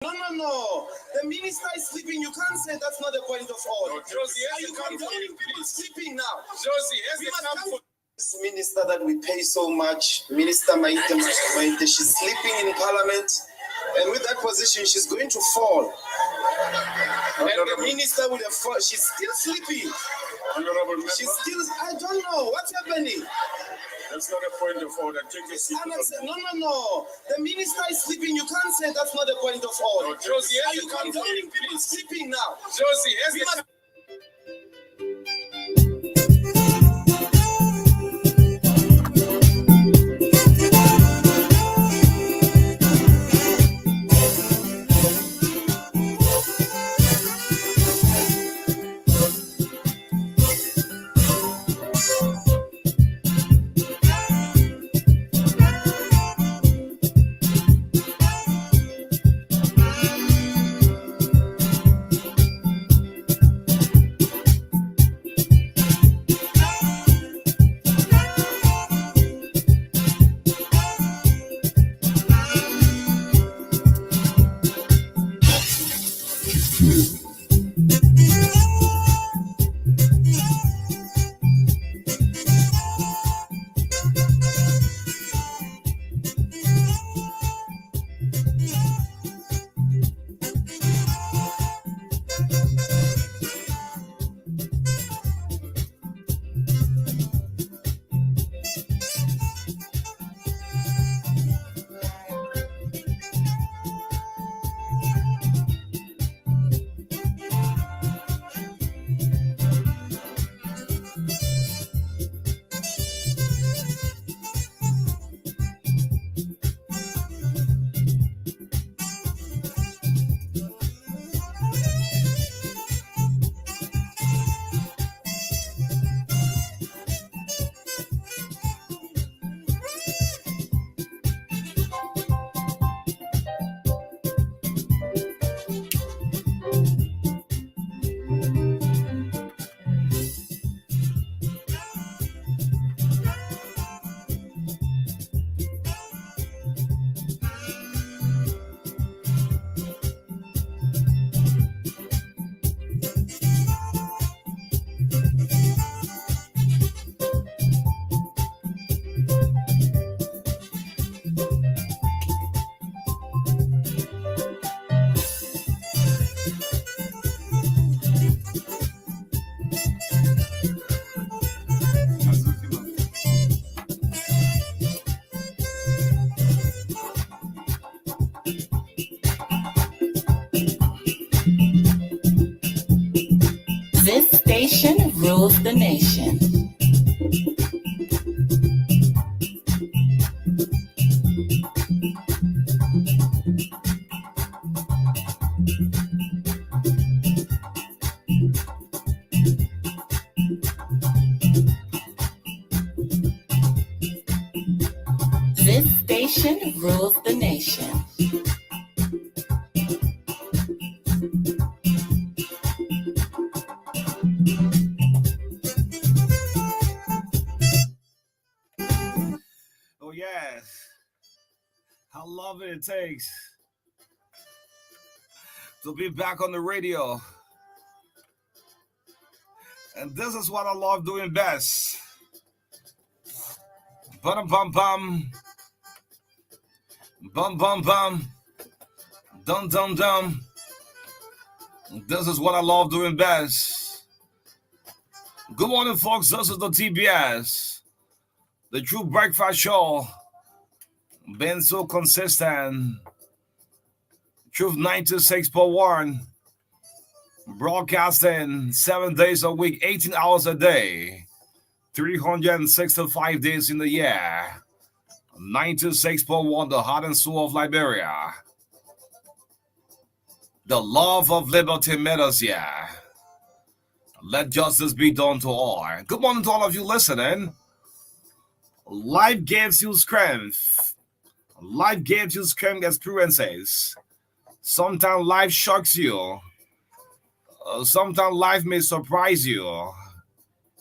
No. The minister is sleeping. You can't say that's not the point of order. No, Josie, are you condoning people sleeping now? Josie, has it come for this minister that we pay so much, Minister Maite, she's sleeping in parliament, and with that position, she's going to fall. And the minister will have fall. She's still sleeping. Honorable Member? She's still, I don't know. What's happening? That's not a point of order. Take your seat. No. The minister is sleeping. You can't say that's not a point of order. No, Josie, are you condoning people sleeping now? Josie, has it come? This station rules the nation. This station rules the nation. Oh, yes. How lovely it takes to be back on the radio. And this is what I love doing best. Bum bum bum. Bum bum bum. Dum dum dum. This is what I love doing best. Good morning, folks. This is the TBS, the True Breakfast Show. Been so consistent. Truth 96.1. Broadcasting 7 days a week, 18 hours a day, 365 days in the year. 96.1, the heart and soul of Liberia. The love of liberty matters, yeah. Let justice be done to all. Good morning to all of you listening. Life gives you strength. Life gives you strength experiences. Sometimes life shocks you. Sometimes life may surprise you.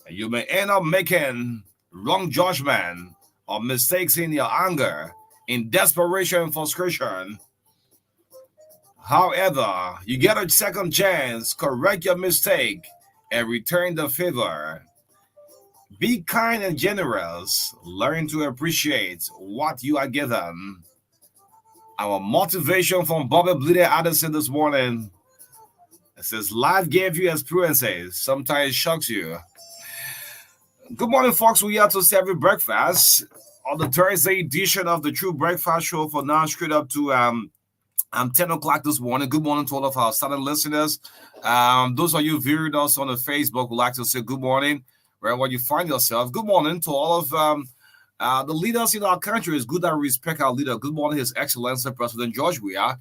You may end up making wrong judgment or mistakes in your anger, in desperation and frustration. However, you get a second chance, correct your mistake, and return the favor. Be kind and generous. Learn to appreciate what you are given. Our motivation from Bobby Bleeder Addison this morning. It says, life gave you experiences. Sometimes it shocks you. Good morning, folks. We are to serve you breakfast on the Thursday edition of the True Breakfast Show for now, straight up to 10 o'clock this morning. Good morning to all of our silent listeners. Those of you viewing us on the Facebook would like to say good morning wherever you find yourself. Good morning to all of the leaders in our country. It's good that we respect our leader. Good morning, His Excellency President George Weah.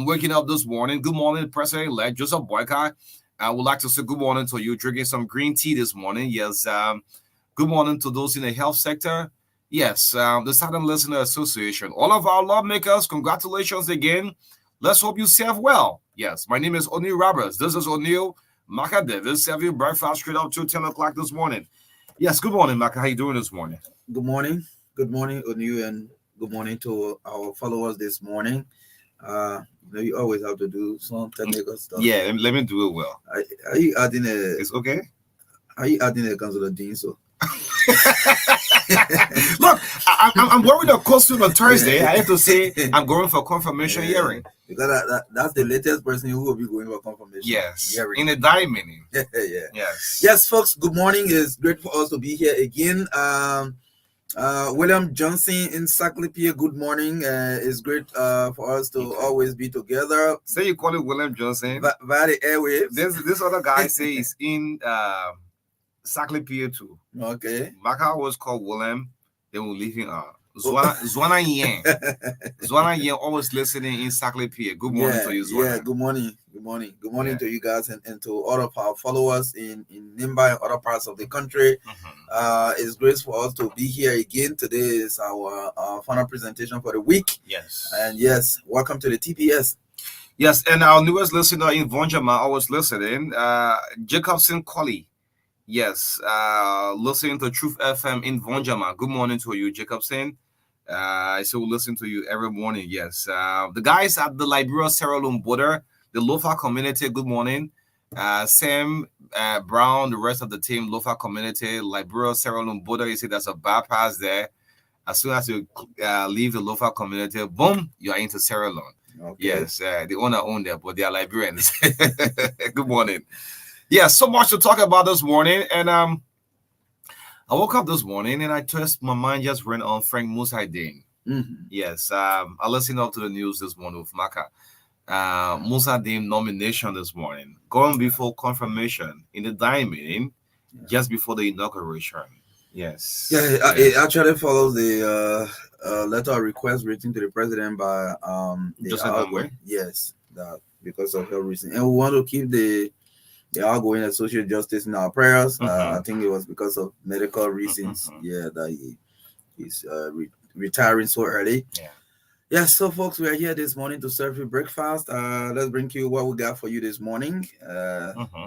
Waking up this morning. Good morning, President-elect Joseph Boyka. I would like to say good morning to you drinking some green tea this morning. Yes. Good morning to those in the health sector. Yes, the Southern Listener Association. All of our lawmakers, congratulations again. Let's hope you serve well. Yes, my name is O'Neill Roberts. This is O'Neill Marka Davis, serving you breakfast straight up to 10 o'clock this morning. Yes, good morning, Marka. How you doing this morning? Good morning. Good morning, O'Neill, and good morning to our followers this morning. You always have to do some technical stuff. Yeah, let me do it well. Are you adding a? It's okay. Are you adding a council of dean? So look, I'm wearing a costume on Thursday. I have to say I'm going for confirmation hearing. Because that's the latest person who will be going for confirmation. Yes, hearing. In a die meeting. Yeah. Yes, folks. Good morning. It's great for us to be here again. William Johnson Encyclopedia. Good morning. It's great for us to always be together. Say you call it William Johnson via the airwaves. This other guy says in Encyclopedia too. Okay. Marka was called William. They will leave him out. Zwana Yen. Zwana Yen always listening in Encyclopedia. Good morning to you, Zwana. Yeah, good morning. Good morning to you guys and to all of our followers in Nimba and other parts of the country. It's great for us to be here again. Today is our final presentation for the week. Yes. And yes, welcome to the TPS. Yes, and our newest listener in Vonjama always listening, Jacobson Colley. Yes, listening to Truth FM in Vonjama. Good morning to you, Jacobson. I still listen to you every morning. Yes, the guys at the Liberia Sierra Leone border, the Lofa community. Good morning, Sam Brown, the rest of the team, Lofa community, Liberia Sierra Leone border. You see, there's a bypass there. As soon as you leave the Lofa community, boom, you are into Sierra Leone. Okay. Yes, the owner owned there, but they are Liberians. Good morning. Yeah, so much to talk about this morning. And I woke up this morning and I just my mind just went on Frank Musaideen. Yes, I listened up to the news this morning with Marka. Musaideen nomination this morning, going before confirmation in the dying meeting, just before the inauguration. Yes. Yeah, it actually follows the letter of request written to the president by Yes, that because of health reasons, and we want to keep the outgoing associate justice in our prayers. I think it was because of medical reasons. Yeah, that he's retiring so early. Yeah. So folks, we are here this morning to serve you breakfast. Let's bring you what we got for you this morning.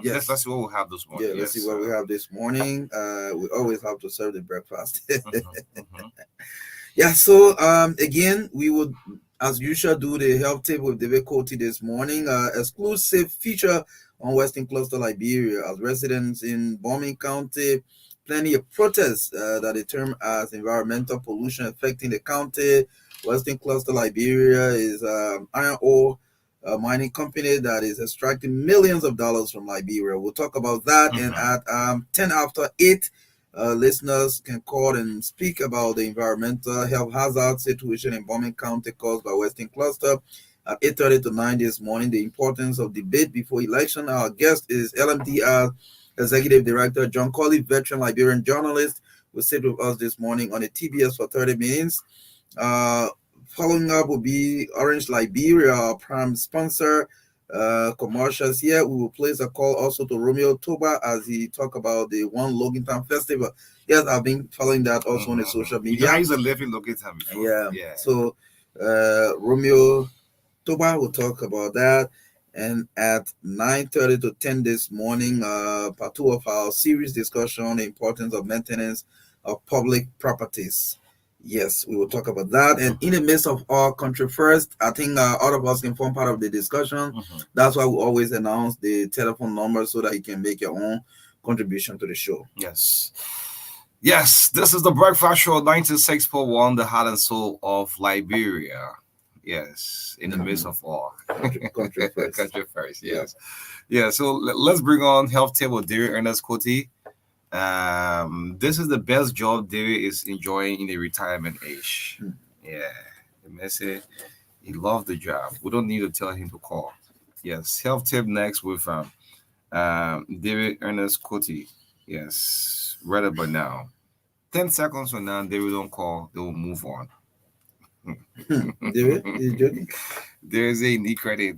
Yes, let's see what we have this morning. Yeah, let's see what we have this morning. We always have to serve the breakfast. Yeah. So again, we would, as usual, do the health tip with David Coty this morning. Exclusive feature on Western Cluster, Liberia, as residents in Bombing County, plenty of protests that they term as environmental pollution affecting the county. Western Cluster, Liberia is iron ore mining company that is extracting millions of dollars from Liberia. We'll talk about that. And at 10 after 8, listeners can call and speak about the environmental health hazard situation in Bombing County caused by Western Cluster. At 8:30 to 9 this morning, the importance of debate before election. Our guest is LMDR Executive Director John Colley, veteran Liberian journalist, will sit with us this morning on the TBS for 30 minutes. Following up will be Orange Liberia, our prime sponsor. Commercials here. We will place a call also to Romeo Toba as he talk about the One Logan Town Festival. Yes, I've been following that also on the social media. Yeah, he's a living Logan Town before. Yeah. So Romeo Toba will talk about that. And at 9:30 to 10 this morning, part 2 of our series discussion on the importance of maintenance of public properties. Yes, we will talk about that. And in the midst of our country first, I think all of us can form part of the discussion. That's why we always announce the telephone number so that you can make your own contribution to the show. Yes. Yes, this is the Breakfast Show 96.1, the heart and soul of Liberia. Yes, in the midst of all. Country first. Country first, yes. Yeah, so let's bring on Health Tip with Derry Ernest Coty. This is the best job Derry is enjoying in the retirement age. Yeah, the message, he loved the job. We don't need to tell him to call. Yes, Health Tip next with Derry Ernest Coty. Yes, right about now. 10 seconds from now, they will don't call, they will move on. David, is joking? There's a need credit.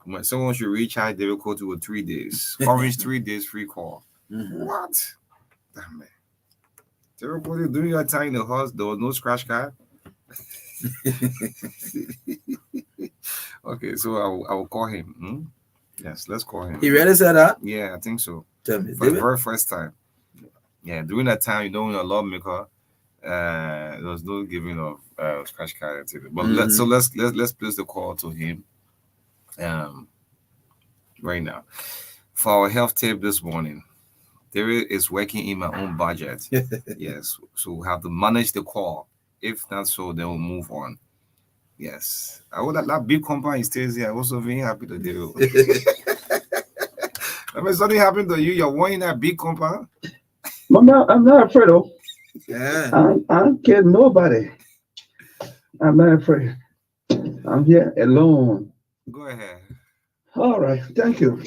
When someone should reach out, they will call to 3 days. Orange 3 days free call. What? Damn man. Terrible. During your time in the house, there was no scratch card. Okay, so I will call him. Yes, let's call him. He really said that? Yeah, I think so. Tell me, For the very first time. Yeah, during that time, you know, when a lawmaker, there was no giving of scratch card. But let's place the call to him right now. For our health tip this morning, there is working in my own budget. Yes, so we have to manage the call. If not so, then we'll move on. Yes, I would that big company stays here. I'm also very happy to do. I mean, something happened to you. You're wanting that big company. I'm not afraid of. Yeah. I don't care nobody. I'm not afraid. I'm here alone. Go ahead. All right, thank you.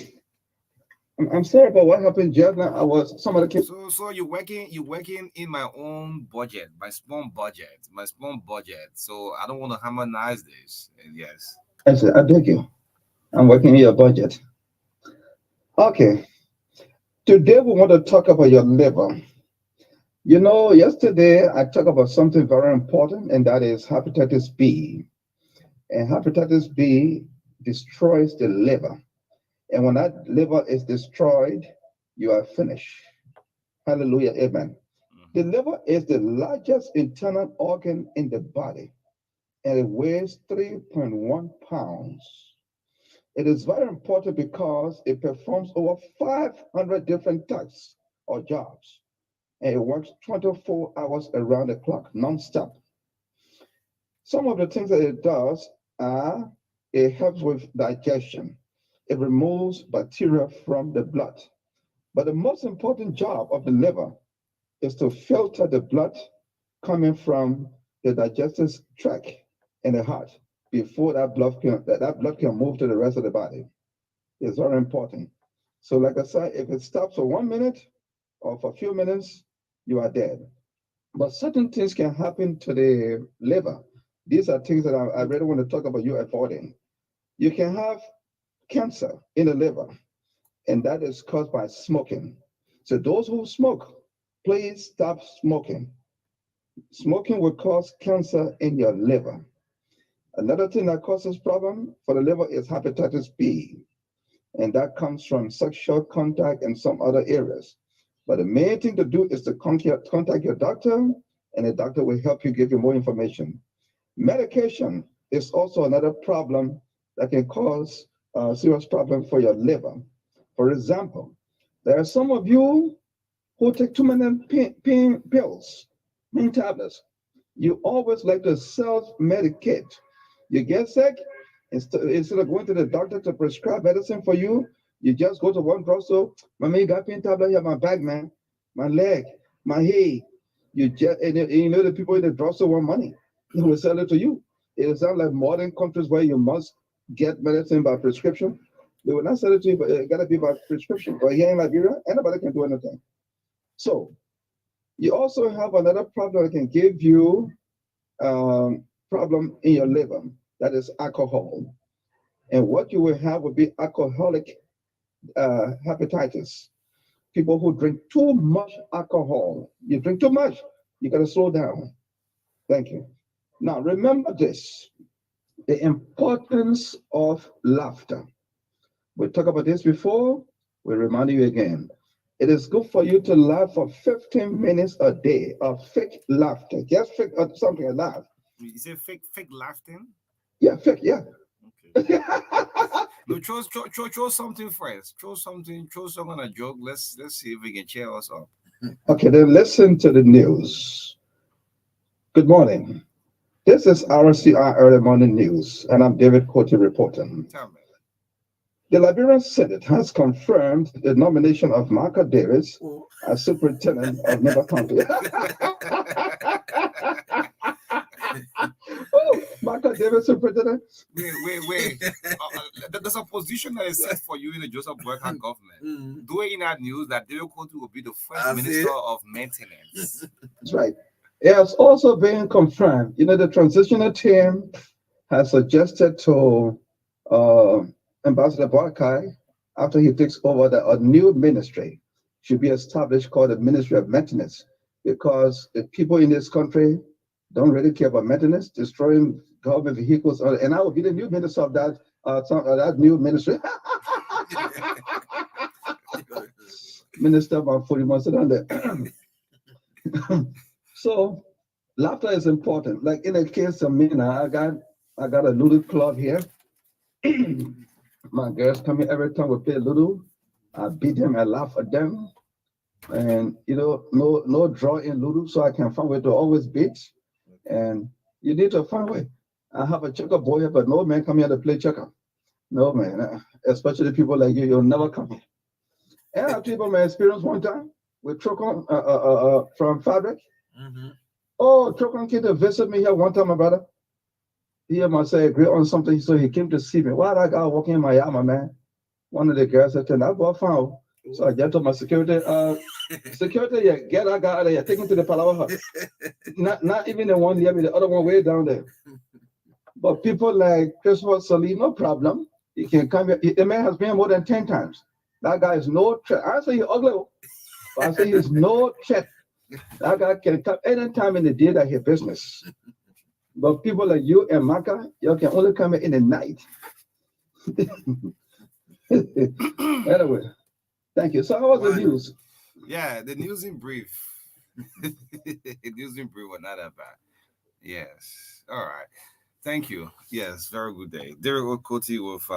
I'm sorry about what happened just now. Somebody came. So you're working in my own budget, my small budget. So I don't want to harmonize this. Yes. I said, I beg you. I'm working in your budget. Okay. Today we want to talk about your liver. You know, yesterday I talked about something very important, and that is hepatitis B. And hepatitis B destroys the liver. And when that liver is destroyed, you are finished. Hallelujah. Amen. The liver is the largest internal organ in the body, and it weighs 3.1 pounds. It is very important because it performs over 500 different tasks or jobs, and it works 24 hours around the clock, non-stop. Some of the things that it does are it helps with digestion. It removes bacteria from the blood. But the most important job of the liver is to filter the blood coming from the digestive tract and the heart before that blood can move to the rest of the body. It's very important. So, like I said, if it stops for 1 minute or for a few minutes, you are dead. But certain things can happen to the liver. These are things that I really want to talk about you avoiding. You can have cancer in the liver, and that is caused by smoking. So those who smoke, please stop smoking. Smoking will cause cancer in your liver. Another thing that causes problem for the liver is hepatitis B, and that comes from sexual contact and some other areas. But the main thing to do is to contact your doctor, and the doctor will help you give you more information. Medication is also another problem that can cause a serious problem for your liver. For example, there are some of you who take too many pills, pain tablets. You always like to self-medicate. You get sick, instead of going to the doctor to prescribe medicine for you, you just go to one drugstore. Mommy, you got pain tablet here, my back, man, my leg, my head. You know the people in the drugstore want money. They will sell it to you. It sounds like modern countries where you must get medicine by prescription. They will not sell it to you, but it gotta be by prescription. But here in Liberia, anybody can do anything. So you also have another problem that can give you problem in your liver. That is alcohol. And what you will have will be alcoholic hepatitis. People who drink too much alcohol. You drink too much, you gotta slow down. Thank you. Now remember this, the importance of laughter. We talked about this before. We remind you again. It is good for you to laugh for 15 minutes a day of fake laughter. Just fake something and laugh. You say fake laughing? Yeah, fake, yeah. Okay. No, throw something first. Throw someone a joke. Let's see if we can cheer us up. Okay, then listen to the news. Good morning. This is RCR Early Morning News, and I'm David Cote reporting. Tell me. The Liberian Senate has confirmed the nomination of Marka Davis as superintendent of Never County. Oh, Marka Davis superintendent. Wait. There's a position that is set for you in the Joseph Boyka government. Doing in that news that David Cote will be the first minister of maintenance. That's right. It has also been confirmed. The transitional team has suggested to Ambassador Barkai, after he takes over, that a new ministry should be established called the Ministry of Maintenance, because the people in this country don't really care about maintenance, destroying government vehicles, and I will be the new minister of that new ministry. Minister Manfuri. So laughter is important. Like in the case of me now, I got a Ludo club here. My girls come here every time we play Ludo. I beat them, I laugh at them. And no draw in Ludo, so I can find way to always beat. And you need to find a way. I have a checker boy here, but no man come here to play checker. No man, especially people like you, you'll never come here. And I'll tell you about my experience one time with Trocon from Fabric. Oh, Trocon came to visit me here one time, my brother. He must say agree on something, so he came to see me. Why that guy walking in my yard, my man? One of the girls said, "I go found." So I get to my security. Security, yeah, get that guy out of here. Take him to the Palawa Hut. Not even the one here, the other one way down there. But people like Christopher Salee, no problem. He can come here. The man has been here more than 10 times. That guy is no threat. I say he's ugly, but I say he's no threat. That guy can come anytime in the day that his business. But people like you and Marka, you can only come in the night. Anyway, thank you. So how was the news? Yeah, the news in brief. The news in brief was not that bad. Yes. All right. Thank you. Yes, very good day. Derek Okoti with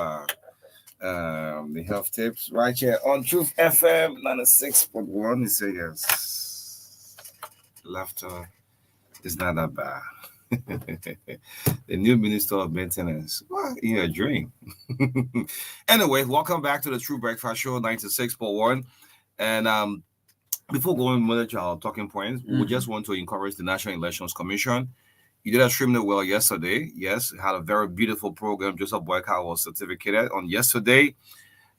the health tips right here on Truth FM 96.1. He said yes. Laughter is not that bad. The new minister of maintenance. What in your dream? Anyway, welcome back to the True Breakfast Show 96.1. And before going more to our talking points, we just want to encourage the National Elections Commission. You did extremely well yesterday. Yes, had a very beautiful program. Joseph Boyka was certificated on yesterday.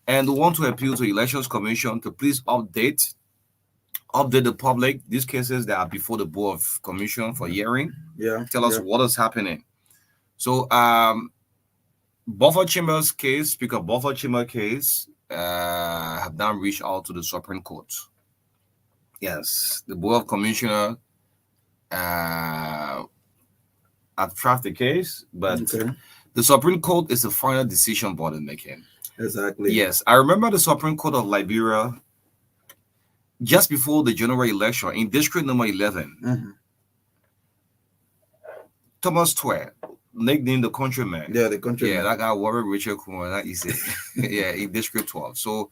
And we want to appeal to the Elections Commission to please update the public, these cases that are before the Board of Commission for hearing. Yeah. Tell us what is happening. So, Buffer Chambers case, Speaker Buffer Chamber case, have now reached out to the Supreme Court. Yes, the Board of Commissioner have tracked the case, but the Supreme Court is the final decision body making. Exactly. Yes, I remember the Supreme Court of Liberia just before the general election in District Number 11. Thomas Twain, nicknamed the Countryman. Yeah, the Countryman. Yeah, that guy Warren Richard Kumar, that is it. Yeah, in District 12. So,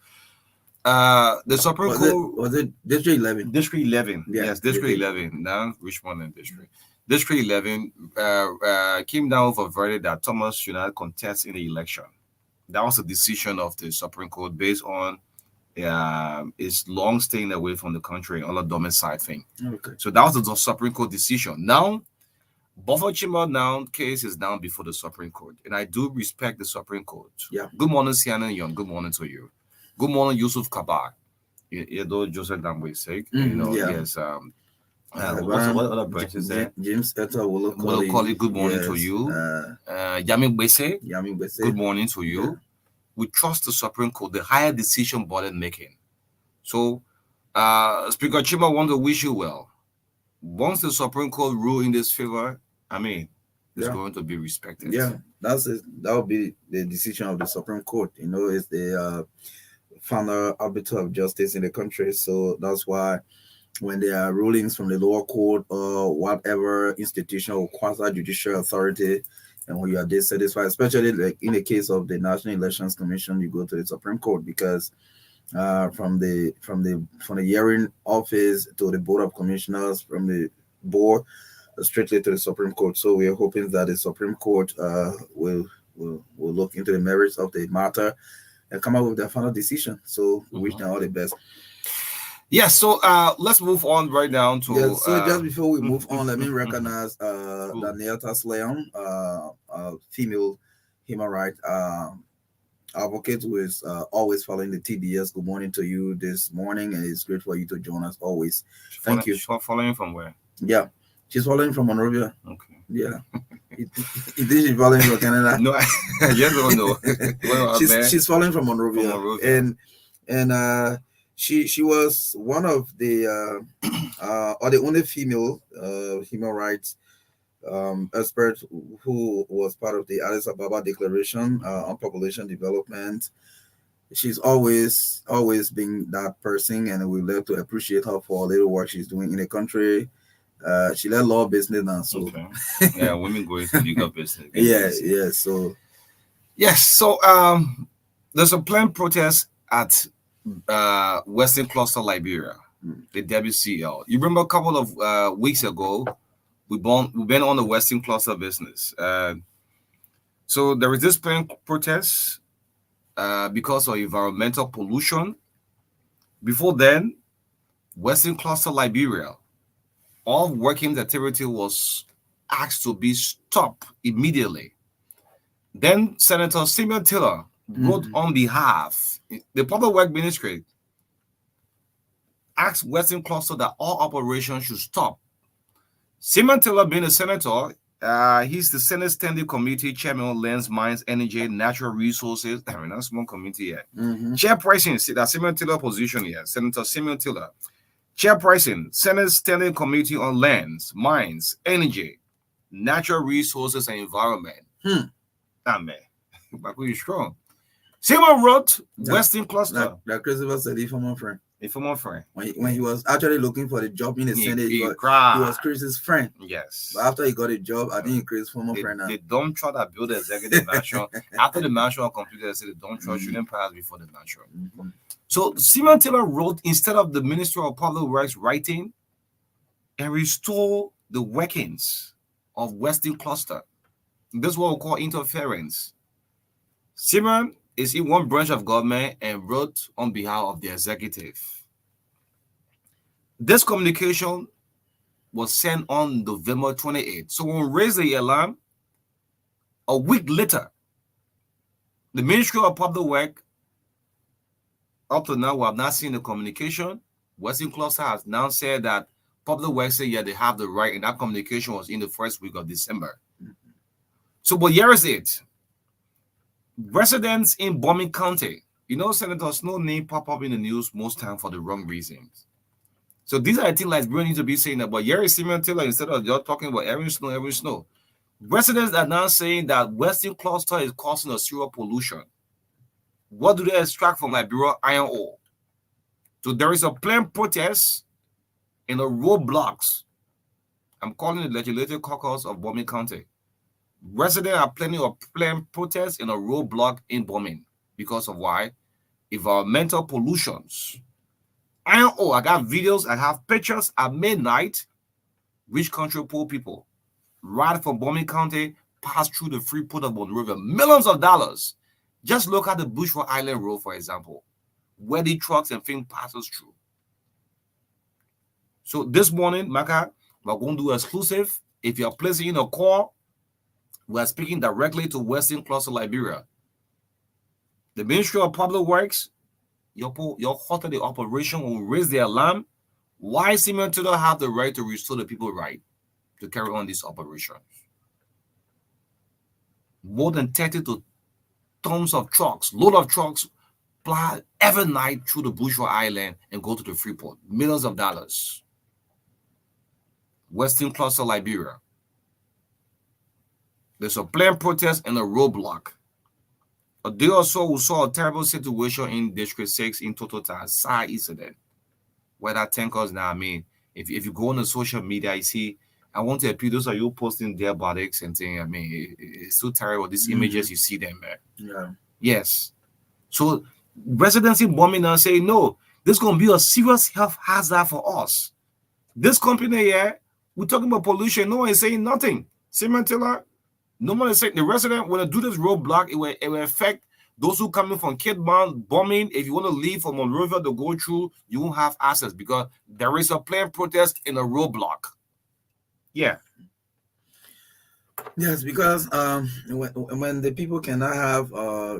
the Supreme Court was it District 11? District 11. Yeah, Yes, District 11. Now, Richmond and District. District 11 came down with a verdict that Thomas should not contest in the election. That was a decision of the Supreme Court based on his long staying away from the country, all the domicile thing. Okay. So that was the Supreme Court decision. Now, Buffer Chamber now case is down before the Supreme Court, and I do respect the Supreme Court. Yeah. Good morning, Sienna Young. Good morning to you. Good morning, Yusuf Kabak. Though Joseph Damboy's sake, yes. What other branches there? James Etta Good morning to you. Yami Bese. Good morning to you. Yeah. We trust the Supreme Court, the higher decision body making. So, Speaker Chima want to wish you well. Once the Supreme Court rule in this favor, it's going to be respected. Yeah, that will be the decision of the Supreme Court. It's the final arbiter of justice in the country. So that's why when there are rulings from the lower court or whatever institution or quasi-judicial authority, and when you are dissatisfied, especially like in the case of the National Elections Commission, you go to the Supreme Court because from the hearing office to the Board of Commissioners, from the board strictly to the Supreme Court. So we are hoping that the Supreme Court will look into the merits of the matter and come up with their final decision. So we wish them all the best. Yes, so let's move on right now to so just before we move on, let me recognize Danielle Tasleon, female human rights advocate who is always following the TDS. Good morning to you this morning, and it's great for you to join us always. Thank you. She's following from where? Yeah, she's following from Monrovia. Okay. Yeah. She's following from Canada. No, I just don't know. she's following from Monrovia. And she was one of the or the only female human rights expert who was part of the Addis Ababa Declaration on Population Development. She's always been that person, and we love to appreciate her for a little work she's doing in the country. She led law business now, so okay. Yeah, women going to legal business. So there's a planned protest at Western Cluster, Liberia, the WCL. You remember a couple of weeks ago, we've been on the Western Cluster business. So there is this planned protest because of environmental pollution. Before then, Western Cluster, Liberia, all working activity was asked to be stopped immediately. Then Senator Simeon Taylor wrote on behalf, the Public Works Ministry asked Western Cluster that all operations should stop. Simeon Taylor, being a senator, he's the Senate Standing Committee Chairman on Lands, Mines, Energy, Natural Resources. I mean, that's one committee here. Chairperson, see that Simeon Taylor position here, Senator Simeon Taylor. Chairperson, Senate Standing Committee on Lands, Mines, Energy, Natural Resources, and Environment. Amen. But we're strong. Simon wrote Western Cluster. That Christopher said he former friend. A former friend. When he was actually looking for the job in the Senate, he was Chris's friend. Yes. But after he got a job, I think Chris former friend now. They don't try to build the executive mansion. After the mansion was completed, they said the don't try shouldn't pass before the mansion. So Simon Taylor wrote, instead of the Minister of Public Works writing and restore the workings of Western Cluster. This is what we call interference. Simon is in one branch of government and wrote on behalf of the executive. This communication was sent on November 28th. So when we raised the alarm, a week later, the Ministry of Public Works, up to now, we have not seen the communication. Western Cluster has now said that Public Works say, yeah, they have the right, and that communication was in the first week of December. So, but here is it. Residents in Bombing County, Senator Snow name pop up in the news most time for the wrong reasons. So these are the things like we need to be saying that, but here is Simeon Taylor, instead of just talking about every snow. Residents are now saying that Western Cluster is causing a serious pollution. What do they extract from Liberia? Iron ore. So there is a planned protest in the roadblocks. I'm calling the Legislative Caucus of Bombing County. Residents are planning a planned protest in a roadblock in Bombing because of why? Environmental pollutions. Iron ore. I got videos. I have pictures at midnight. Rich country poor people, right from Bombing County, pass through the free port of Monrovia. Millions of dollars. Just look at the Bushra Island Road, for example, where the trucks and things passes through. So this morning, Marka, we're going to do exclusive. If you're placing in a call, we're speaking directly to Western Cluster, Liberia. The Ministry of Public Works, your halted the operation will raise the alarm. Why Simeon Taylor have the right to restore the people right to carry on this operation? More than 30 to tons of trucks, load of trucks, fly every night through the Bushra Island and go to the Freeport. Millions of dollars. Western Cluster, Liberia. There's a planned protest and a roadblock A day or so, we saw a terrible situation in District 6 in Totota, side incident, where that tankers now, I mean, if you go on the social media, you see, I want to appeal, those are you posting their bodies and saying, I mean, it's so terrible, these images, you see them, man. Yeah. Yes. So, residency bombing and say, no, this is going to be a serious health hazard for us. This company here, we're talking about pollution, no one is saying nothing. Cementilla, no one is saying the resident, when they do this roadblock, it will affect those who coming from Kidman bombing. If you want to leave from Monrovia to go through, you won't have access because there is a planned protest in a roadblock. Yeah. Yes, because when the people cannot have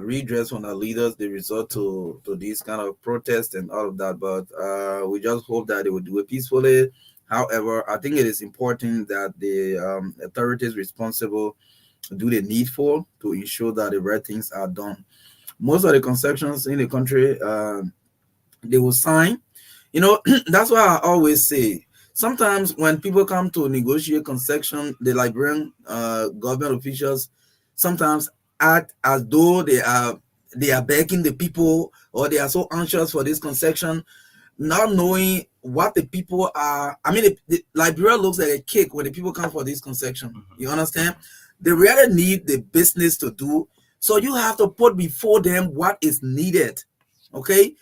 redress from the leaders, they resort to these kind of protests and all of that. But we just hope that they will do it peacefully. However, I think it is important that the authorities responsible do the needful to ensure that the right things are done. Most of the concessions in the country, they will sign. You know, that's why I always say, sometimes when people come to negotiate concession, the Liberian government officials sometimes act as though they are begging the people, or they are so anxious for this concession, not knowing what the people are. I mean, the Liberia looks like a cake when the people come for this concession. You understand? They really need the business to do, so you have to put before them what is needed. Okay,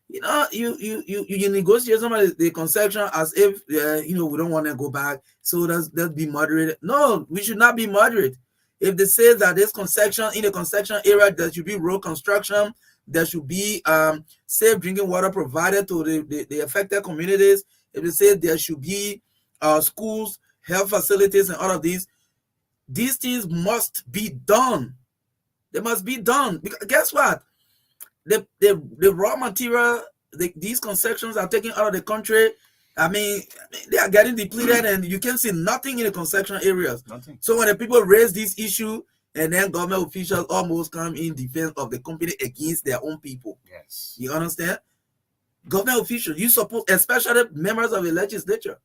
you know, you negotiate some of the concession as if you know, we don't want to go back, so let's be moderate. No, we should not be moderate. If they say that this concession, in the concession area, there should be road construction, there should be safe drinking water provided to the affected communities. If they say there should be schools, health facilities, and all of these things must be done. They must be done, because guess what? The raw material, these concessions are taken out of the country. I mean, they are getting depleted, and you can see nothing in the concession areas. Nothing. So when the people raise this issue, and then government officials almost come in defense of the company against their own people. Yes. You understand? Government officials, you suppose, especially members of the legislature.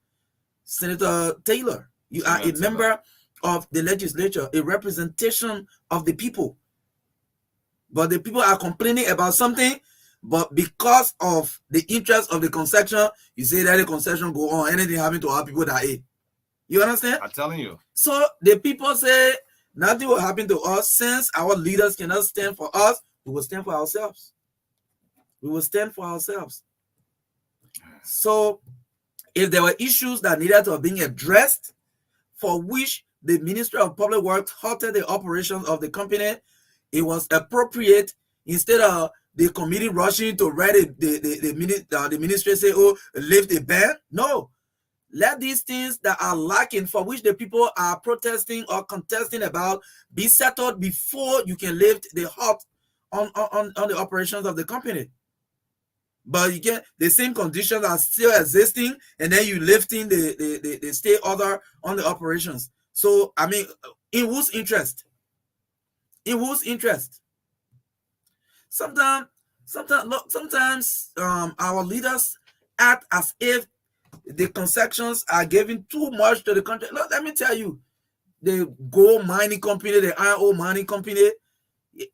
Senator Taylor, you are a member of the legislature, a representation of the people. But the people are complaining about something, but because of the interest of the concession, you say that the concession go on, anything happen to our people that eat. You understand? I'm telling you. So the people say nothing will happen to us. Since our leaders cannot stand for us, we will stand for ourselves. We will stand for ourselves. So if there were issues that needed to be addressed, for which the Ministry of Public Works halted the operations of the company, it was appropriate, instead of the committee rushing to write the ministry say, oh, lift the ban. No, let these things that are lacking, for which the people are protesting or contesting about, be settled before you can lift the halt on the operations of the company. But you get the same conditions are still existing, and then you lifting the stay order on the operations. So I mean, in whose interest? In whose interest? Sometimes our leaders act as if the concessions are giving too much to the country. Look, let me tell you, the gold mining company, the iron ore mining company,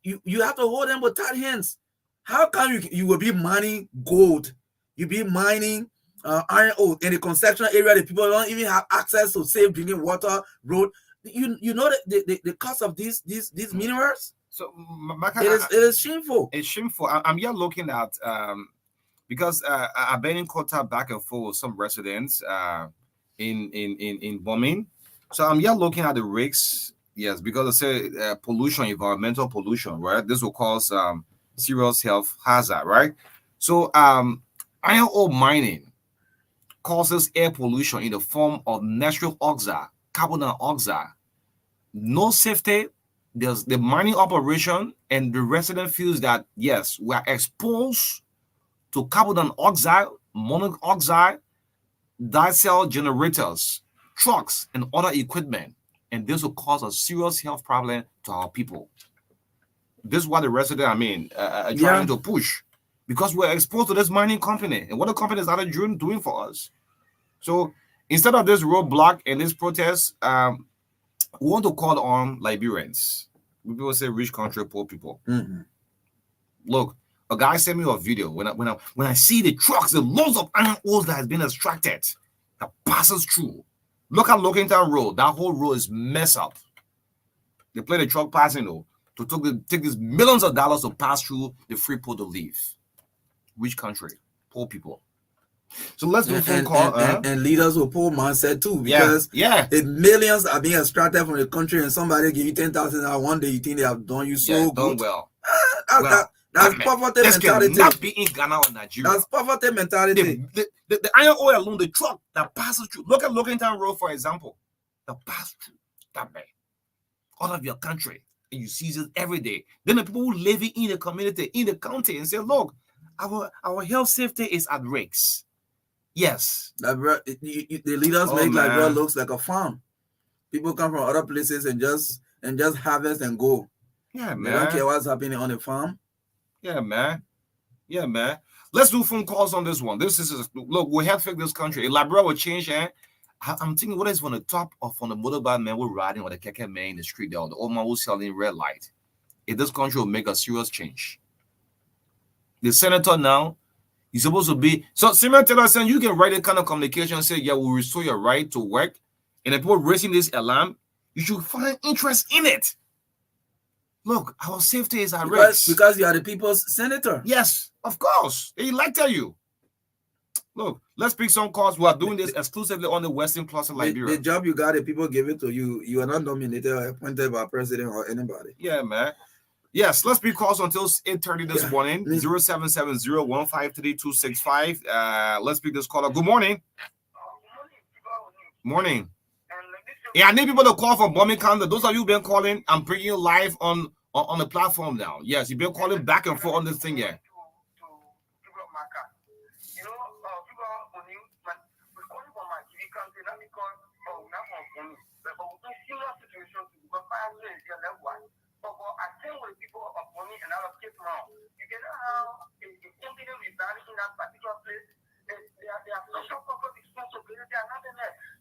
you have to hold them with tight hands. How come you will be mining gold? You be mining iron ore in the construction area. The people don't even have access to safe drinking water, road. You know the cost of these minerals. So Marka, it is shameful. It's shameful. I'm here looking at because I've been in contact back and forth with some residents in bombing. So I'm here looking at the risks. Yes, because I say pollution, environmental pollution, right? This will cause serious health hazard, right? So iron ore mining causes air pollution in the form of natural oxide, carbon dioxide. No safety. There's the mining operation, and the resident feels that yes, we are exposed to carbon dioxide, monoxide, diesel generators, trucks, and other equipment, and this will cause a serious health problem to our people. This is what the resident, are trying to push, because we're exposed to this mining company, and what the companies are doing for us. So instead of this roadblock and this protest, we want to call on Liberians. People say rich country, poor people. Mm-hmm. Look, a guy sent me a video when I see the trucks, the loads of iron ores that has been extracted that passes through. Look at Lockington Road. That whole road is messed up. They play the truck passing though to take these millions of dollars to pass through the free port to leave. Which country? Poor people. So let's do a phone call. And leaders with poor mindset too, Yeah, because yeah. if millions are being extracted from the country and somebody give you 10,000 one day, you think they have done you so Yeah, good. done well. That's poverty This mentality. cannot be in Ghana or Nigeria. That's poverty mentality. The iron ore alone, the truck that passes through. Look at Lockington Road, for example. That pass through that way. Out of your country. And you see it every day. Then the people who live in the community, in the county, and say, look, our health safety is at risk. Yes. The leaders make like bro looks like a farm. People come from other places and just harvest and go. Yeah, man. They don't care what's happening on the farm. Yeah, man. Yeah, man. Let's do phone calls on this one. This is look, we have to fix this country. Liberia will change, and I'm thinking what is from the top or from the motorbike man we're riding or the keke man in the street there, or the old man who's selling red light. If this country will make a serious change. The senator now, he's supposed to be so similar to us saying you can write a kind of communication and say, yeah, we'll restore your right to work. And if people raising this alarm, you should find interest in it. Look, our safety is at risk. Because you are the people's senator. Yes, of course. They elected you. Look, let's pick some calls. We are doing this exclusively on the Western Cluster Liberia. The job you got, the people give it to you. You are not nominated or appointed by president or anybody. Yeah, man. Yes, let's pick calls until 8:30 this morning. 0770-153-265. Let's pick this caller. Good morning. Morning. Yeah, I need people to call from Birmingham. Those of you who've been calling, I'm bringing you live on the platform now. Yes, you've been calling back and forth on this thing, yeah.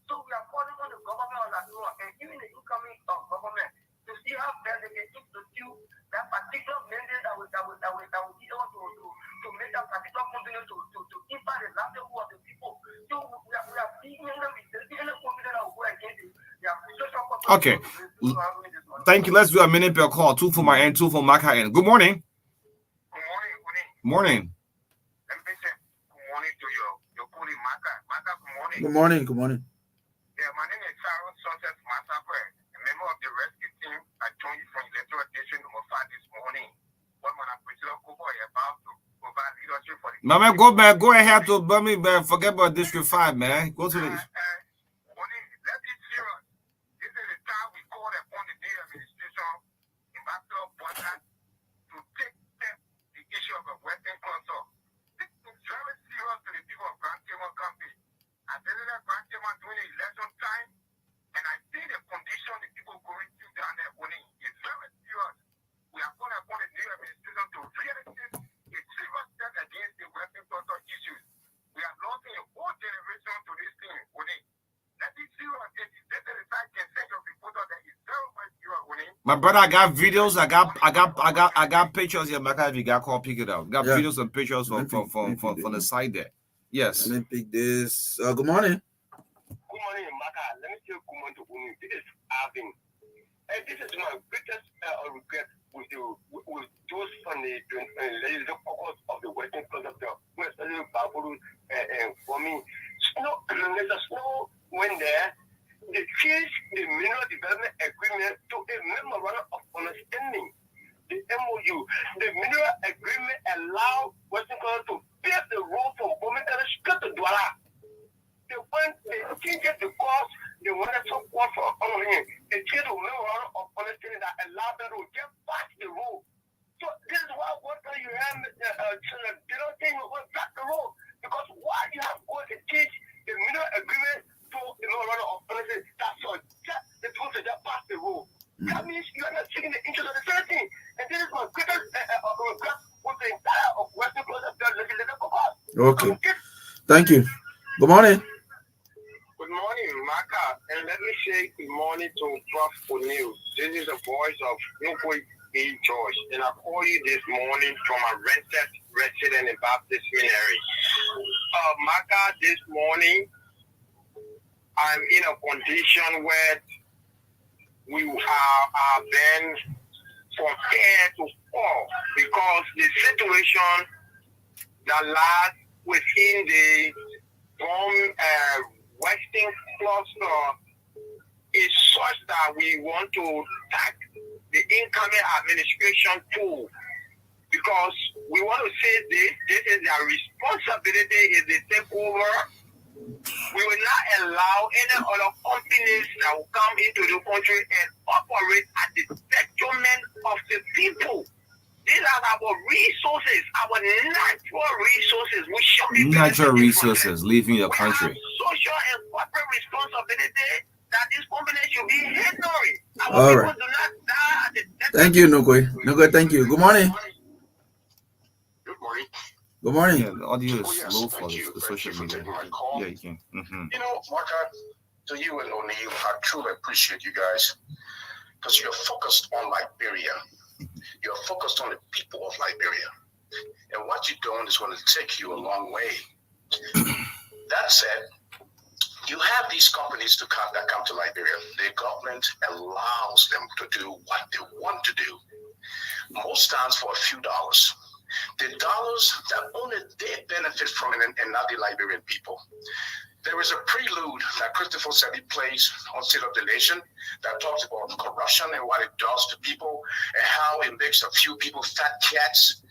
So we are calling on the government on that law and even the incoming government to see how best they can institute that particular mandate that will be able to make that particular company to impact the livelihood of the people. So we are seeing them with the company that will go against their social corporate. Okay. Thank you. Let's do a minute per call. 2 for my end, 2 for Marka end. Good morning. Good morning. Morning. Let me say good morning to your colleague Marka. Marka, good morning. Good morning. Good morning. Yeah, my name is Charles Success Massacre, a member of the rescue team. I joined you from electoral station number 5 this morning. What man I'm President Kobo about to provide leadership for the Mama, go ahead to Birmingham. Forget about District 5, man. Go to the let's be serious. This is the time we call upon the new administration in Bachelor Butler to take the issue of the Western Council. This is very serious to the people of Grand Cayman County. I visited Grand Cayman during the election time, and I see the condition the people going through down there. It's very serious. We are calling upon the new administration to really take a serious step against the Western Council issues. We have lost a whole generation to this thing. Let me see what it is. This is the side can send your reporter that is very much serious. My brother, I got videos. I got pictures here. Marka, if you got call, pick it up. Got videos and pictures from the side there. Yes. Let me pick this. Good morning. Good morning, Marka. Let me say good morning to Uni. This is Alvin. And this is my greatest regret with those from the legislative caucus of the Western Cluster, especially Baburu for me. There's a snow when there. They changed the Mineral Development Agreement to a memorandum of understanding. The MOU. The Mineral Agreement allowed Western Cluster to pave the road from Birmingham straight to Douala. They changed it because they wanted support for honoring. They changed the memorandum of understanding that allowed them to get past the road. So this is why what you have, they don't think we're going back the road. Because why you have going to change the mineral agreement to the memorandum of understanding that's all. They're supposed to just pass the road. That means you are not taking the interest of the citizen. And this is my greatest regret with the entire of Western Cluster legislative caucus. Okay. Thank you. Good morning. Good morning, Marka, and let me say good morning to Prof. O'Neill. This is the voice of Nukwe A. George, and I call you this morning from a rented resident in Baptist Seminary. Marka, this morning, I'm in a condition where we are being prepared to fall because the situation that lies within the Western cluster is such that we want to thank the incoming administration too, because we want to say this is their responsibility if they take over. We will not allow any other companies that will come into the country and operate at the detriment of the people. These are our resources, our natural resources. We should be natural resources leaving your country. We have social and corporate responsibility that this company should be ignoring. All right. Do not die at the Thank you, Nugwe. Nugwe, thank you. Good morning. Good morning. Good morning. Yeah, the audio is yes, low for thank you. the Thank social you for media. taking my call. Yeah, you can. You know, Marka, to you and O'Neill, I truly appreciate you guys because you're focused on Liberia. You're focused on the people of Liberia. And what you're doing is going to take you a long way. That said, you have these companies that come to Liberia. The government allows them to do what they want to do, most times for a few dollars. The dollars that only they benefit from it and not the Liberian people. There is a prelude that Christopher said he plays on State of the Nation that talks about corruption and what it does to people and how it makes a few people fat cats.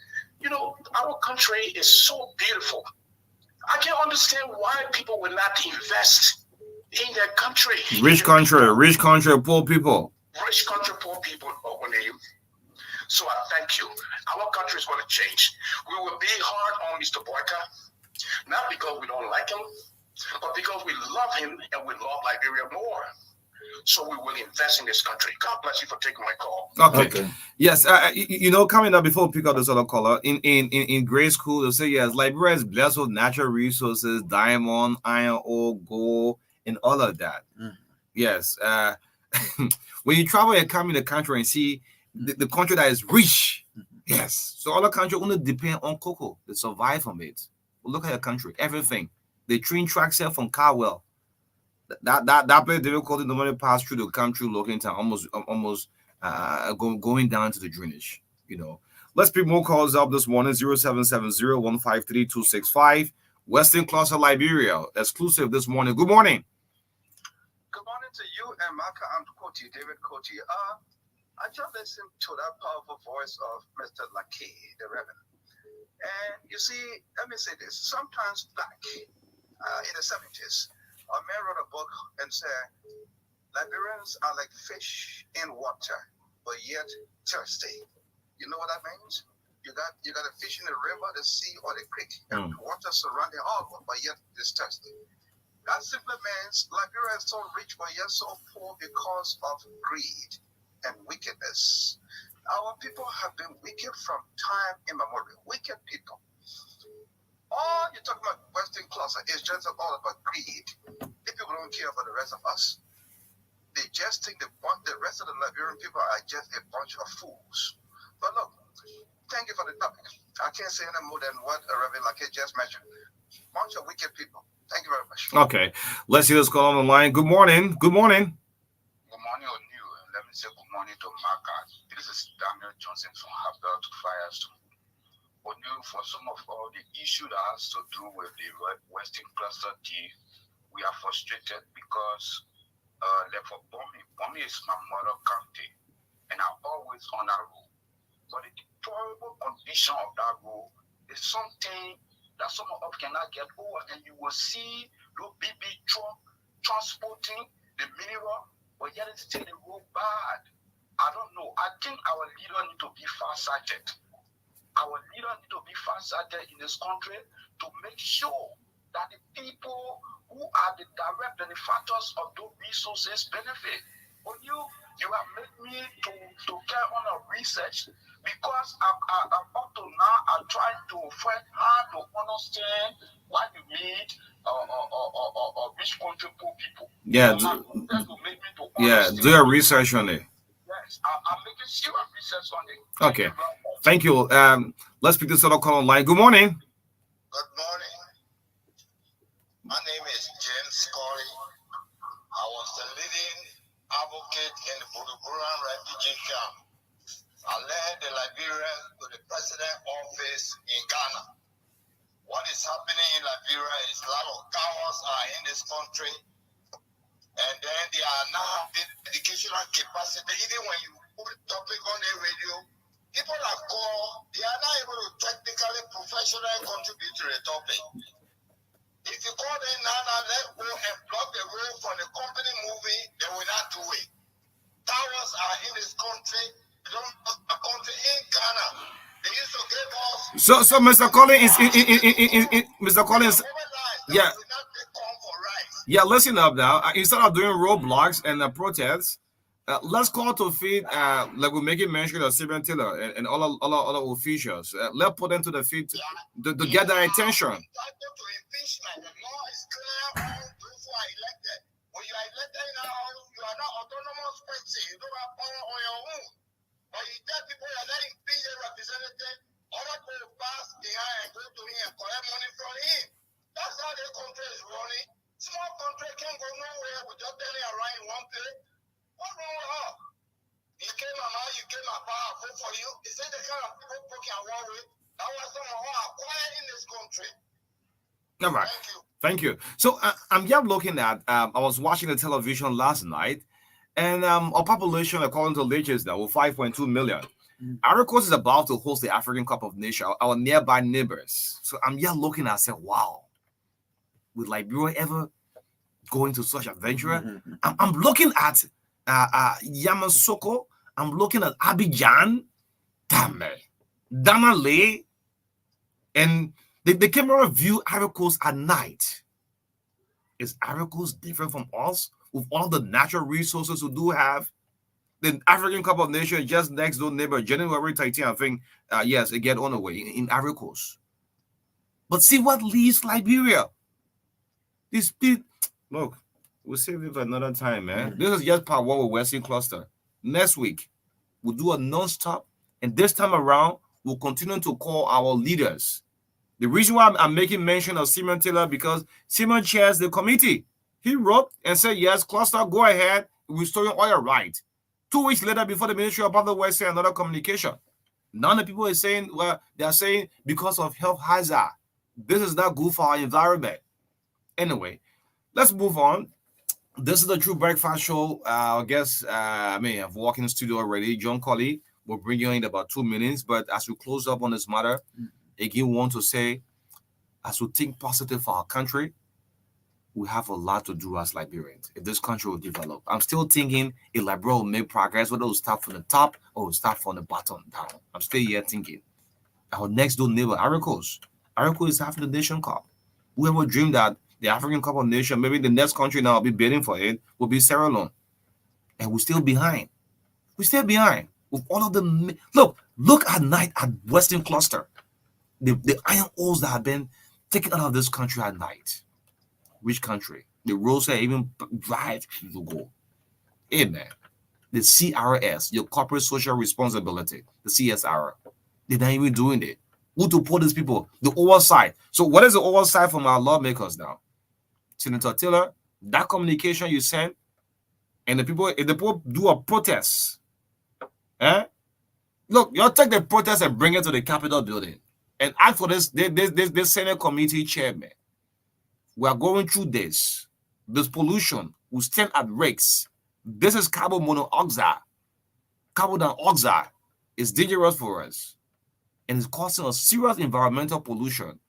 You know, our country is so beautiful. I can't understand why people will not invest in their country. Rich country, poor people. Rich country, poor people. So I thank you. Our country is going to change. We will be hard on Mr. Boyka, not because we don't like him, but because we love him and we love Liberia more. So we will invest in this country. God bless you for taking my call. Okay. Yes, you know, coming up before we pick up this other caller, in grade school, they'll say, yes, Liberia is blessed with natural resources, diamond, iron ore, gold, and all of that. Yes. When you travel and come in the country and see the country that is rich, yes. So other countries only depend on cocoa. They survive from it. Look at your country, everything. The train tracks here from Carwell. That place difficulty normally pass through the country looking town, almost going down to the drainage. You know. Let's pick more calls up this morning. 0770-153-265. Western Cluster Liberia. Exclusive this morning. Good morning. Good morning to you and Marka and Koti, David Koti. I just listened to that powerful voice of Mr. Laki, the Reverend. And you see, let me say this. Sometimes back in the 70s, a man wrote a book and said, Liberians are like fish in water, but yet thirsty. You know what that means? You got a fish in the river, the sea, or the creek, and water surrounding all of it, but yet it's thirsty. That simply means Liberia is so rich, but yet so poor because of greed and wickedness. Our people have been wicked from time immemorial. Wicked people. All you talk about Western cluster is just all about greed. The people don't care about the rest of us. They just think the rest of the Liberian people are just a bunch of fools. But look, thank you for the topic. I can't say any more than what Reverend Lake just mentioned. Bunch of wicked people. Thank you very much. Okay, let's see this call on the line. Good morning. Good morning. Good morning, O'Neill. Let me say good morning to Marka. This is Daniel Johnson from Habel to Firestone. O'Neill, for some of all the issue that has to do with the Western Cluster D, we are frustrated because for Bomi is my mother county, and I'm always on that road. But the deplorable condition of that road is something that some of us cannot get over, and you will see the big truck transporting the mineral, but yet it's still the road bad. I don't know. I think our leader need to be far-sighted. Our leader need to be far-sighted in this country to make sure that the people who are the direct benefactors of those resources benefit. But you have made me to carry on a research because I'm up to now I'm trying to find how to understand what you mean rich country poor people. Yeah, do your research on it. Yes, I'm I'm making serious research on it. Okay. Thank you. Let's pick this other call online. Good morning. Good morning. My name is James Corey. I was the leading advocate in the Buduburan refugee camp. I led the Liberian to the president office in Ghana. What is happening in Liberia is a lot of cowards are in this country, and then they are now having educational capacity. Even when you put a topic on the radio, people are called, they are not able to technically, professionally contribute to the topic. If you call them now, let go and block the road from the company movie, they will not do it. Cowards are in this country. They don't know the country in Ghana. They used to give us. So Mr. Collins Mr. Collins, yeah. Yeah, listen up now. Instead of doing roadblocks and protests, let's call to feed, like we're making mention of Stephen Taylor and all other officials. Let's put them to the feet to get their attention. The law is clear on those who are elected. When you are elected in our house, you are not autonomous person. You don't have power on your own. But you tell people you are not impeach a representative, other people pass behind and go to him and collect money from him. That's how the country is running. Small country can't go nowhere with just telling around in one place. What's wrong with her? You came my mouth, you came my power, I vote for you. Is that the kind of people poking and worry? That was some of who are quiet in this country. All right. Thank you. So I'm just looking at, I was watching the television last night, and our population, according to latest now, 5.2 million. Our coast is about to host the African Cup of Nations, our nearby neighbors. So I'm just looking at, I said, wow, would Liberia ever go into such a venture? I'm looking at Yamoussoukro. I'm looking at Abidjan, Danale, and the camera view Ivory Coast at night. Is Ivory Coast different from us with all the natural resources we do have? The African Cup of Nations just next door neighbor, January 13, I think, yes, it get on the way in Ivory Coast. But see what leaves Liberia. Look, we'll save it for another time, man. This is just part one with Western Cluster. Next week, we'll do a non-stop, and this time around, we'll continue to call our leaders. The reason why I'm making mention of Simon Taylor, because Simon chairs the committee. He wrote and said, yes, Cluster, go ahead, restore your oil right. 2 weeks later, before the Ministry of Public Works said another communication. None of the people are saying, well, they are saying because of health hazard. This is not good for our environment. Anyway, let's move on. This is the True Breakfast Show. I guess, I've walked in the studio already. John Colley will bring you in about 2 minutes. But as we close up on this matter, again, we want to say, as we think positive for our country, we have a lot to do as Liberians if this country will develop. I'm still thinking if Liberia will make progress, whether it will start from the top or will start from the bottom down. I'm still here thinking. Our next door neighbor, Ivory Coast is having the Nation Cup. Whoever dreamed that the African Cup of Nations, maybe the next country now will be bidding for it, will be Sierra Leone. And we're still behind. We're still behind. With all of the... Look at night at Western Cluster. The iron ores that have been taken out of this country at night. Which country? The roads are even drive to go. Amen. The CRS, your corporate social responsibility, the CSR, they're not even doing it. Who to put these people? The oversight. So what is the oversight from our lawmakers now? Senator Taylor, that communication you sent, and the people, if the people do a protest, look, you'll take the protest and bring it to the Capitol building and ask for this Senate committee chairman. We are going through this. This pollution will stand at risks. This is carbon monoxide. Carbon dioxide is dangerous for us. And it's causing a serious environmental pollution.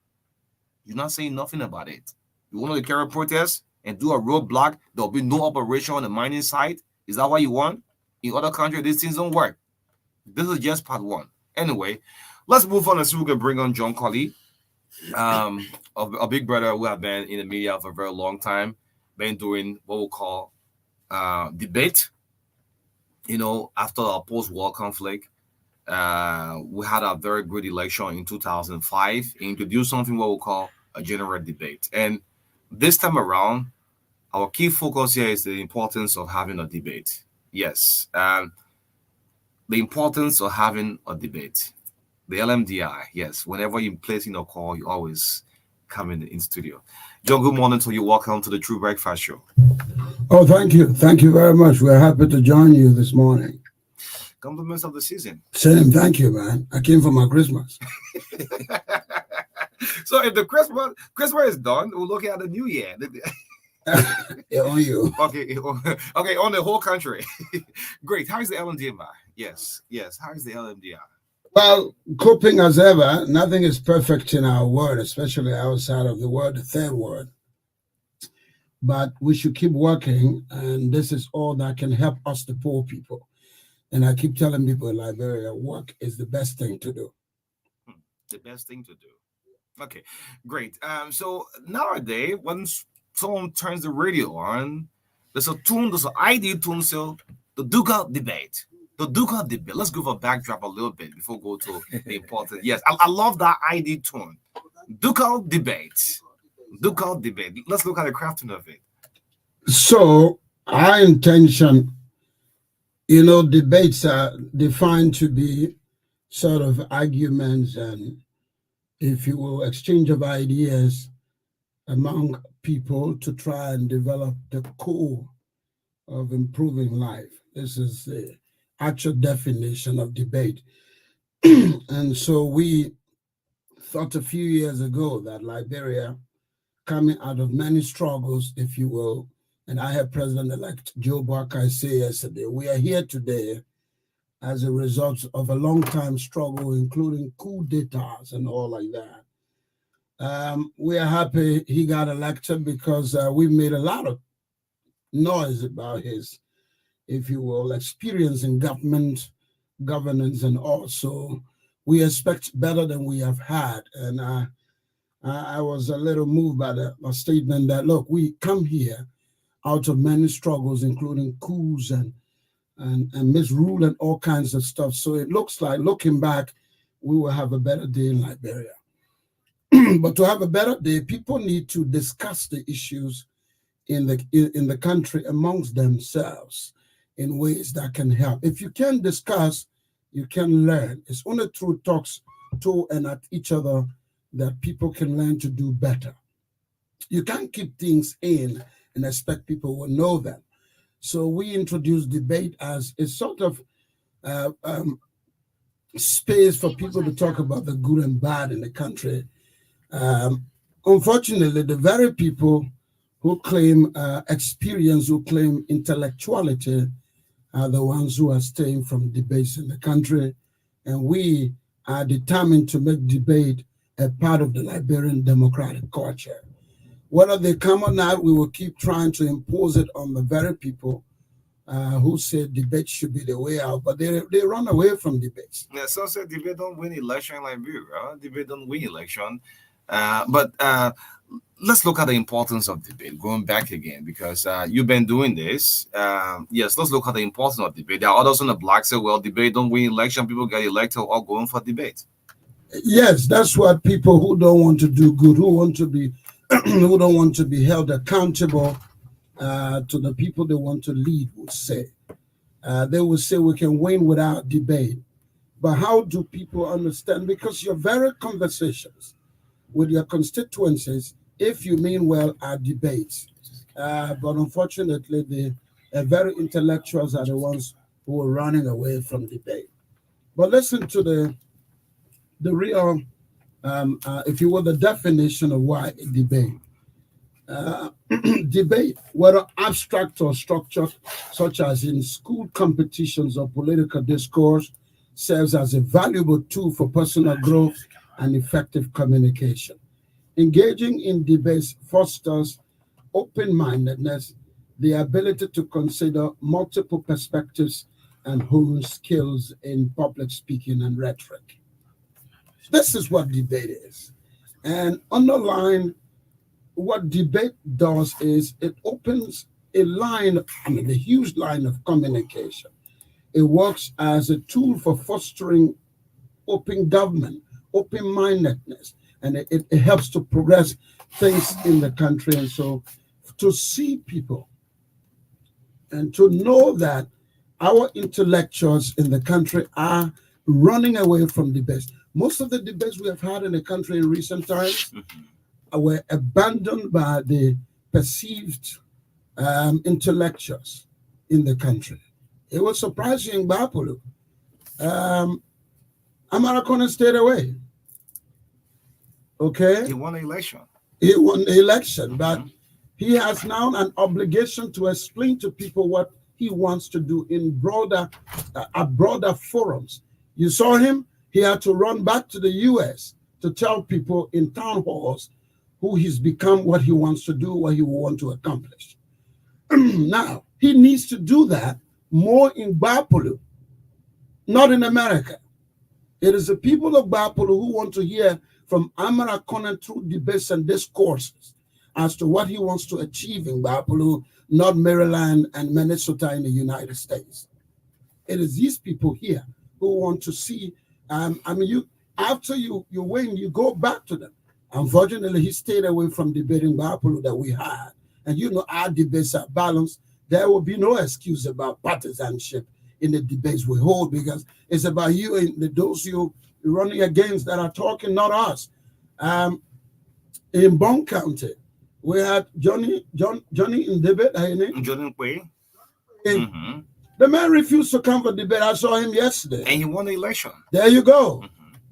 You're not saying nothing about it. You want to carry protests and do a roadblock, there'll be no operation on the mining site. Is that what you want? In other countries, these things don't work. This is just part one. Anyway, let's move on and see if we can bring on John Colley, a big brother who have been in the media for a very long time, been doing what we call debate. You know, after a post-war conflict, we had a very good election in 2005, introduced something what we call a general debate. And this time around, our key focus here is the importance of having a debate. Yes. the importance of having a debate. The LMDI, yes. Whenever you place in a call, you always come in studio. John, good morning to you. Welcome to the True Breakfast Show. Oh, thank you. Thank you very much. We're happy to join you this morning. Compliments of the season. Same. Thank you, man. I came for my Christmas. So if the Christmas is done, we're looking at the New Year. Yeah, on you. Okay, okay, on the whole country. Great. How is the LMDI? Yes. How is the LMDI? Well, coping as ever. Nothing is perfect in our world, especially outside of the world, the third world. But we should keep working, and this is all that can help us, the poor people. And I keep telling people in Liberia, work is the best thing to do. The best thing to do. Okay, great. So nowadays, when someone turns the radio on, there's an ID tune, so the Ducal debate. The Ducal debate. Let's give a backdrop a little bit before we go to the important. Yes, I love that ID tune. Ducal debate. Ducal debate. Let's look at the crafting of it. So our intention, debates are defined to be sort of arguments and, if you will, exchange of ideas among people to try and develop the core of improving life. This is the actual definition of debate. And so we thought a few years ago that Liberia, coming out of many struggles, if you will, and I heard President-elect Joe Barker say yesterday, we are here today as a result of a long time struggle, including coup d'etats and all like that. We are happy he got elected because we've made a lot of noise about his, if you will, experience in governance, and also we expect better than we have had. And I was a little moved by the statement that, look, we come here out of many struggles, including coups and misrule and all kinds of stuff. So it looks like, looking back, we will have a better day in Liberia. But to have a better day, people need to discuss the issues in the country amongst themselves in ways that can help. If you can discuss, you can learn. It's only through talks to and at each other that people can learn to do better. You can't keep things in and expect people will know them. So we introduced debate as a sort of space for people to talk about the good and bad in the country. Unfortunately, the very people who claim experience, who claim intellectuality, are the ones who are staying from debates in the country. And we are determined to make debate a part of the Liberian democratic culture. Whether they come or not, we will keep trying to impose it on the very people who say debate should be the way out, but they run away from debates. Yeah, some say debate don't win election in Liberia. Debate don't win election. But let's look at the importance of debate, going back again, because you've been doing this. Yes, let's look at the importance of debate. There are others on the block say, well, debate don't win election. People get elected all going for debate. Yes, that's what people who don't want to do good, who want to be, who don't want to be held accountable to the people they want to lead would say. They will say we can win without debate. But how do people understand? Because your very conversations with your constituencies, if you mean well, are debates. But unfortunately, the very intellectuals are the ones who are running away from debate. But listen to the real, if you will, the definition of why a debate. Debate, whether abstract or structured, such as in school competitions or political discourse, serves as a valuable tool for personal growth and effective communication. Engaging in debates fosters open-mindedness, the ability to consider multiple perspectives, and hone skills in public speaking and rhetoric. This is what debate is. And underline what debate does is it opens a line, the huge line of communication. It works as a tool for fostering open government, open-mindedness, and it helps to progress things in the country. And so to see people and to know that our intellectuals in the country are running away from debates. Most of the debates we have had in the country in recent times were abandoned by the perceived intellectuals in the country. It was surprising in Bapulu. Americans stayed away. Okay? He won the election. He won the election, but he has now an obligation to explain to people what he wants to do in broader forums. You saw him, he had to run back to the US to tell people in town halls who he's become, what he wants to do, what he will want to accomplish. Now, he needs to do that more in Bapulu, not in America. It is the people of Bapulu who want to hear from Amara Conan through debates and discourses as to what he wants to achieve in Bapulu, not Maryland and Minnesota in the United States. It is these people here who want to see, after you win, you go back to them. Unfortunately, he stayed away from debating Bapulu that we had. And you know, our debates are balanced. There will be no excuse about partisanship in the debates we hold, because it's about you and those you're running against that are talking, not us. In Bond County, we had Johnny in debate. Jordan Quay. The man refused to come for debate. I saw him yesterday, And he won the election. There you go.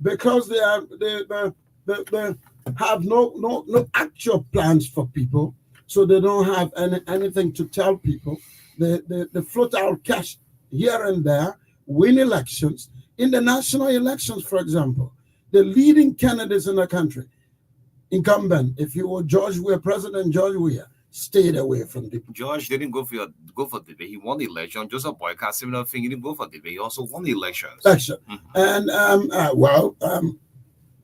Because they have no actual plans for people, so they don't have anything to tell people. They float out cash here and there, win elections. In the national elections, for example, the leading candidates in the country, incumbent, if you were George Weah, President George Weah, stayed away from debate. George didn't go for debate. He won the election. Joseph Boycott, similar thing. He didn't go for debate. He also won the elections. And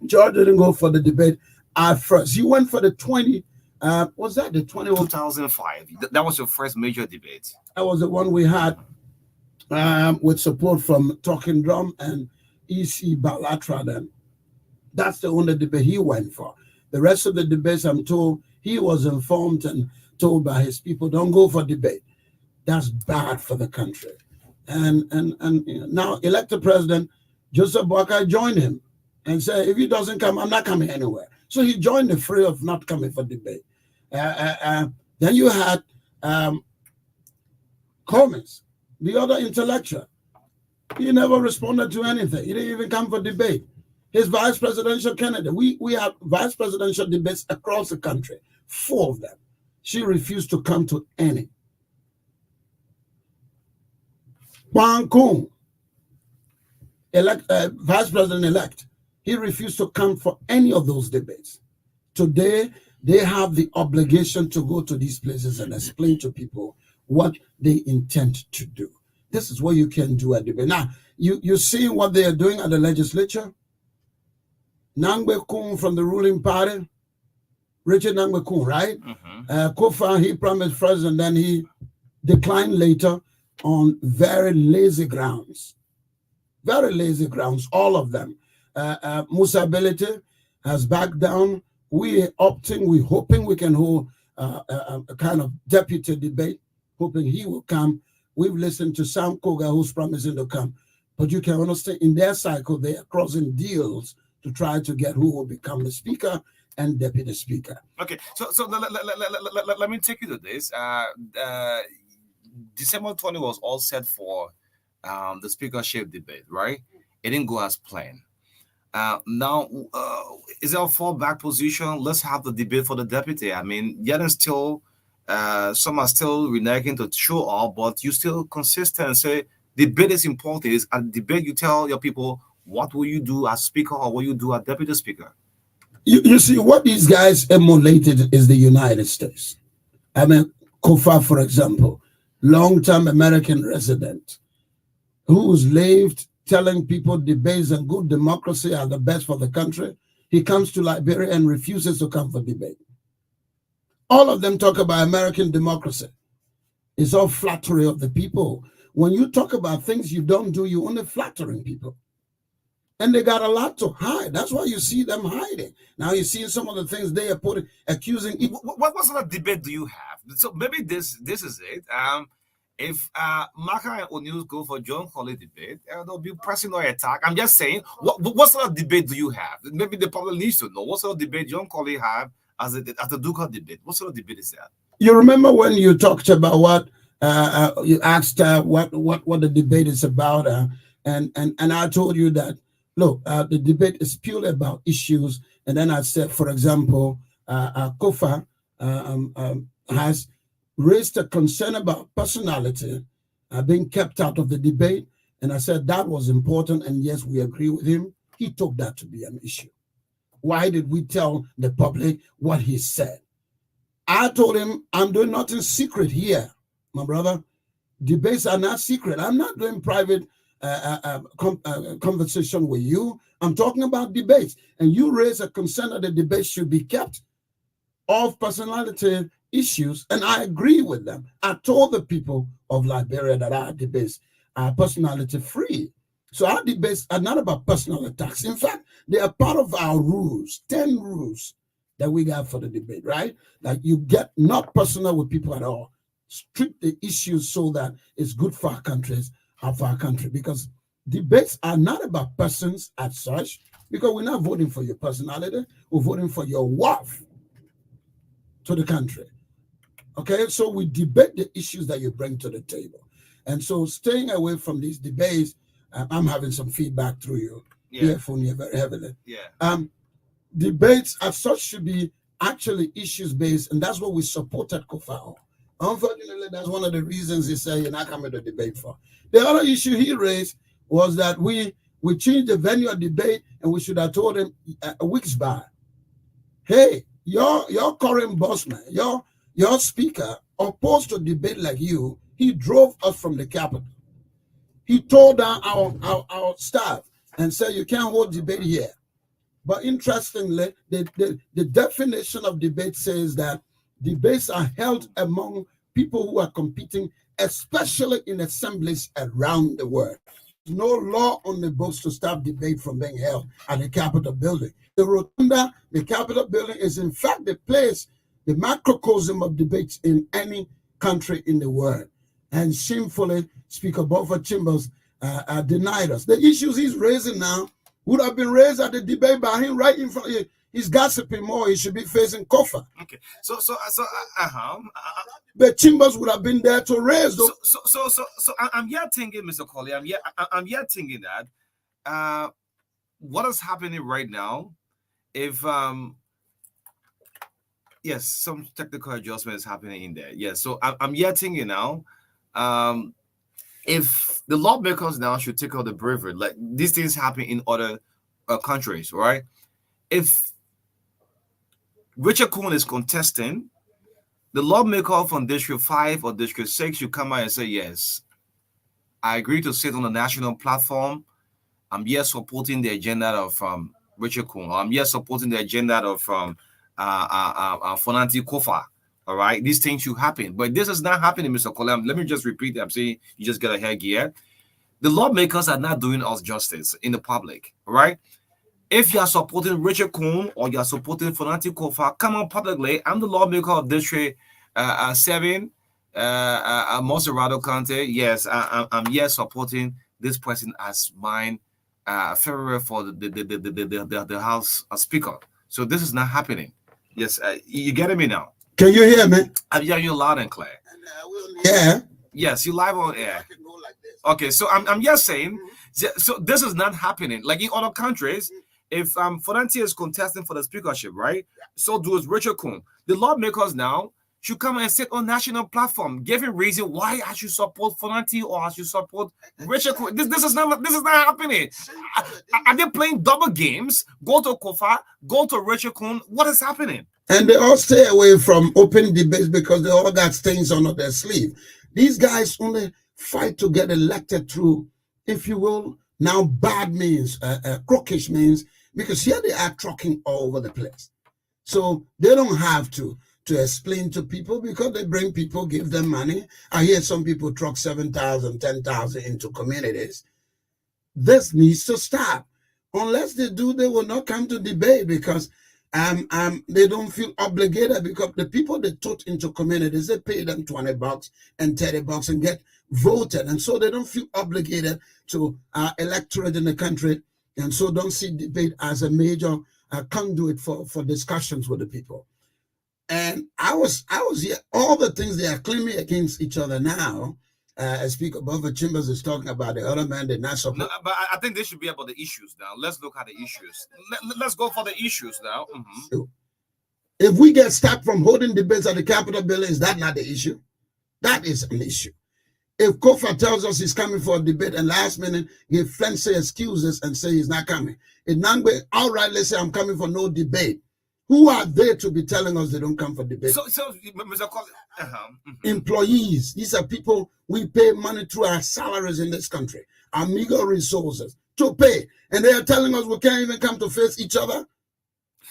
George didn't go for the debate at first. He went for the 20. Was that the 2005? That was your first major debate. That was the one we had with support from Talking Drum and E.C. Balatra. Then that's the only debate he went for. The rest of the debates, I'm told, he was informed and told by his people, don't go for debate. That's bad for the country. And now elected president Joseph Boakai joined him and said, if he doesn't come, I'm not coming anywhere. So he joined the fray of not coming for debate. Then you had Commons, the other intellectual. He never responded to anything. He didn't even come for debate. His vice presidential candidate, we have vice presidential debates across the country, 4 of them. She refused to come to any. Juan Kuhn, vice president-elect, he refused to come for any of those debates. Today, they have the obligation to go to these places and explain to people what they intend to do. This is what you can do at debate. Now, you're seeing what they are doing at the legislature. Nangbe Kun from the ruling party, Richard Nangbe Kun, right? Kofa, he promised first and then he declined later on very lazy grounds. Very lazy grounds, all of them. Musa Belete has backed down. We're hoping we can hold a kind of deputy debate, hoping he will come. We've listened to Sam Koga, who's promising to come. But you can understand, in their cycle, they are crossing deals to try to get who will become the speaker and deputy speaker. Okay, so let me take you to this. December 20 was all set for the speakership debate, right? It didn't go as planned. Now, is there a fallback position? Let's have the debate for the deputy. I mean, yet and still, some are still reneging to show up, but you still consistent and say debate is important. Is at debate you tell your people what will you do as speaker or what you do as deputy speaker. You see, what these guys emulated is the United States. I mean, Kofa, for example, long-term American resident who's lived telling people debates and good democracy are the best for the country. He comes to Liberia and refuses to come for debate. All of them talk about American democracy. It's all flattery of the people. When you talk about things you don't do, you're only flattering people. And they got a lot to hide. That's why you see them hiding. Now you see some of the things they are accusing. What sort of debate do you have? So maybe this is it. if Marka and O'Neill go for John Colley debate, there'll be pressing or attack. I'm just saying, what sort of debate do you have? Maybe the public needs to know what sort of debate John Colley have as the Ducal debate. What sort of debate is that? You remember when you talked about what you asked what the debate is about, and I told you that look, the debate is purely about issues, and then I said, for example, Kofa has raised a concern about personality being kept out of the debate. And I said that was important. And yes, we agree with him. He took that to be an issue. Why did we tell the public what he said? I told him, I'm doing nothing secret here, my brother. Debates are not secret. I'm not doing private conversation with you. I'm talking about debates. And you raise a concern that the debate should be kept off personality issues, and I agree with them. I told the people of Liberia that our debates are personality free. So our debates are not about personal attacks. In fact, they are part of our rules, 10 rules that we got for the debate, right? Like you get not personal with people at all. Treat the issues so that it's good for our countries and for our country, because debates are not about persons as such, because we're not voting for your personality, we're voting for your worth to the country. Okay, so we debate the issues that you bring to the table. And so staying away from these debates, I'm having some feedback through you. Earphone here very heavily. Debates as such should be actually issues based, and that's what we supported Kofa. Unfortunately, that's one of the reasons he said you're not coming to debate for. The other issue he raised was that we changed the venue of debate, and we should have told him weeks back, hey, your current bossman, your speaker, opposed to debate like you, he drove us from the Capitol. He told down our staff and said, you can't hold debate here. But interestingly, the definition of debate says that debates are held among people who are competing, especially in assemblies around the world. There's no law on the books to stop debate from being held at the Capitol building. The rotunda, the Capitol building, is in fact the place, the macrocosm of debates in any country in the world. And shamefully, Speaker Buford Chambers denied us. The issues he's raising now would have been raised at the debate by him right in front of you. He's gossiping more. He should be facing Kofa. Okay. But Chambers would have been there to raise those. So I'm here thinking, Mr. Colley, I'm here thinking that what is happening right now, if yes, some technical adjustment is happening in there. Yes, so I'm here thinking now, if the lawmakers now should take out the bravery, like these things happen in other countries, right? If Richard Kuhn is contesting, the lawmaker from District 5 or District 6 should come out and say, yes, I agree to sit on the national platform. I'm here supporting the agenda of Richard Kuhn. I'm here supporting the agenda of Fonanti Kofa. All right, these things should happen. But this is not happening, Mr. Colley. Let me just repeat it. I'm saying you just get a head gear. The lawmakers are not doing us justice in the public, all right? If you are supporting Richard Kuhn or you are supporting Fonanti Kofa, come on publicly. I'm the lawmaker of District 7, Monserrado County. Yes, I'm here supporting this person as mine favorite for the House Speaker. So this is not happening. Yes, you getting me now? Can you hear me? I'm hearing you loud and clear. Yeah. Yes, you live on air. Okay, so I'm just saying, so this is not happening. Like in other countries, if Fonanti is contesting for the speakership, right? So does Richard Kuhn. The lawmakers now should come and sit on national platform, giving reason why I should support Fonanti or I should support Richard Kuhn. This is not happening. Are they playing double games? Go to Kofa, go to Richard Kuhn. What is happening? And they all stay away from open debates because they all got things under their sleeve. These guys only fight to get elected through, if you will, now bad means, crookish means, because here they are trucking all over the place. So they don't have to explain to people because they bring people, give them money. I hear some people truck 7,000, 10,000 into communities. This needs to stop. Unless they do, they will not come to debate because They don't feel obligated because the people they put into communities, they pay them $20 and $30 and get voted. And so they don't feel obligated to electorate in the country. And so don't see debate as a major conduit for discussions with the people. And I was here, all the things they are claiming against each other now. As Speaker Buffer Chambers is talking about, the other man did not support. No, but I think this should be about the issues now. Let's look at the issues. Let's go for the issues now. So, if we get stopped from holding debates at the Capitol building, is that not the issue? That is an issue. If Kofa tells us he's coming for a debate and last minute give fancy excuses and say he's not coming, if Nangbe outrightly say I'm coming for no debate, who are they to be telling us they don't come for debate? So Mr. Collins, employees, these are people we pay money through our salaries in this country, our meager resources to pay, and they are telling us we can't even come to face each other.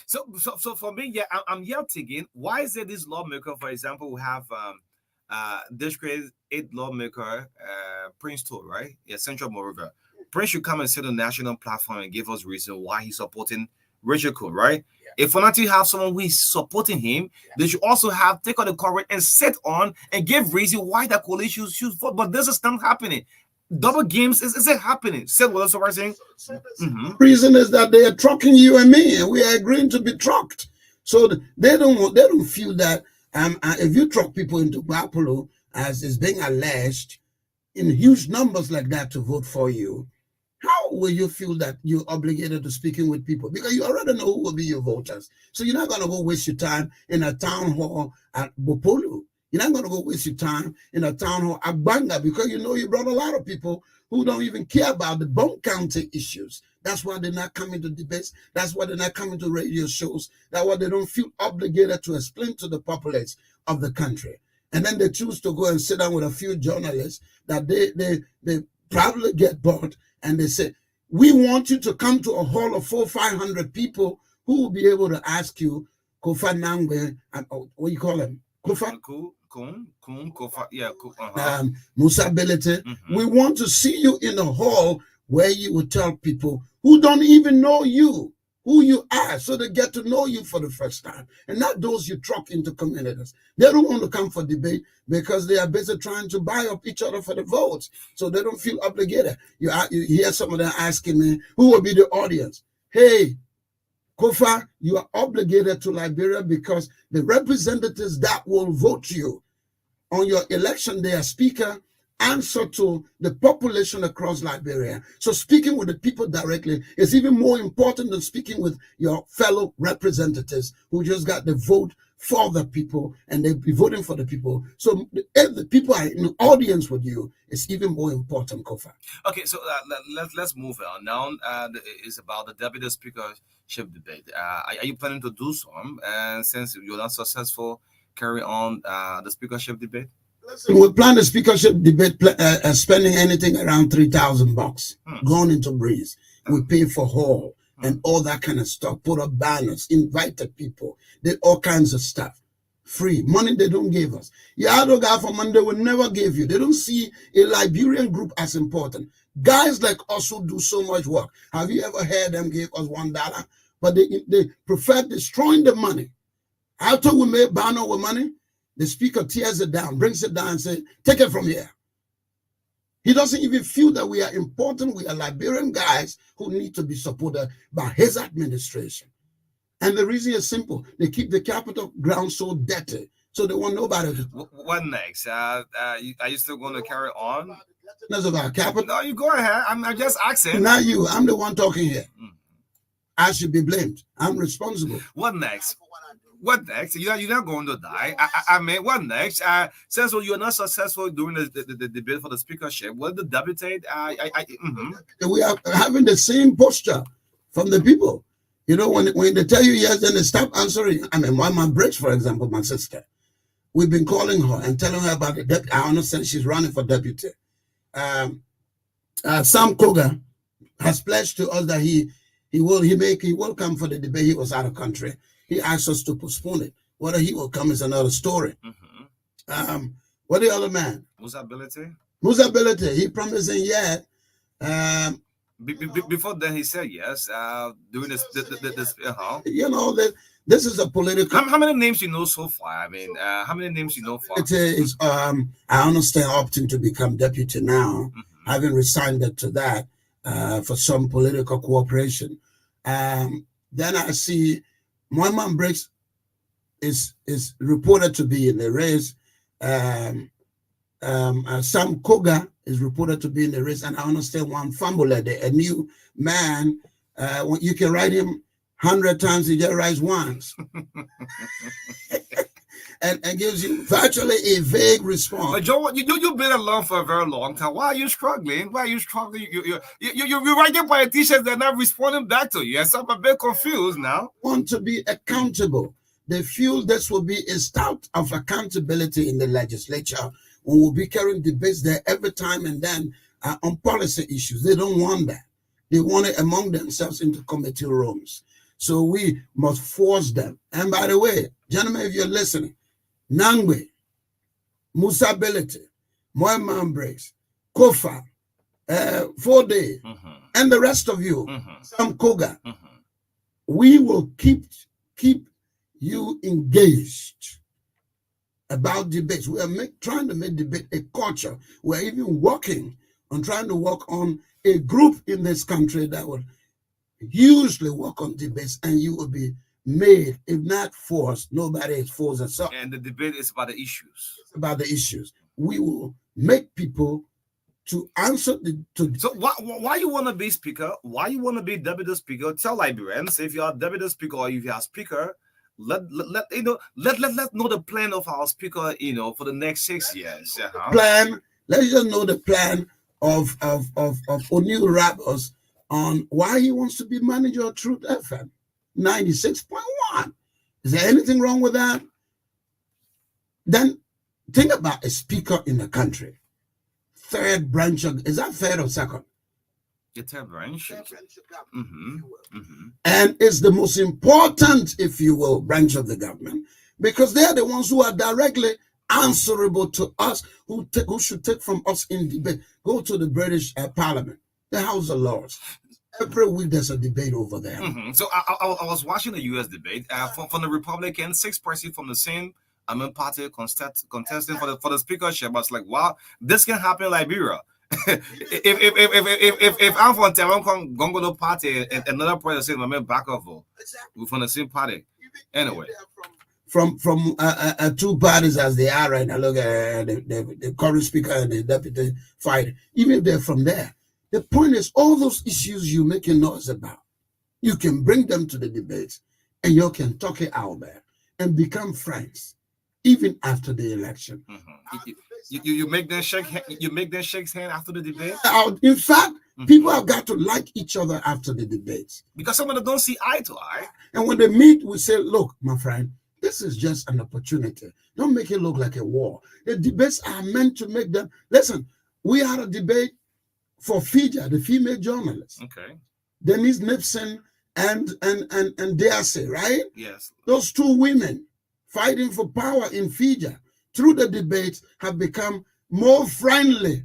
So for me, yeah, I'm here thinking, why is there this lawmaker, for example, we have this crazy 8 lawmaker, Prince too, right? Yeah, Central Moreover. Prince should come and sit on the national platform and give us reason why he's supporting Richard Cole, right? Yeah. If we're not to have someone who is supporting him, they should also take on the courage and sit on and give reason why that coalition should vote. But this is not happening. Double games is it happening? Say what else I'm saying. Reason is that they are trucking you and me, and we are agreeing to be trucked. So they don't feel that if you truck people into Buffalo, as is being alleged, in huge numbers like that to vote for you, how will you feel that you're obligated to speaking with people? Because you already know who will be your voters. So you're not going to go waste your time in a town hall at Bopolu. You're not going to go waste your time in a town hall at Banga because you know you brought a lot of people who don't even care about the Bone County issues. That's why they're not coming to debates. That's why they're not coming to radio shows. That's why they don't feel obligated to explain to the populace of the country. And then they choose to go and sit down with a few journalists that they probably get bored. And they say, we want you to come to a hall of 400-500 people who will be able to ask you, Kofa Nangbe, what do you call him? Kofa? Kofa, yeah. Musa Belete. We want to see you in a hall where you will tell people who don't even know you, who you are, so they get to know you for the first time. And not those you truck into communities. They don't want to come for debate because they are busy trying to buy up each other for the votes. So they don't feel obligated. You hear some of them asking me, who will be the audience? Hey, Kofa, you are obligated to Liberia because the representatives that will vote you on your election day as speaker answer to the population across Liberia. So speaking with the people directly is even more important than speaking with your fellow representatives who just got the vote for the people and they'll be voting for the people. So if the people are in the audience with you, it's even more important, Kofa. Okay, so let's move on. Now it's about the deputy speakership debate. Are you planning to do some? And since you're not successful, carry on the speakership debate? We plan the speakership debate, spending anything around $3,000 going into Breeze. We pay for hall and all that kind of stuff. Put up banners, invited people, did all kinds of stuff. Free money they don't give us. Your other guy from Monday will never give you. They don't see a Liberian group as important. Guys like us who do so much work. Have you ever heard them give us $1? But they prefer destroying the money. After we make banner with money, the speaker tears it down, brings it down and says, take it from here. He doesn't even feel that we are important. We are Liberian guys who need to be supported by his administration. And the reason is simple. They keep the Capitol ground so dirty, so they want nobody to. What next? Are you still going to carry on? That's about Capitol. No, you go ahead. I'm just asking. Not you. I'm the one talking here. I should be blamed. I'm responsible. What next? What next? You're not going to die. I mean, what next? Since you're not successful during the debate for the speakership, will the deputy? We are having the same posture from the people. You know, when they tell you yes, then they stop answering. I mean, my Bridge, for example, my sister, we've been calling her and telling her about the deputy. I understand she's running for deputy. Sam Koga has pledged to us that he will come for the debate. He was out of country. He asked us to postpone it. Whether he will come is another story. What the other man? Musa Ability. He promising yet. Before then, he said yes. Doing this. You know that this is a political. How many names you know so far? I mean, how many names you know far? It is. I understand opting to become deputy now, having resigned to that for some political cooperation. Then I see Moiman Briggs is reported to be in the race. Sam Koga is reported to be in the race, and I understand one Fambulede, a new man. You can write him 100 times, he just writes once. and gives you virtually a vague response. But Joe, you've been along for a very long time. Why are you struggling? Why are you struggling? You're writing politicians that are not responding back to you. Yes, I'm a bit confused now. Want to be accountable. They feel this will be a start of accountability in the legislature. We will be carrying debates there every time and then on policy issues. They don't want that. They want it among themselves into committee rooms. So we must force them. And by the way, gentlemen, if you're listening, Nangwe, Musa Belete, Moiman Briggs, Kofa, Fode, and the rest of you, Sam Koga, we will keep you engaged about debates. We are trying to make debate a culture. We're even working on trying to work on a group in this country that will usually work on debates, and you will be made, if not forced. Nobody is forced us up. And the debate is about the issues. It's about the issues. We will make people to answer So why you want to be speaker? Why you want to be deputy speaker? Tell Liberians if you are deputy speaker or if you are speaker. Let know the plan of our speaker, for the next 6 years. Plan. Let's just know the plan of O'Neill Rabos on why he wants to be manager of Truth FM 96.1. Is there anything wrong with that? Then think about a speaker in the country. Third branch of, is that third or second? The third branch. And it's the most important, if you will, branch of the government, because they're the ones who are directly answerable to us, who should take from us in debate. Go to the British Parliament, the House of Lords. Every week there's a debate over there. So I was watching the U.S. debate from the Republicans, 6 persons from the same party contesting for the speakership. I was like, wow, this can happen in Liberia. if I'm from Tehran, Gongo party, and another person saying my back off, we're from the same party. Anyway, from two parties as they are right now. Look at the current speaker and the deputy fighter. Even if they're from there, the point is all those issues you making noise about, you can bring them to the debates, and you can talk it out there and become friends, even after the election. You make them shake. You make them shake hands after the debate. In fact, people have got to like each other after the debates because some of them don't see eye to eye. And when they meet, we say, "Look, my friend, this is just an opportunity. Don't make it look like a war. The debates are meant to make them listen." We had a debate for Fiji, the female journalist. Okay. Denise Nipson and Dease, right? Yes. Those two women fighting for power in Fiji through the debates have become more friendly.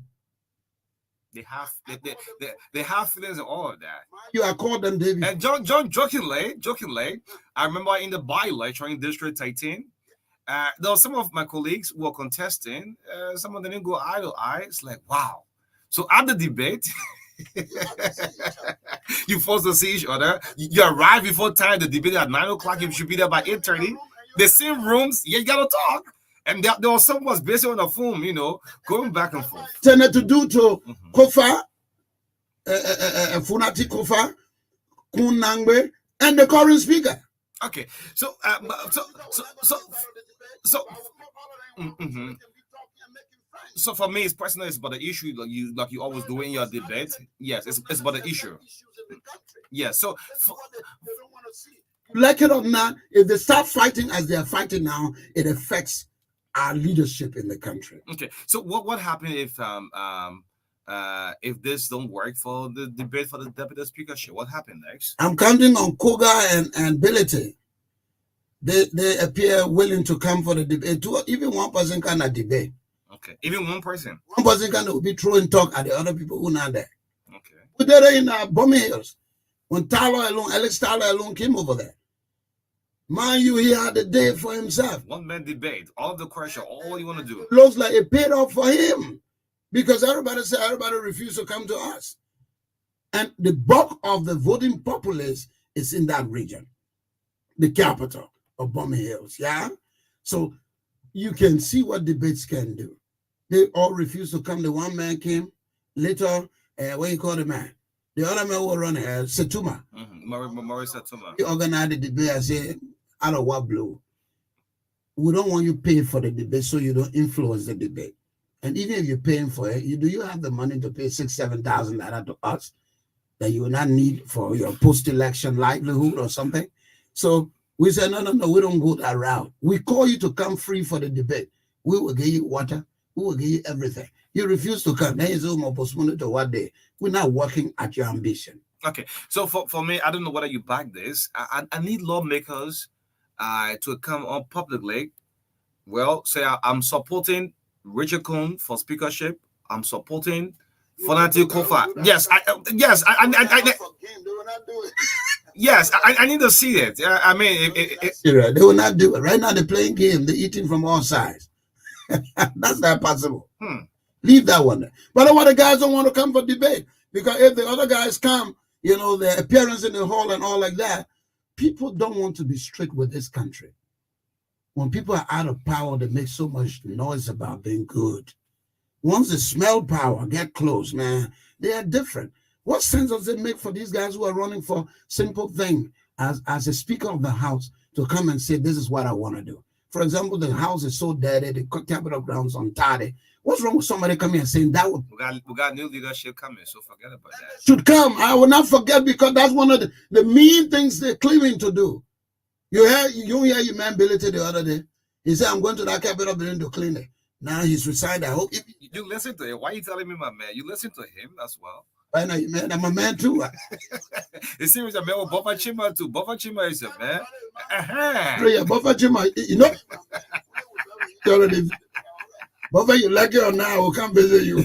They have feelings and all of that. You are called them, David. And John jokingly, I remember in the by-election in District 18, there were some of my colleagues who were contesting. Some of them didn't go eye to eye. It's like, wow. So at the debate, you forced to see each other. You arrive before time. The debate at 9 o'clock. You should be there by 8:30. The same rooms. You gotta talk. And there was someone was basically on the phone, going back and forth. Tended to do to Kofa, Funati Kofa, Kunangwe, and the current speaker. Okay, so So for me, it's personal. It's about the issue, like you always do in your debate. Yes, it's about the issue. Yes, so. Like it or not, if they start fighting as they are fighting now, it affects our leadership in the country. Okay, so what happened if this don't work for the debate for the deputy speakership? What happened next? I'm counting on Koga and Bility. They appear willing to come for the debate. Even one person cannot debate. Okay, even one person. One person can be throwing talk at the other people who are not there. Okay. We did it in Bommy Hills when Alex Tyler alone came over there. Mind you, he had a day for himself. One man debate, all the pressure, all you want to do. Looks like it paid off for him because everybody refused to come to us. And the bulk of the voting populace is in that region, the capital of Bommy Hills. Yeah. So you can see what debates can do. They all refused to come. The one man came later. What you call the man? The other man will run Setuma. Maurice Setuma. He organized the debate. I said, out of what blue? We don't want you pay for the debate so you don't influence the debate. And even if you're paying for it, do you have the money to pay $6,000-7,000 to us that you will not need for your post-election livelihood or something? So we said, no, we don't go that route. We call you to come free for the debate. We will give you water. We will give you everything. You refuse to come. Then you say, oh, postpone it to what day? We're not working at your ambition. Okay. So for me, I don't know whether you back this. I need lawmakers to come up publicly. Well, say I'm supporting Richard Kuhn for speakership. I'm supporting Fonati Kofa. Yes, yes, I need to see it. I mean, they will not do it. Right now, they're playing game. They're eating from all sides. That's not possible. Leave that one there. But a lot of guys don't want to come for debate because if the other guys come, their appearance in the hall and all like that, people don't want to be strict with this country. When people are out of power, they make so much noise about being good. Once they smell power, get close, man, they are different. What sense does it make for these guys who are running for simple thing as a Speaker of the House to come and say, this is what I want to do? For example, the House is so dirty, the Capitol grounds untidy. What's wrong with somebody coming and saying that? We got new leadership coming, so forget about that. Should come. I will not forget because that's one of the mean things they're claiming to do. You hear your man Billy the other day. He said, I'm going to that Capitol building to clean it. Now he's resigned. I hope you listen to him. Why are you telling me, my man? You listen to him as well. I know, man. I'm a man too. It seems a man with Buffer Chima too. Buffer Chima is a man. Yeah, Buffer Chima, Buffer, you like it or not, we'll come visit you.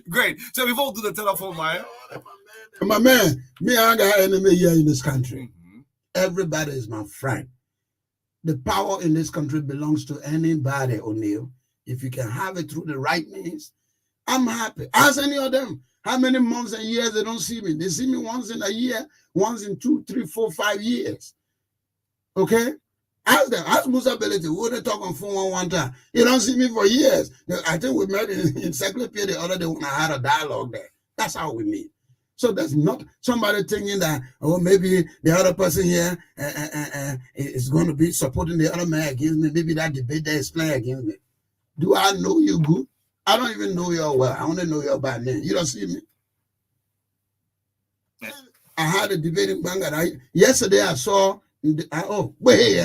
Great. So before we do the telephone line. My man, me, I got enemy here in this country. Everybody is my friend. The power in this country belongs to anybody, O'Neill. If you can have it through the right means, I'm happy. Ask any of them how many months and years they don't see me. They see me once in a year, once in 2, 3, 4, 5 years. Okay? Ask them. Ask Musa Belete. Who they talk on phone one time? You don't see me for years. I think we met in Secretary the other day when I had a dialogue there. That's how we meet. So there's not somebody thinking that, oh, maybe the other person here is going to be supporting the other man against me. Maybe that debate there is playing against me. Do I know you good? I don't even know you well. I only know you by name. You don't see me. I had a debate in Bangladesh. Yesterday I saw, Johnny,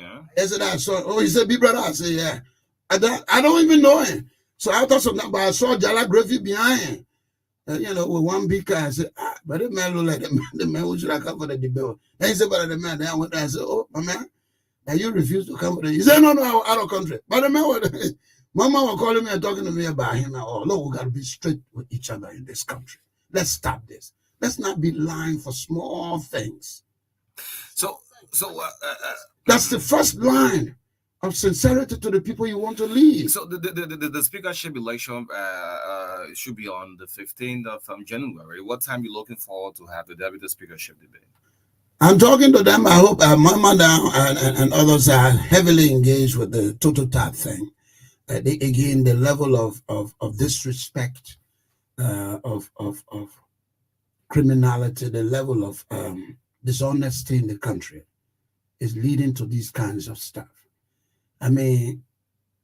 yeah. Yesterday I saw, he said, "Be brother." I said, yeah. I don't even know him. So I thought something, but I saw Jala Griffith behind him. With one big car, I said, but the man look like the man who should have come for the debate. And he said, but the man, then I went there and said, oh, my man, and you refuse to come for the. He said, no, out of country. But the man was, Mama was calling me and talking to me about him. Oh, look, we got to be straight with each other in this country. Let's stop this. Let's not be lying for small things. So that's the first line of sincerity to the people you want to lead. So the speakership election should be on the 15th of January. What time are you looking forward to have the deputy speakership debate? I'm talking to them. I hope Mama Down and others are heavily engaged with the total tap thing. Again, the level of disrespect, of criminality, the level of dishonesty in the country is leading to these kinds of stuff. I mean,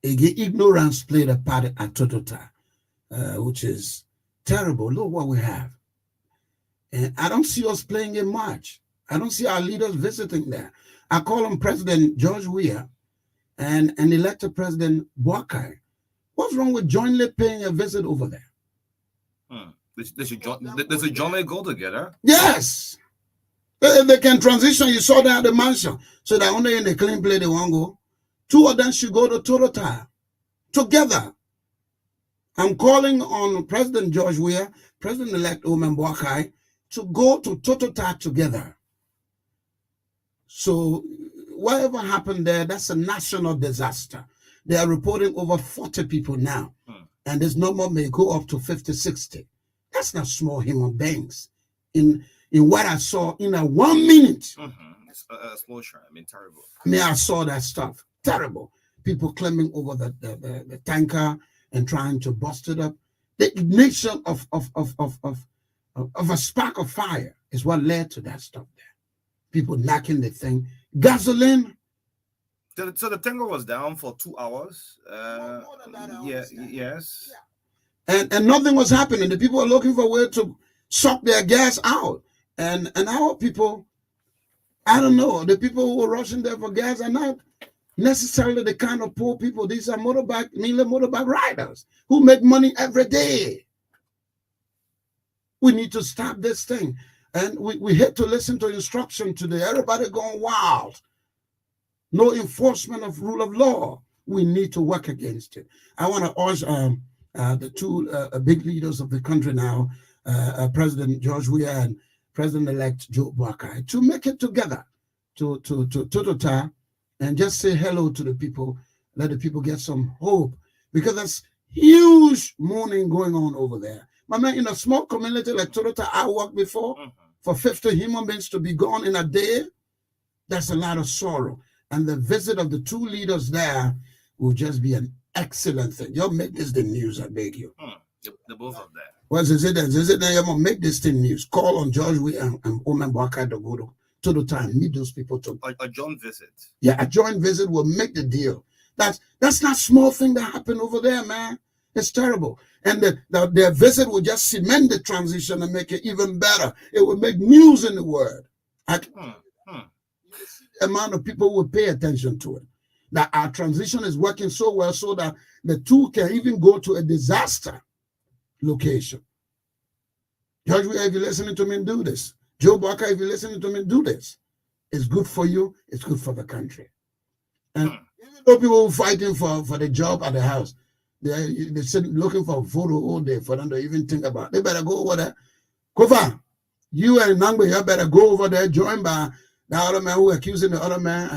ignorance played a part at Totota, which is terrible. Look what we have. And I don't see us playing in March. I don't see our leaders visiting there. I call on President George Weah and elected President Boakai. What's wrong with jointly paying a visit over there? They should jointly go together. Yes. They can transition. You saw that at the mansion. So that only in the clean play they won't go. Two of them should go to Totota together. I'm calling on President George Weah, President-elect Omen Boakai, to go to Totota together. So whatever happened there, that's a national disaster. They are reporting over 40 people now. And this number may go up to 50, 60. That's not small human beings. In what I saw in a 1 minute. Explosion. I mean, terrible. I saw that stuff. Terrible. People climbing over the tanker and trying to bust it up. The ignition of a spark of fire is what led to that stuff there. People knocking the thing. Gasoline. So the tanker was down for 2 hours. Yes. Yeah. And nothing was happening. The people are looking for a way to suck their gas out. And our people, I don't know, the people who are rushing there for gas are not necessarily the kind of poor people. These are mainly motorbike riders who make money every day. We need to stop this thing. And we hate to listen to instruction today. Everybody going wild. No enforcement of rule of law. We need to work against it. I want to urge the two big leaders of the country now, President George Weah and President-elect Joe Boakai, to make it together to Totota and just say hello to the people, let the people get some hope, because there's huge mourning going on over there. My man, in a small community like Totota I worked before, for 50 human beings to be gone in a day, that's a lot of sorrow. And the visit of the two leaders there will just be an excellent thing. You'll make this the news, I beg you. The both of them. Well, is it that you're going to make this thing news? Call on George Weah and Omen Boakai to go to the time. Meet those people to a joint visit. Yeah, a joint visit will make the deal. That's not small thing that happened over there, man. It's terrible. And their visit will just cement the transition and make it even better. It will make news in the world. The amount of people will pay attention to it. That our transition is working so well so that the two can even go to a disaster location. George, if you're listening to me, do this. Joe Boakai, if you're listening to me, do this. It's good for you. It's good for the country. And even though people are fighting for the job at the house, they're looking for a photo all day for them to even think about it. They better go over there. Kofa, you and Nangbe, you better go over there, join by the other man who accusing the other man,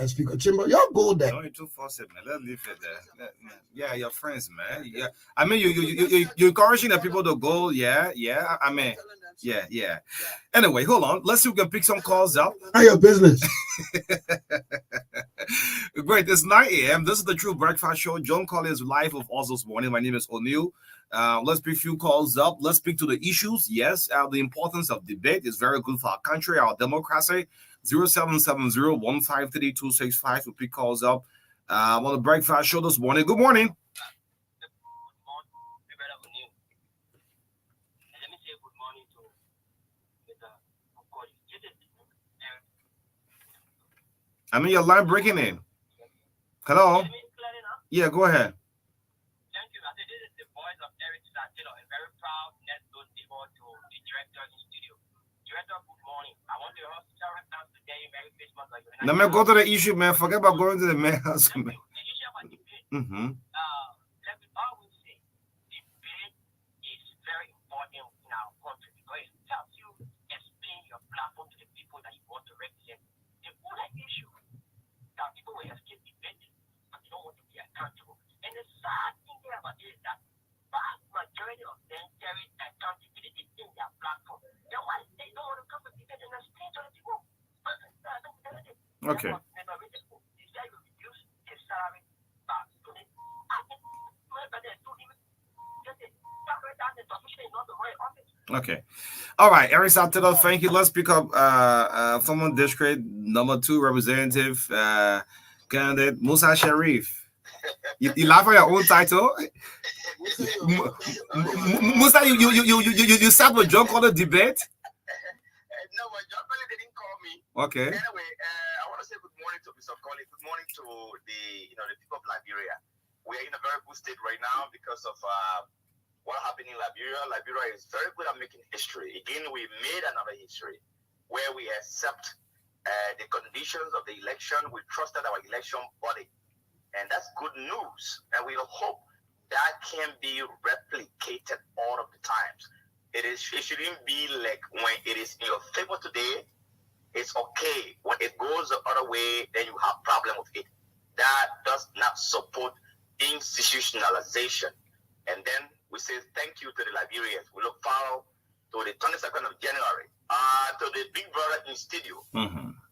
Speaker Chimba. Y'all go there. No, you're too forceful, man. Let's leave it there. Yeah, your friends, man. Yeah, I mean, you're encouraging the people to go. Yeah. I mean, yeah. Anyway, hold on. Let's see if we can pick some calls up. Not your business. Great. It's 9 a.m. This is the True Breakfast Show. John Collins live of us this morning. My name is O'Neill. Let's pick a few calls up. Let's speak to the issues. Yes, the importance of debate is very good for our country, our democracy. 0770-153-265. We'll pick calls up on the Breakfast Show this morning. Good morning. I mean, your line breaking in. Hello? Yeah, go ahead. Thank you. I said this is the voice of Eric Satilo, a very proud net zone neighbor to the director in the studio. Director, good morning. I want to shout out today. Merry Christmas. Let me go to the issue, man. Forget about going to the main house, man. The issue about debate. Let me always say, debate is very important in our country because it helps you explain your platform to the people that you want to represent. The other issue that people will escape debate and they don't want to be accountable. And the sad thing there about it is that vast majority of them carry accountability in their platform. Then why they don't want to come to debate and explain to the people? Okay. Okay. All right, Eric Satilo, thank you. Let's pick up former district number 2 representative candidate Musa Sharif. You laugh at your own title? Musa, you sat with John Collins debate? No, but John Collins didn't call me. Okay. Anyway, I want to say good morning to Mr. Collins. Good morning to the people of Liberia. We are in a very good state right now because of what happened in Liberia. Liberia is very good at making history. Again, we made another history where we accept the conditions of the election. We trusted our election body. And that's good news. And we hope that can be replicated all of the times. It shouldn't be like when it is in your favor today, it's okay. When it goes the other way, then you have problem with it. That does not support institutionalization. And then we say thank you to the Liberians. We look forward to the 22nd of January, to the Big Brother in studio.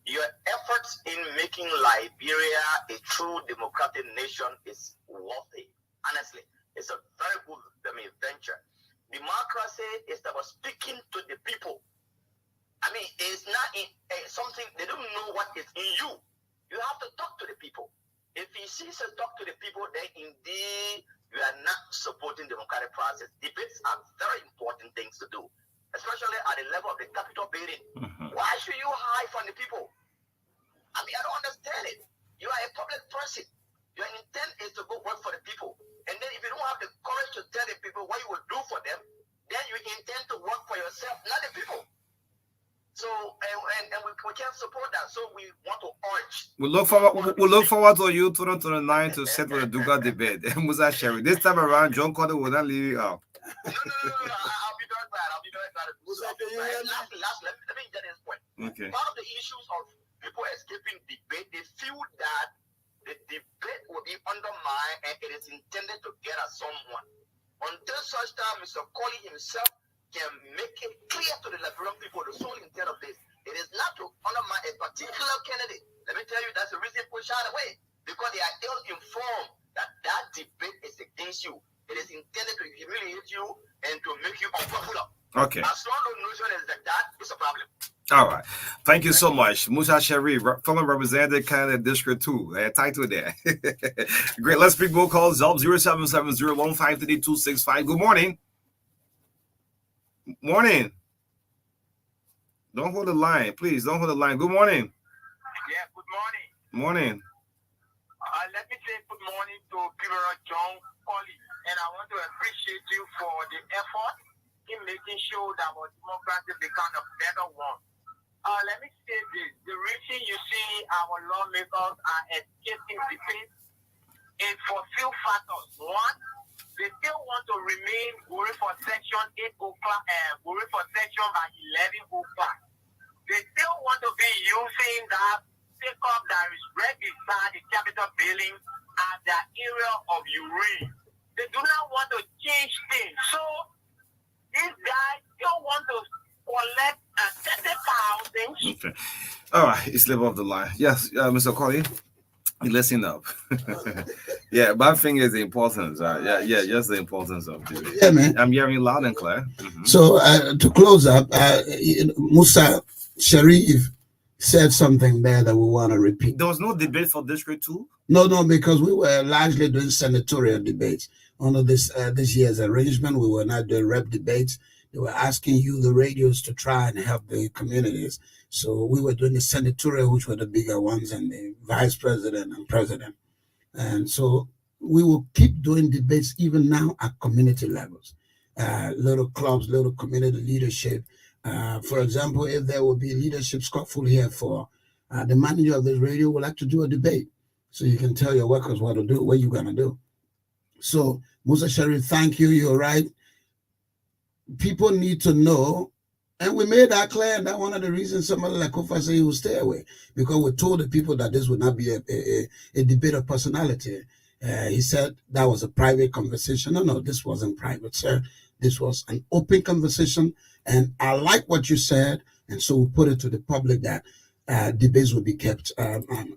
Your efforts in making Liberia a true democratic nation is worthy. Honestly, it's a very good venture. Democracy is about speaking to the people. I mean, it's not something, they don't know what is in you. You have to talk to the people. If he sees us talk to the people, then indeed you are not supporting democratic process. Debates are very important things to do, especially at the level of the capital building. Why should you hide from the people? I mean, I don't understand it. You are a public person. Your intent is to go work for the people. And then if you don't have the courage to tell the people what you will do for them, then you intend to work for yourself, not the people. So, and we can't support that. So we want to urge. We look forward to you 2029 to settle the Duga debate. Musa Sherry. This time around, John Carter will not leave you out. No. I'll be doing that. Let me get this point. Okay. Part of the issues of people escaping debate, they feel that the debate will be undermined and it is intended to get at someone. Until such time, Mr. Colley himself can make it clear to the Liberian people the sole intent of this. It is not to undermine a particular candidate. Let me tell you, that's the reason people shy away. Because they are ill-informed that debate is against you. It is intended to humiliate you and to make you unpopular. Okay. As long as notion is like that, it's a problem. All right. Thank you so much. Musa Sherry, former representative, Canada District 2. Title there. Great. Let's speak more calls. 0770153265. Good morning. Morning. Don't hold the line. Please don't hold the line. Good morning. Yeah, good morning. Morning. Let me say good morning to Governor John Colley. And I want to appreciate you for the effort in making sure that our democracy become a better one. Let me say this. The reason you see our lawmakers are escaping debate is for few factors. One, they still want to remain going for section 8 o'clock, going for section by 11 o'clock. They still want to be using that take-up that is right beside the Capitol building as the area of urine. They do not want to change things. So these guys still want to collect 30,000. Okay. All right. It's level of the line. Yes, Mr. Colley. Listen up. Yeah, my thing is the importance. Just the importance of it. Yeah, man. I'm hearing loud and clear. So to close up, Musa Sharif said something there that we want to repeat. There was no debate for District 2? No, because we were largely doing senatorial debates. Under this year's arrangement, we were not doing rep debates. They were asking you, the radios, to try and help the communities. So we were doing the senatorial, which were the bigger ones, and the vice president and president. And so we will keep doing debates even now at community levels, little clubs, little community leadership. For example, if there will be leadership scuffle here for the manager of this radio would like to do a debate, so you can tell your workers what to do, what you're going to do. So, Musa Sharif, thank you. You're right. People need to know, and we made that clear, and that's one of the reasons somebody like Kofa said he will stay away, because we told the people that this would not be a debate of personality. He said that was a private conversation. No, this wasn't private, sir. This was an open conversation, and I like what you said, and so we put it to the public that debates will be kept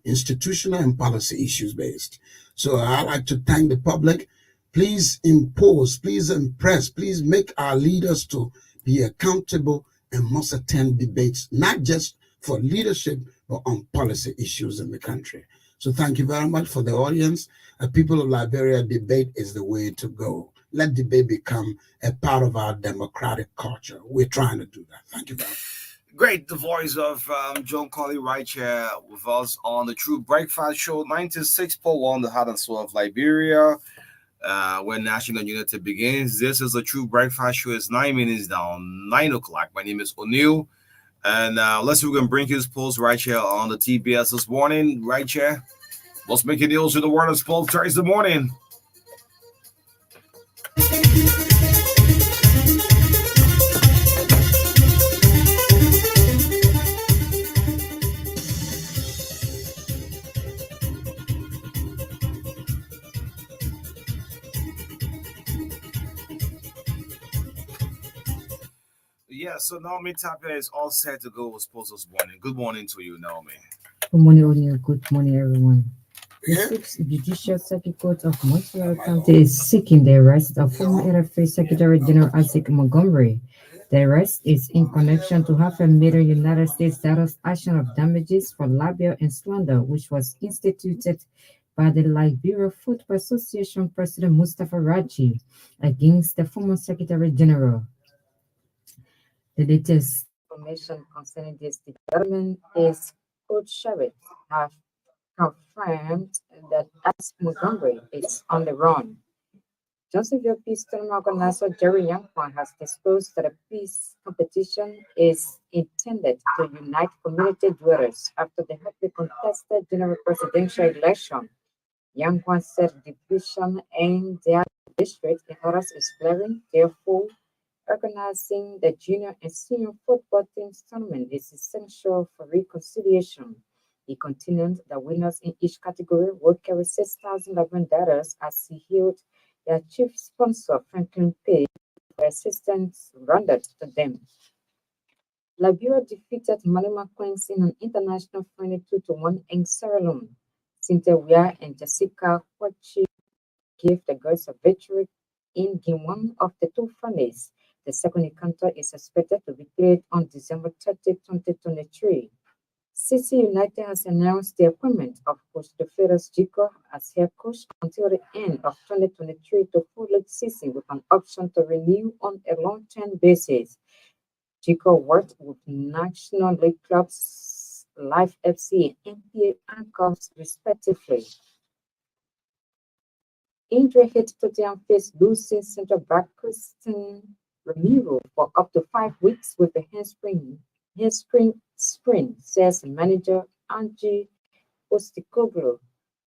institutional and policy issues based. So I'd like to thank the public. Please impose, please impress, please make our leaders to be accountable and must attend debates, not just for leadership, but on policy issues in the country. So thank you very much for the audience. People of Liberia, debate is the way to go. Let debate become a part of our democratic culture. We're trying to do that. Thank you very much. Great. The voice of John Colley right here with us on the True Breakfast Show, 96.1, the heart and soul of Liberia, where national unity begins. This is the True Breakfast Show. It's 9 minutes down, 9 o'clock. My name is O'Neill. And let's see if we can bring his post right here on the TBS this morning, right here. Let's make it news in the world of sports. Thursday morning. Yeah, so Naomi Tapia is all set to go with Sposos warning. Good morning to you, Naomi. Good morning, O'Neill. Good morning, everyone. The Sixth Judicial Circuit Court of Montreal County is seeking the arrest of former NFA Secretary General Isaac Montgomery. The arrest is in connection to $500,000 United States dollars action of damages for libel and slander, which was instituted by the Liberia Football Association President Mustafa Raji against the former Secretary General. The latest information concerning this development is Coach Sharif have confirmed that as Montgomery is on the run. Johnsonville Peace Tournament organizer Jerry Youngquan has disclosed that a peace competition is intended to unite community dwellers after the hotly contested general presidential election. Youngquan said division in their district in others is glaring, therefore organizing the junior and senior football teams tournament is essential for reconciliation. He continued that winners in each category will carry $6,000 as he hailed their chief sponsor, Franklin Page, for assistance rendered to them. Liberia defeated Manama Queens in an international final 2-1 in Sierra Leone. Cynthia Weah and Jessica Kwachi gave the girls a victory in game one of the two finals. The second encounter is expected to be played on December 30, 2023. CC United has announced the appointment of Coach DeFeros Jico as head coach until the end of 2023 to full league season with an option to renew on a long-term basis. Jico worked with National League clubs Life FC and NBA Anchors respectively. Injury hit Tottenham face losing centre back Christian Ramiro for up to 5 weeks with a hamstring sprain, says manager Angie Postecoglou.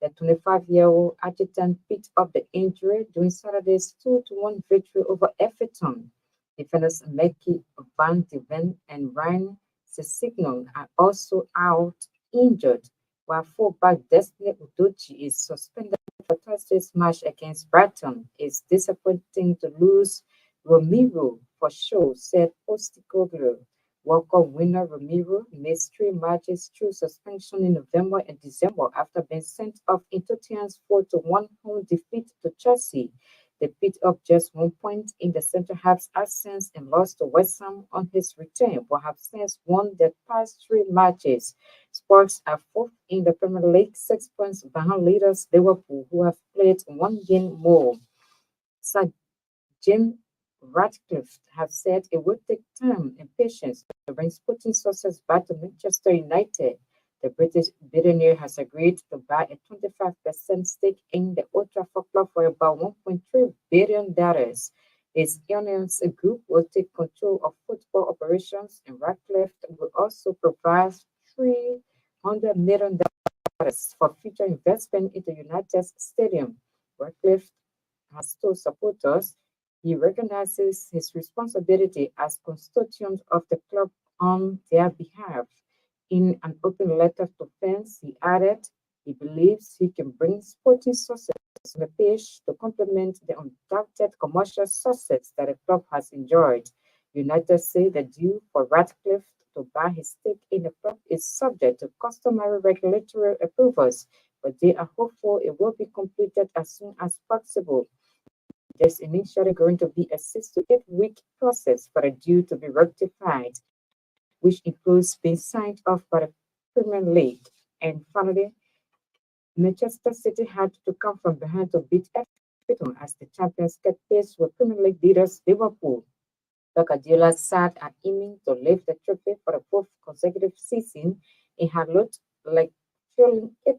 The 25-year-old Argentine picked up the injury during Saturday's 2-1 victory over Everton. Defenders Meki Van de Ven and Ryan Sessegnon are also out injured, while fullback Destiny Udochi is suspended for Thursday's match against Brighton. It's disappointing to lose Ramiro for sure, said Postecoglou. World Cup winner Ramiro missed 3 matches through suspension in November and December after being sent off in Tottenham's 4-1 home defeat to Chelsea. They picked up just 1 point in the centre half's absence and lost to West Ham on his return, but have since won their past 3 matches. Spurs are 4th in the Premier League, 6 points behind leaders Liverpool, who have played 1 game more. Sir Jim Ratcliffe have said it would take time and patience to bring sporting success back to Manchester United. The British billionaire has agreed to buy a 25% stake in the Old Trafford club for about $1.3 billion. His Unions Group will take control of football operations, and Ratcliffe will also provide $300 million for future investment in the United Stadium. Ratcliffe has told supporters he recognizes his responsibility as custodian of the club on their behalf. In an open letter to fans, he added he believes he can bring sporting success on the pitch to complement the undoubted commercial success that the club has enjoyed. United say the deal for Ratcliffe to buy his stake in the club is subject to customary regulatory approvals, but they are hopeful it will be completed as soon as possible. There's initially going to be a 6 to 8 week process for a deal to be rectified, which includes being signed off by the Premier League. And finally, Manchester City had to come from behind to beat Everton as the champions kept pace with Premier League leaders Liverpool. Pep Guardiola sat are aiming to lift the trophy for the 4th consecutive season. It had looked like falling 8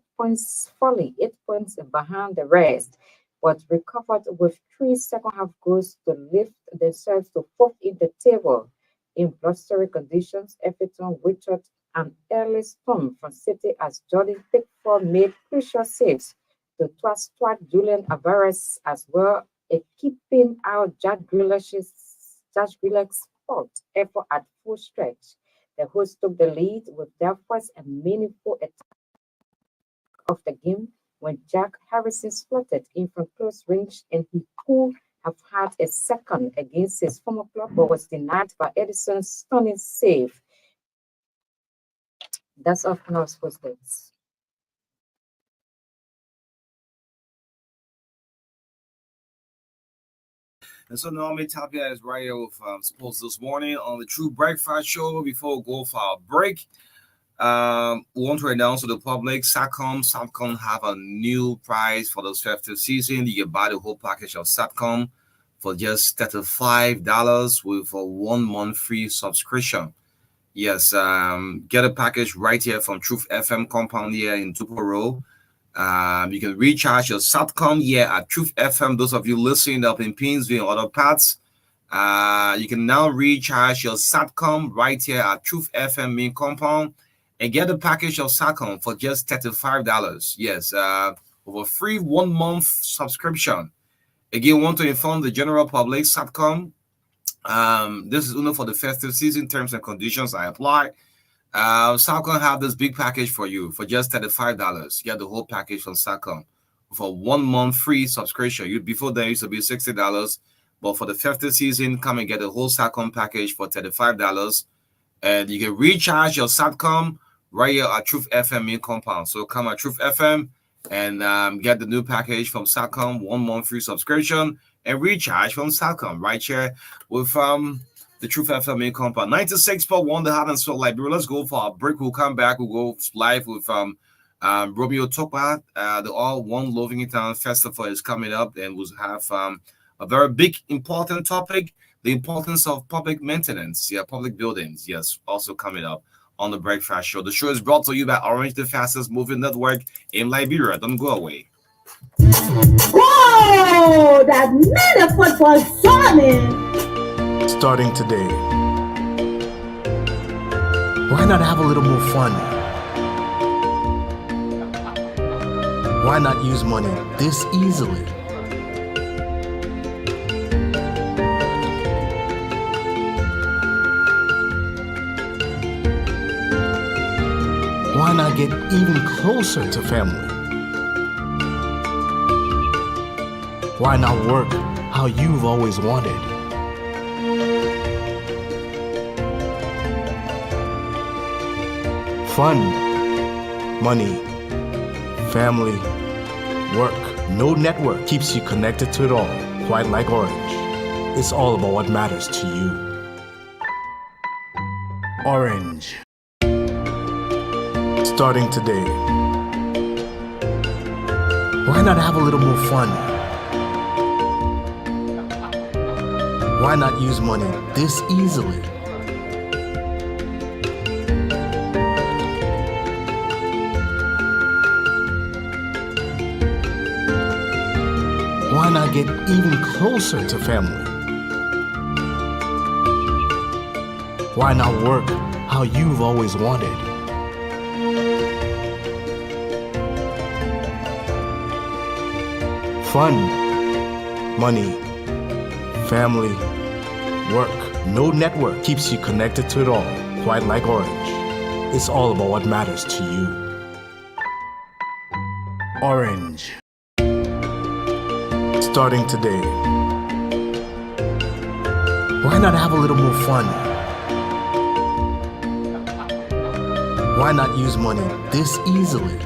points behind the rest, but recovered with 3 second-half goals to lift themselves to 4th in the table. In blustery conditions, Everton withdrew an early storm from City as Jordan Pickford made crucial saves to thwart Julian Alvarez as well, keeping out Jack Grealish's spot effort at full stretch. The hosts took the lead with their first and meaningful attack of the game when Jack Harrison spotted in from close range and he pulled have had a second against his former club but was denied by Edison's stunning save. That's all for now, sports days. And so Naomi Tapia is right here with sports this morning on the True Breakfast Show. Before we go for our break, we want to announce to the public, Satcom have a new price for this festive season. You can buy the whole package of Satcom for just $35 with a 1 month free subscription. Yes, get a package right here from Truth FM compound here in Tupelo. You can recharge your Satcom here at Truth FM. Those of you listening up in Painesville and other parts, you can now recharge your Satcom right here at Truth FM main compound and get a package of Satcom for just $35. Yes, with a free 1 month subscription. Again, want to inform the general public, Satcom. This is only for the festive season. Terms and conditions I apply. Satcom have this big package for you for just $35. You get the whole package from Satcom for 1 month free subscription. Before that, it used to be $60, but for the festive season, come and get the whole Satcom package for $35, and you can recharge your Satcom right here at Truth FM main compound. So come at Truth FM and get the new package from Satcom, 1 month free subscription, and recharge from Satcom right here with the Truth FM main compound. 96.1 the Heart and Soul Library. Let's go for a break. We'll come back. We'll go live with Romeo Topa. The All One Lovington Festival is coming up, and we'll have a very big, important topic: the importance of public maintenance. Yeah, public buildings. Yes, also coming up on the Breakfast Show. The show is brought to you by Orange, the fastest moving network in Liberia. Don't go away. Whoa, that made a football sonning. Starting today, why not have a little more fun? Why not use money this easily? Why not get even closer to family? Why not work how you've always wanted? Fun, money, family, work. No network keeps you connected to it all, quite like Orange. It's all about what matters to you. Orange. Starting today, why not have a little more fun? Why not use money this easily? Why not get even closer to family? Why not work how you've always wanted? Fun, money, family, work. No network keeps you connected to it all, quite like Orange. It's all about what matters to you. Orange. Starting today, why not have a little more fun? Why not use money this easily?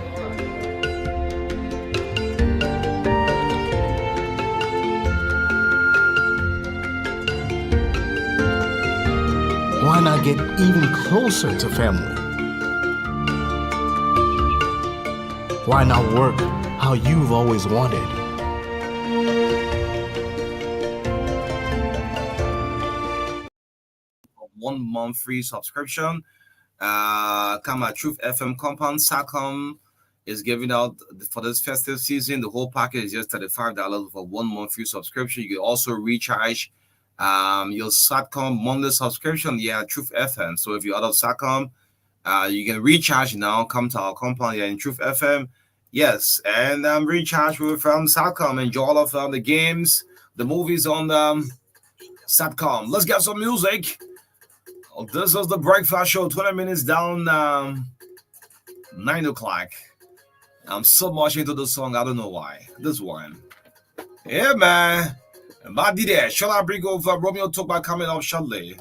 Why not get even closer to family? Why not work how you've always wanted? 1 month free subscription. Come at Truth FM compound. Satcom is giving out for this festive season. The whole package is just $35 for 1 month free subscription. You can also recharge your Satcom monthly subscription. Yeah, Truth FM. So if you're out of Satcom, you can recharge now. Come to our compound here in Truth FM. Yes, and recharge with Satcom. Enjoy all of the games, the movies on Satcom. Let's get some music. This is the Breakfast Show, 20 minutes down 9 o'clock. I'm so much into the song, I don't know why. This one. Yeah, man. Badide, shall I bring over Romeo Toba coming up shortly?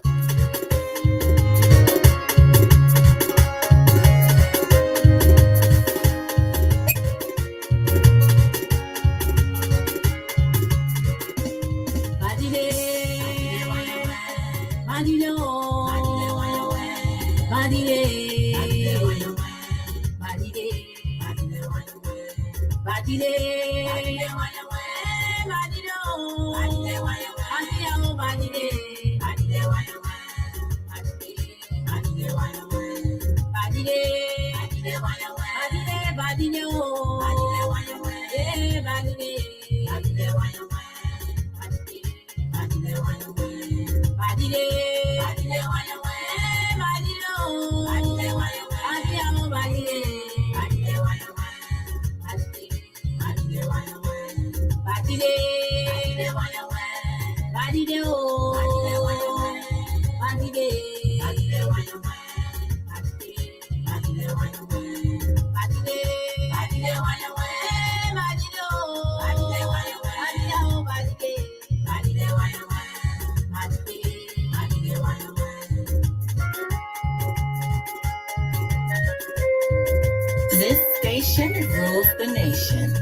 This station rules the nation.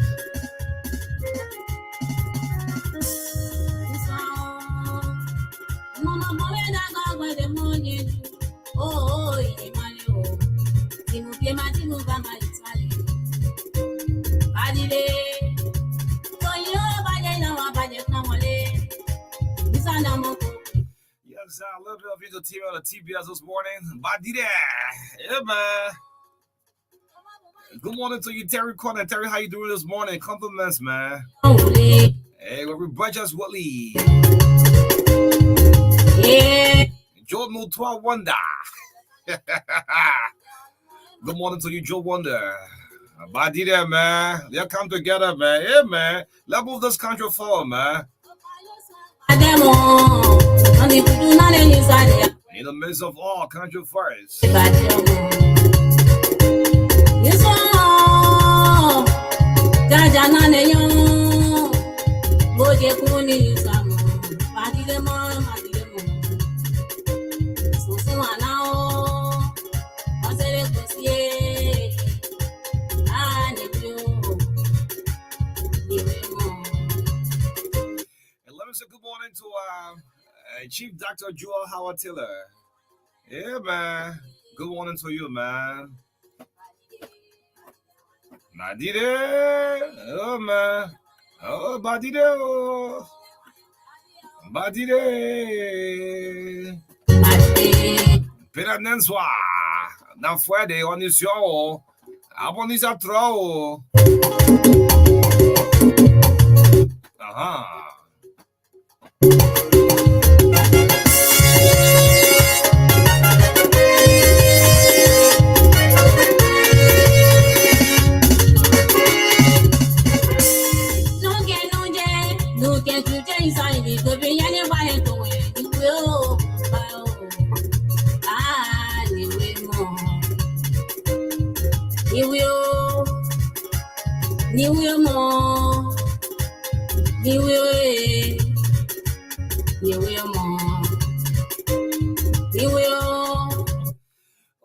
Yes, a little bit of video team on the TBS this morning. Badide, yeah, man. Good morning to you, Terry Corner. Terry, how you doing this morning? Compliments, man. Hey, we're Bridges Willie. Yeah. Jordan Mutua Wonder. Good morning to you, Joe Wonder. Badide, man. Let's come together, man. Yeah, man. Let's move this country forward, man. In the midst of all, country first. And let me say good morning to Chief Dr. Joel Howard Taylor. Yeah, man. Good morning to you, man. Badide. Oh, man. Oh, Badide. Oh. Badide. Pera Nenswa. Na fuede, onisio. Abonisa tro. Aha.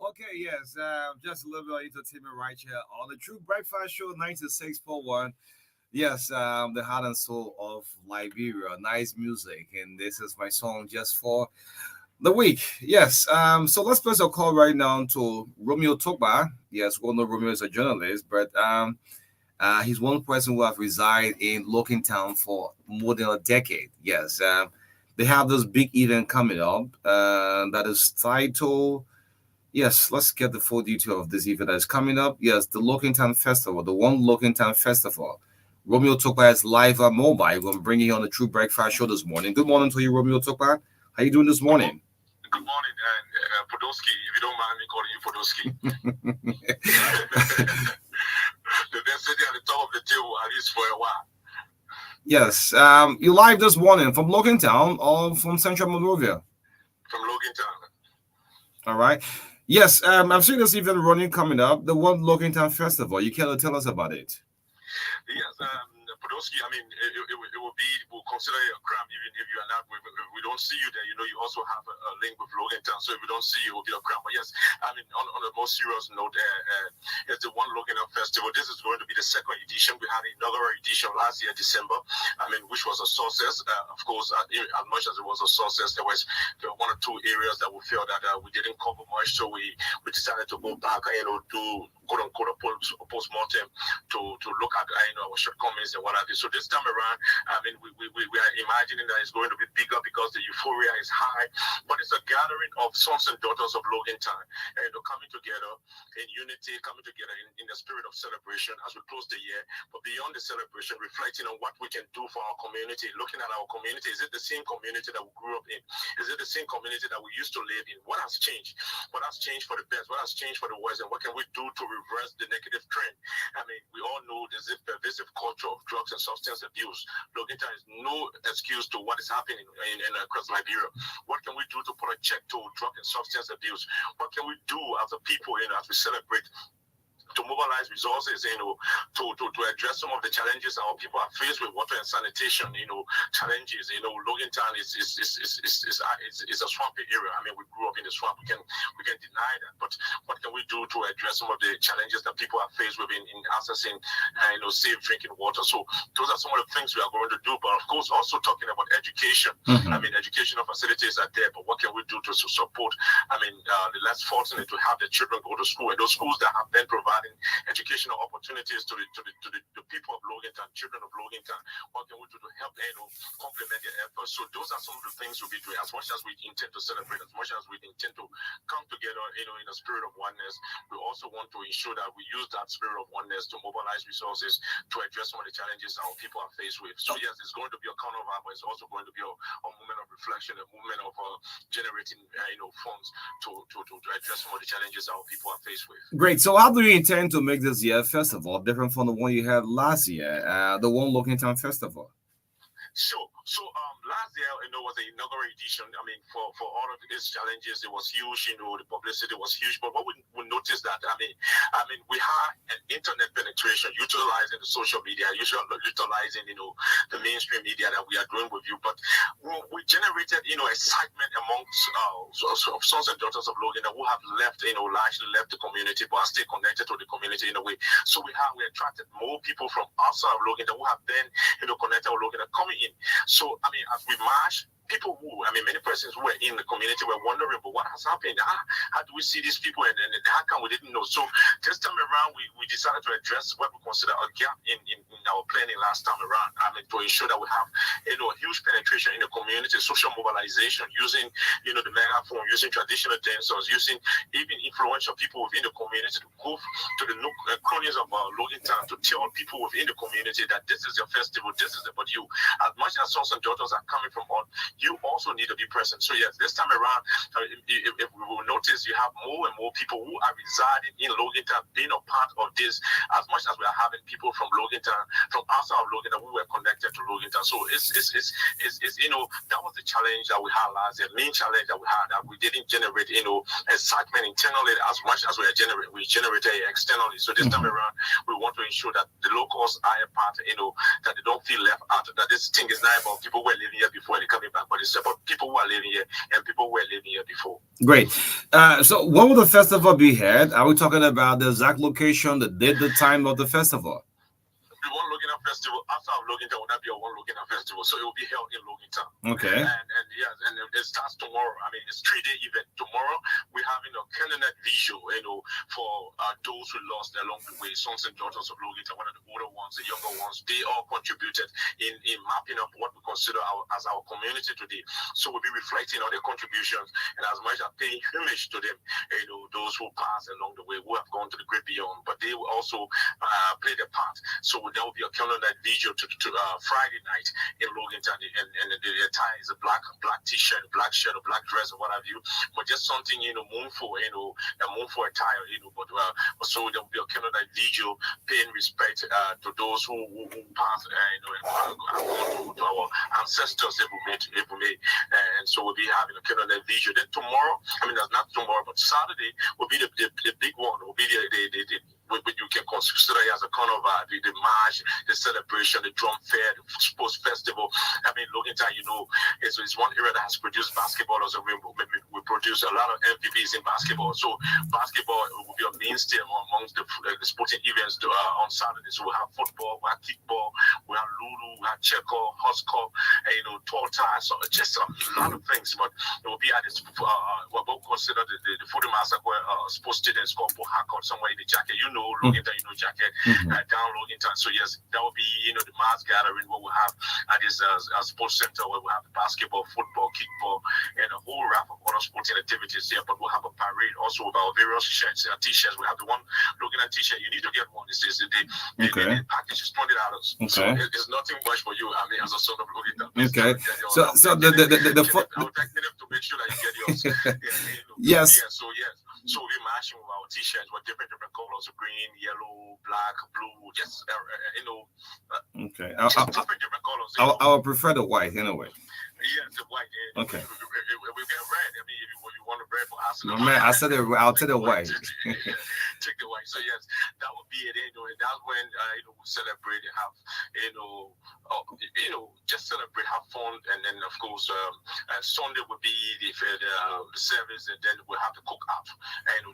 Okay, yes, just a little bit of entertainment right here on the True Breakfast Show 96.1. Yes, the heart and soul of Liberia. Nice music, and this is my song just for the week. Yes, so let's place a call right now to Romeo Tokba. Yes, we all know Romeo is a journalist, but he's one person who have resided in Lockingtown for more than a decade. Yes, they have this big event coming up that is titled. Yes, let's get the full detail of this event that is coming up. Yes, the Lockingtown Festival, the One Lockingtown Festival. Romeo Tokba is live on mobile. We're going to bring you on the True Breakfast Show this morning. Good morning to you, Romeo Tokba. How you doing this morning? Good morning, Podolsky, if you don't mind me calling you Podolsky. They've been sitting at the top of the table at least for a while. Yes, you live this morning from Lockingtown or from Central Monrovia? From Lockingtown. All right. Yes, I've seen this event running coming up, the One Lockingtown Festival. You can tell us about it. Yes, Podolsky, I mean, it will be, we'll consider it a crime even if you are not, if we don't see you there, you know, you also have a link with Logan Town. So if we don't see you, it will be a crime. But yes, I mean, on a more serious note, it's the One Logan Town Festival. This is going to be the second edition. We had another edition last year, December, I mean, which was a success. Of course, as much as it was a success, there were one or two areas that we felt that we didn't cover much. So we decided to go back, you know, do quote unquote a post-mortem to look at, you know, our shortcomings and what have you. So this time around, I mean, we are imagining that it's going to be bigger because the euphoria is high, but it's a gathering of sons and daughters of Logan Town, and they're coming together in unity, coming together in the spirit of celebration as we close the year. But beyond the celebration, reflecting on what we can do for our community, looking at our community. Is it the same community that we grew up in? Is it the same community that we used to live in? What has changed? What has changed for the best? What has changed for the worst? And what can we do to reverse the negative trend? I mean, we all know there's a pervasive culture of drugs and substance abuse. Logan Town is no excuse to what is happening in across Liberia. What can we do to put a check to drug and substance abuse? What can we do as a people, you know, as we celebrate, to mobilize resources, you know, to address some of the challenges our people are faced with, water and sanitation, you know, challenges. You know, Logan Town is a swampy area. I mean, we grew up in the swamp. We can deny that, but what can we do to address some of the challenges that people are faced with in accessing, you know, safe drinking water? So those are some of the things we are going to do. But of course, also talking about education. I mean, educational facilities are there, but what can we do to support? I mean, the less fortunate to have the children go to school, and those schools that have been providing educational opportunities to the people of Logan Town, children of Logan Town. What can we do to help, you know, complement their efforts? So those are some of the things we'll be doing. As much as we intend to celebrate, as much as we intend to come together, you know, in a spirit of oneness, we also want to ensure that we use that spirit of oneness to mobilize resources to address some of the challenges our people are faced with. So yes, it's going to be a carnival, but it's also going to be a moment of reflection, a moment of generating, you know, funds to address some of the challenges our people are faced with. Great. So how do you intend to make this year festival different from the one you had last year, the One Logan Town Festival? Sure. So last year, you know, was the inaugural edition. I mean, for all of its challenges, it was huge. You know, the publicity was huge. But what we noticed that, I mean, we had an internet penetration, utilizing the social media, utilizing, you know, the mainstream media that we are doing with you. But we generated, you know, excitement amongst sons and daughters of Logan who have left, you know, largely left the community, but are still connected to the community in a way. So we attracted more people from outside of Logan who have been, you know, connected with Logan coming in. So, I mean, as we march, people who, I mean, many persons who were in the community were wondering, but what has happened? How do we see these people, and how come we didn't know? So this time around, we decided to address what we consider a gap in our planning last time around. I mean, to ensure that we have, you know, huge penetration in the community, social mobilization, using, you know, the megaphone, using traditional dancers, using even influential people within the community to go to the cronies of Logan Town to tell people within the community that this is your festival, this is about you. As much as sons and daughters are coming from all, you also need to be present. So yes, this time around, if we will notice, you have more and more people who are residing in Logan Town being a part of this, as much as we are having people from Logan Town, from outside of Logan Town, who were connected to Logan Town. So it's you know, that was the challenge that we had last year, main challenge that we had, that we didn't generate, you know, excitement internally as much as we generated externally. So this time around, we want to ensure that the locals are a part, you know, that they don't feel left out, that this thing is not about people who are living here before and they're coming back, but it's about people who are living here and people who were living here before. Great. So when will the festival be held? Are we talking about the exact location, the date, the time of the festival? The One Logan Town Festival, outside of Logan Town, will not be a One Logan Town Festival, so it will be held in Logan Town. Okay. And yes, and it starts tomorrow. I mean, it's 3-day event. Tomorrow, we're having a candidate visual, you know, for those who lost along the way, sons and daughters of Logan Town, one of the older ones, the younger ones. They all contributed in mapping up what we consider as our community today. So we'll be reflecting on their contributions, and as much as paying homage to them, you know, those who passed along the way, who have gone to the great beyond, but they will also play their part. So there will be a candidate visual to Friday night in Logan Town, and the attire is a black t-shirt, black shirt, or black dress, or what have you, but just something, you know, mournful, you know, a mournful attire, you know, but so there will be a candidate visual paying respect to those who passed, you know, and to our ancestors if we may, and so we'll be having a candidate visual. Then tomorrow, I mean, that's not tomorrow, but Saturday will be the big one, will be the what you can consider stood here as a carnival, the march, the celebration, the drum fair, the sports festival. I mean, Logantown, it's one area that has produced basketball as a rainbow. We produce a lot of MVPs in basketball. So basketball will be a mainstay amongst the sporting events on Saturday. So we have football, we have kickball, we have Lulu, we have Checo, Husker, tall ties, so just a lot of things. But it will be at this what we consider the Foodie Master sports students called Pohakot, somewhere in the jacket. Logantown, jacket, down Logantown. So yes, that will be the mass gathering where we have at this sports center where we have basketball, football, kickball, and a whole raft of other sporting activities here. But we'll have a parade also with our various shirts, t-shirts. We have the one Logantown t-shirt. You need to get one. It's the package is $20. Okay. So it's nothing much for you. I mean, as a son of Logantown. Okay. So I'll take them to make sure that you get yours. Yes. Yeah, so we'll be matching with our t-shirts with different colors: green, yellow, black, blue. Just okay. different colors. I would prefer the white anyway. Yeah, the white. Okay. We get red. I mean, if you want a red for Arsenal. No, man, I'll take the white. Take the white. So yes, that would be it. That's when we celebrate and have just celebrate, have fun, and then of course Sunday would be the service, and then we'll have to cook up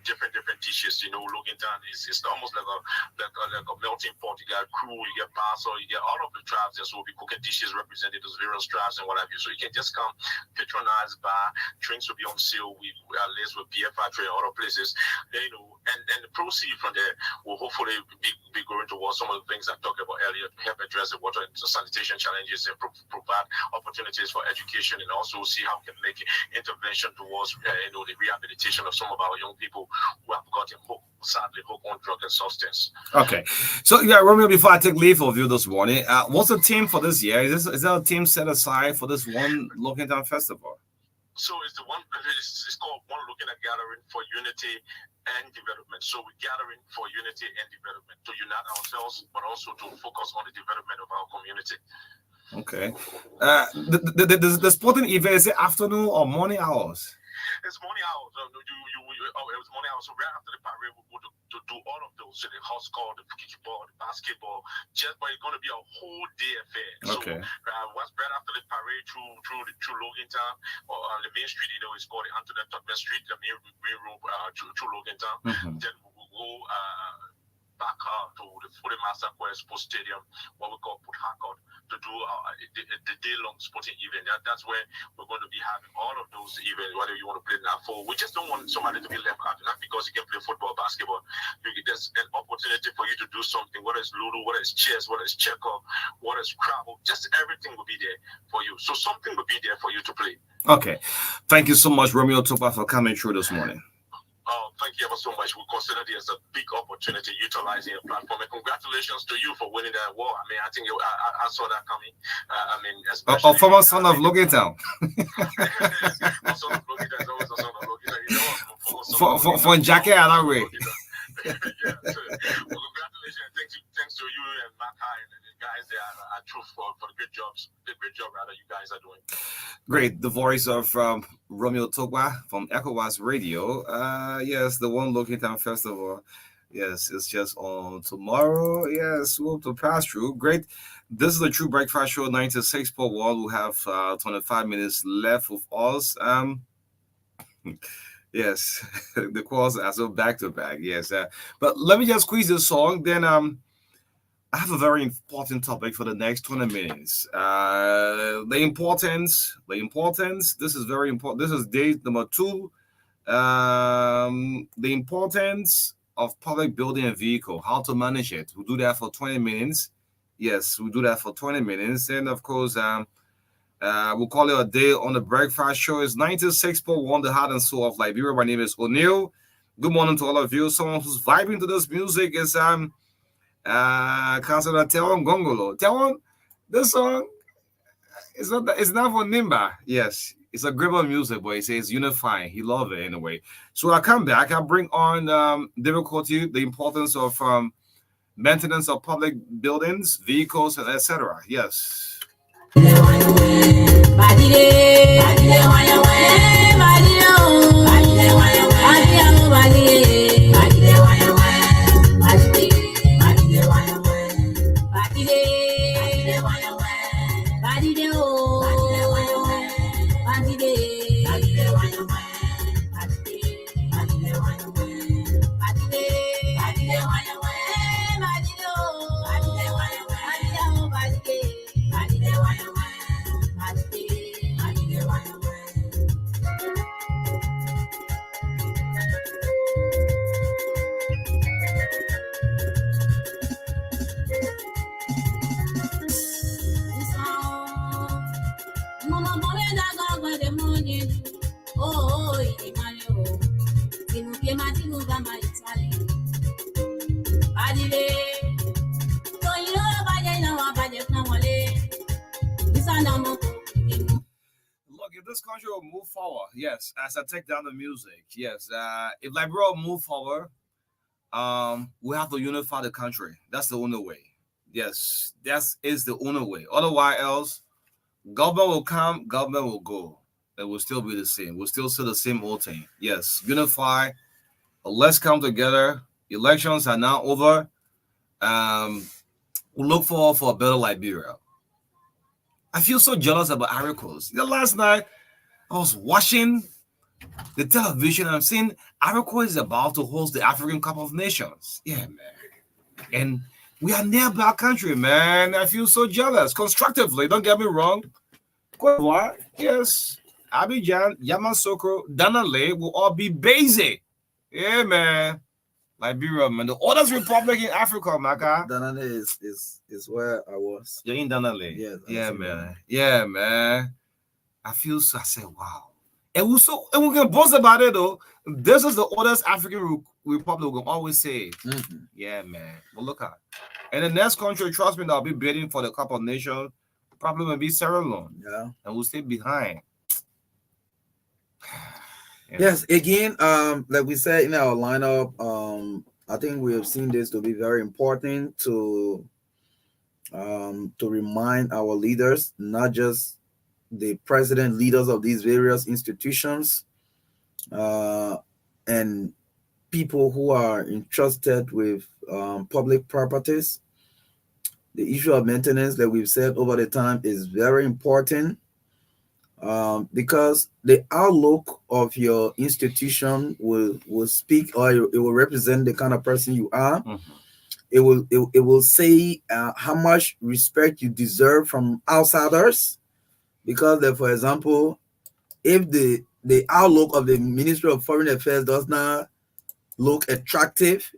different dishes. Logantown is almost like a melting pot. You got crew, you get Basso, you get all of the tribes. Just will be cooking dishes representing those various tribes and what have you. So you can just come, patronize bar, drinks will be on sale. We are lists with beer factory and other places. And the proceeds from there will hopefully be going towards some of the things I talked about earlier to help address the water and sanitation challenges and provide opportunities for education, and also see how we can make intervention towards the rehabilitation of some of our young people who have gotten sadly hooked on drug and substance. Okay. So Romeo, before I take leave of you this morning, what's the theme for this year? Is there a theme set aside for this one Logantown Festival? So it's it's called One Looking at Gathering for Unity and Development. So we're gathering for unity and development to unite ourselves, but also to focus on the development of our community. Okay. The sporting event, is it afternoon or morning hours? It's morning hours. It was morning hours. So right after the parade, we'll go to do all of those. So the house-call, the kickball, the basketball. But it's going to be a whole day affair. Okay. So what's right after the parade through Logantown, or on the main street, it's called the Antoinette Tubman Street, the main road through Logantown. Then we'll go back to the Foodie Master Sports Stadium, what we call Pohakot, to do the day-long sporting event. That's where we're going to be having all of those events, whether you want to play that for. We just don't want somebody to be left out, not because you can play football, basketball. There's an opportunity for you to do something, whether it's Ludo, whether it's chess, whether it's checker, whether it's Scrabble, just everything will be there for you. So something will be there for you to play. Okay. Thank you so much, Romeo Topa, for coming through this morning. Thank you ever so much. We consider it as a big opportunity utilizing your platform. And congratulations to you for winning that award. I mean, I think I saw that coming. I mean, especially former son of Logantown. Son of Logantown is always a son of Logantown. For Jackie Alawi. Yeah. So, congratulations. Thanks to you and Marka and the guys there at Truth for the great job you guys are doing. Great. The voice of Romeo Togwa from ECOWAS Radio. Yes, the One Logantown Festival. Yes, it's just on tomorrow. Yes, we'll have to pass through. Great. This is the True Breakfast Show 96.1. We have 25 minutes left with us. Yes, the calls are so back to back. Yes, but let me just squeeze this song. Then I have a very important topic for the next 20 minutes. The importance. This is very important. This is day number 2. The importance of public building a vehicle. How to manage it. We'll do that for 20 minutes. Yes, we'll do that for 20 minutes. And of course, we'll call it a day on the breakfast show. It's 96.1, the heart and soul of Liberia. My name is O'Neill. Good morning to all of you. Someone who's vibing to this music is Councilor Tewon Gongolo. Tewon, this song it's not for Nimba. Yes, it's a gribble music, but he says unifying. He loves it anyway. So I come back. I bring on difficulty, the importance of maintenance of public buildings, vehicles, and etc. Yes. Look, if this country will move forward, yes, as I take down the music, yes, if Liberia will move forward, we have to unify the country. That's the only way. Yes, that is the only way. Otherwise, else, government will come, government will go. It will still be the same. We'll still see the same old thing. Yes, unify. Let's come together. Elections are now over. We look forward for a better Liberia. I feel so jealous about Ivory Coast. Last night, I was watching the television and I'm seeing Ivory Coast is about to host the African Cup of Nations. Yeah, man. And we are nearby country, man. I feel so jealous. Constructively, don't get me wrong. Cote d'Ivoire, yes. Abidjan, Yamoussoukro, Danale will all be busy. Yeah, man. Liberia, man. The oldest republic in Africa, Marka. Danane is where I was. You're in Danale? Yes. Yeah, man. Yeah, man. I feel so, I said, wow. And we can boast about it though. This is the oldest African republic. We can always say, yeah, man. But look at, and the next country, trust me, that'll be bidding for the Cup of Nations probably will be Sierra Leone. Yeah, and we'll stay behind. Yeah. Yes, again, like we said in our lineup, I think we have seen this to be very important to remind our leaders, not just the president leaders of these various institutions, and people who are entrusted with public properties. The issue of maintenance that we've said over the time is very important, because the outlook of your institution will speak, or it will represent the kind of person you are. It will say how much respect you deserve from outsiders. Because, for example, if the outlook of the Ministry of Foreign Affairs does not look attractive,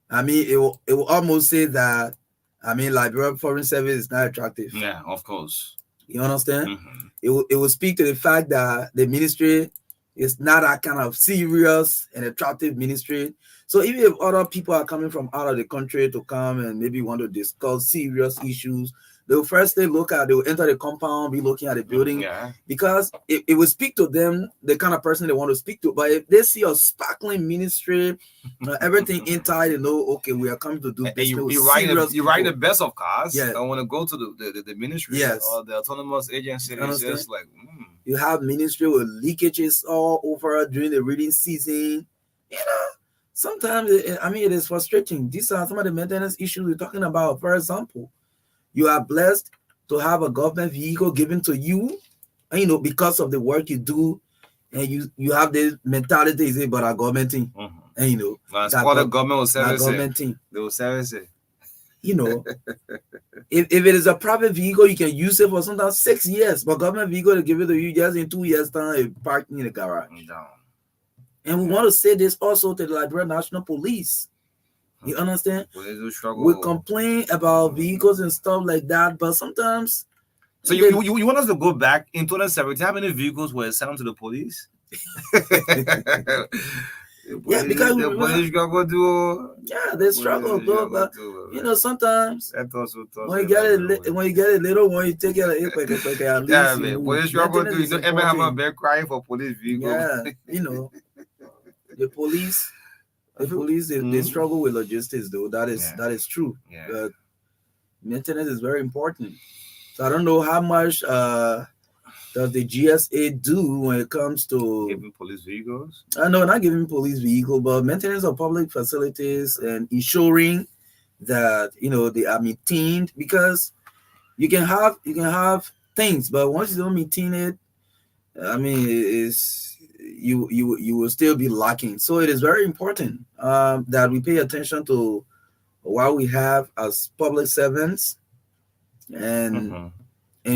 I mean, it will almost say that, I mean, Liberia Foreign Service is not attractive. Yeah, of course. You understand? It will speak to the fact that the ministry is not that kind of serious and attractive ministry. So even if other people are coming from out of the country to come and maybe want to discuss serious issues, they will firstly they will enter the compound, be looking at the building, because it will speak to them, the kind of person they want to speak to. But if they see a sparkling ministry, everything inside, they know, okay, we are coming to do business. You're writing the best of cars. Yeah. I want to go to the ministry, yes, or the autonomous agency. It's just like, you have ministry with leakages all over during the reading season. You know, sometimes, I mean, it is frustrating. These are some of the maintenance issues we're talking about. For example, you are blessed to have a government vehicle given to you, and, you know, because of the work you do, and you have this mentality, you say, but our government thing, and, you know, that's what the government will service it. They will service it. You know, if it is a private vehicle, you can use it for sometimes 6 years, but government vehicle to give it to you just in 2 years' time, parking in the garage. And we want to say this also to the Liberian National Police. You understand? We complain about vehicles and stuff like that, but sometimes. So you want us to go back in 2017? How many vehicles were assigned to the police? Yeah, because the police struggle to. Yeah, they struggle, bro. But you know, sometimes when you get a little one, you take it at least. Yeah, man. Police struggle to. You don't ever have a bear crying for police vehicles. Yeah, you know, the police. The police, they struggle with logistics, though. That is true. Yeah. But maintenance is very important. So I don't know how much does the GSA do when it comes to giving police vehicles. No, not giving police vehicle, but maintenance of public facilities and ensuring that, you know, they are maintained. Because you can have things, but once you don't maintain it, I mean, it's. You will still be lacking. So it is very important that we pay attention to what we have as public servants and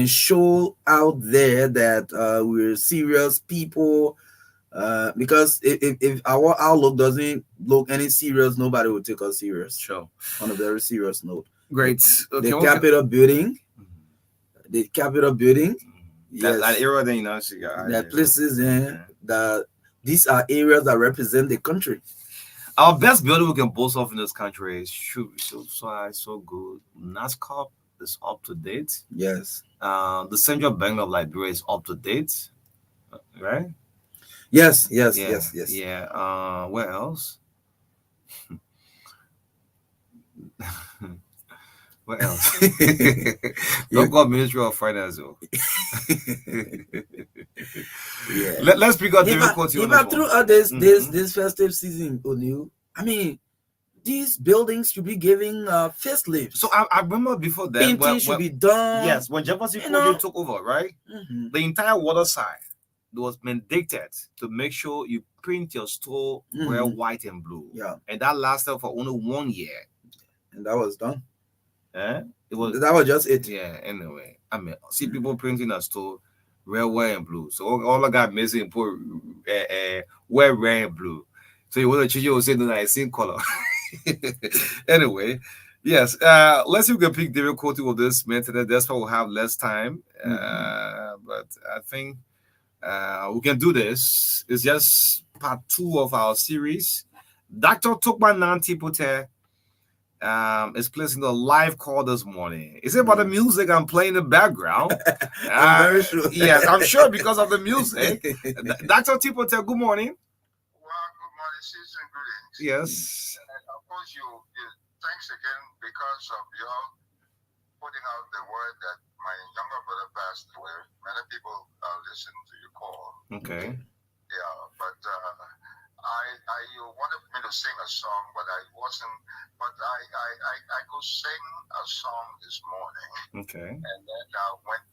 show out there that we're serious people, because if our outlook doesn't look any serious, nobody will take us serious. Sure. On a very serious note. Great. Okay, the Capitol building. Yes, that area then, you know, there are places in that these are areas that represent the country. Our best building we can boast of in this country is so good. NASCAR is up to date. Yes. The Central Bank of Liberia is up to date, right? Yes. Yeah. Where else? What else? Don't call Ministry of Finance, though. Yeah. Let's pick up the quote. If throughout this festive season, O'Neill, I mean, these buildings should be giving facelifts. So I remember before that, painting should be done. Yes, when Jefferson Kennedy took over, right? Mm-hmm. The entire water side was mandated to make sure you print your store red, white, and blue. Yeah, and that lasted for only 1 year, and that was done. That was just it. Yeah. Anyway, I mean, see people printing a store red, white, and blue. So all I got missing put wear red and blue. So you want to change your say that I same color. Anyway, yes. Let's see if we can pick David Coty with this method. That's why we'll have less time. But I think we can do this. It's just part 2 of our series. Dr. Tukman Nantipote is placing the live call this morning. Is it about the music I'm playing in the background? I'm very sure. Yes, I'm sure because of the music. Dr. Tipote, good morning. Well, good morning, season greetings. Yes. And of course, you thanks again because of your putting out the word that my younger brother passed away. Many people listened to your call. Okay. Yeah, but you wanted me to sing a song, but I wasn't. But I could sing a song this morning. Okay. And then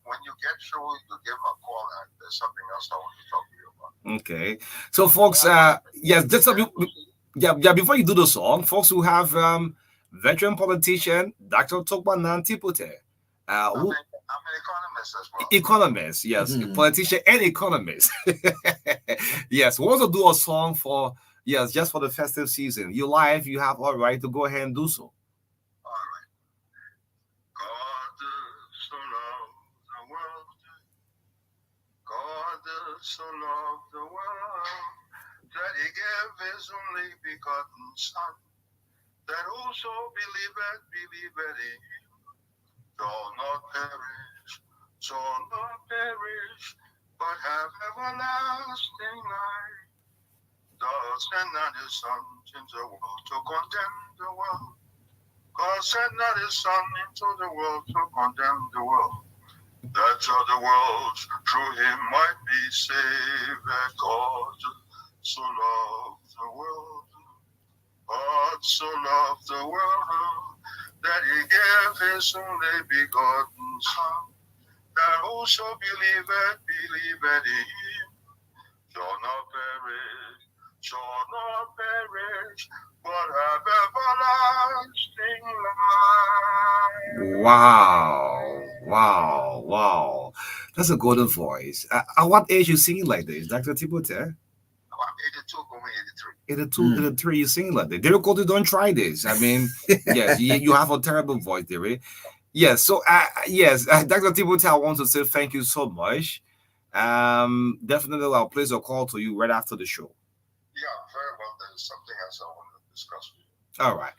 when you get through, you give a call, and there's something else I want to talk to you about. Okay. So, folks, yes, just before you do the song, folks who have veteran politician Dr. Tukman Nantipote. I'm an economist as well. Economist, yes, politician and economist. Yes, we also do a song for just for the festive season. You live, you have all right to go ahead and do so. All right. God so loved the world. God so loved the world that He gave His only begotten Son, that whoso believeth in Him shall not perish, but have everlasting life. God sent not His Son into the world to condemn the world. God sent not His Son into the world to condemn the world, that all the world through Him might be saved. That God so loved the world. God so loved the world that He gave His only begotten Son, that whoso believeth in Him shall not perish, but have everlasting life. Wow. That's a golden voice. At what age you singing like this, Dr. Tipote? I'm 82, going 83. 83, you sing like that. David Coty, don't try this. I mean, yes, you have a terrible voice, David. Yes, so Dr. Tipote, I want to say thank you so much. Definitely, I'll place a call to you right after the show. Yeah, very well. There's something else I want to discuss with you. All right,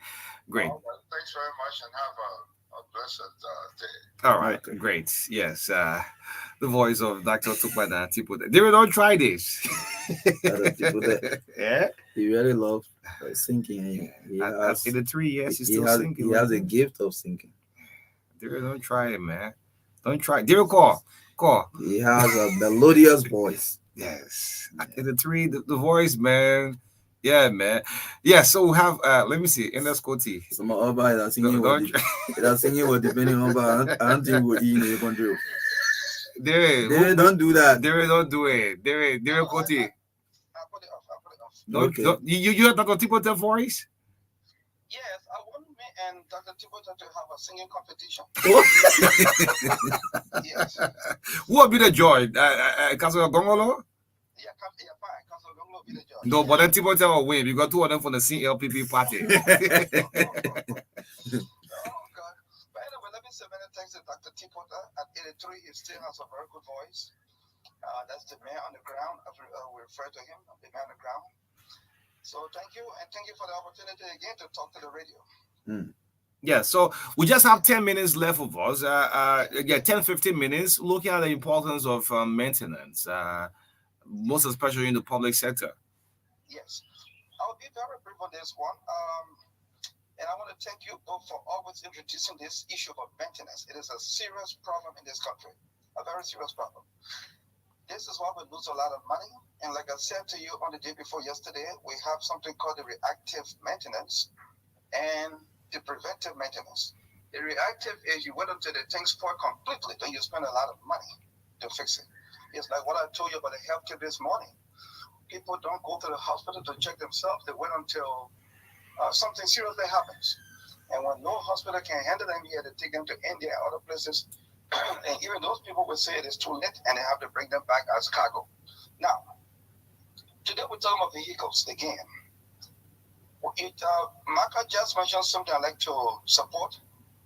great. Thanks very much, and have a blessed day. All right, great. Yes, the voice of Dr. Tukman Tipote. David, don't try this. Yeah, he really loves singing. In the 3 years, he's still singing. He has a gift of singing. David, don't try it, man. Don't try. David, call. He has a melodious voice. Yes. In the 3, the voice, man. Yeah, man. Yeah, so we have let me see. In the Scotty. Some other that singing what depending on I don't think we're in the country. David, don't do that. David, don't do it. David Scotty. I'll put it off. Okay. You have Dr. Tipote voice? Yes, I want me and Dr. Tipote to have a singing competition. Yes. Who will be the joy? Castle Gongolo? Yeah, fine. Castle Gongolo will be the judge. No, but then Tipote will win because 2 of them from the CLPP party. Oh, God. But anyway, let me say many thanks to Dr. Tipote. At 83, he still has a very good voice. That's the man on the ground. We refer to him, the man on the ground. So thank you, and thank you for the opportunity again to talk to the radio. Yeah, so we just have 10 minutes left of us. 10, 15 minutes looking at the importance of maintenance, most especially in the public sector. Yes, I'll be very brief on this one. And I want to thank you both for always introducing this issue of maintenance. It is a serious problem in this country, a very serious problem. This is why we lose a lot of money. And like I said to you on the day before yesterday, we have something called the reactive maintenance and the preventive maintenance. The reactive is you wait until the thing spoil completely, then you spend a lot of money to fix it. It's like what I told you about the healthcare this morning. People don't go to the hospital to check themselves. They wait until something seriously happens. And when no hospital can handle them here, they take them to India or other places. And even those people will say it is too late and they have to bring them back as cargo. Now, today we're talking about vehicles again. Marka just mentioned something I'd like to support.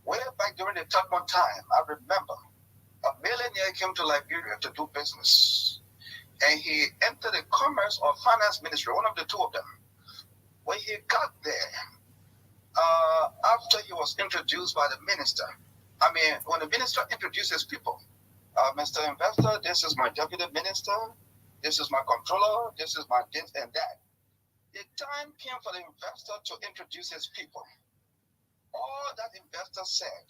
Way back during the Tubman time, I remember a millionaire came to Liberia to do business. And he entered the Commerce or Finance Ministry, one of the two of them. When he got there, after he was introduced by the minister, when the minister introduces people, Mr. Investor, this is my deputy minister, this is my controller, this is my this and that. The time came for the investor to introduce his people. All that investor said,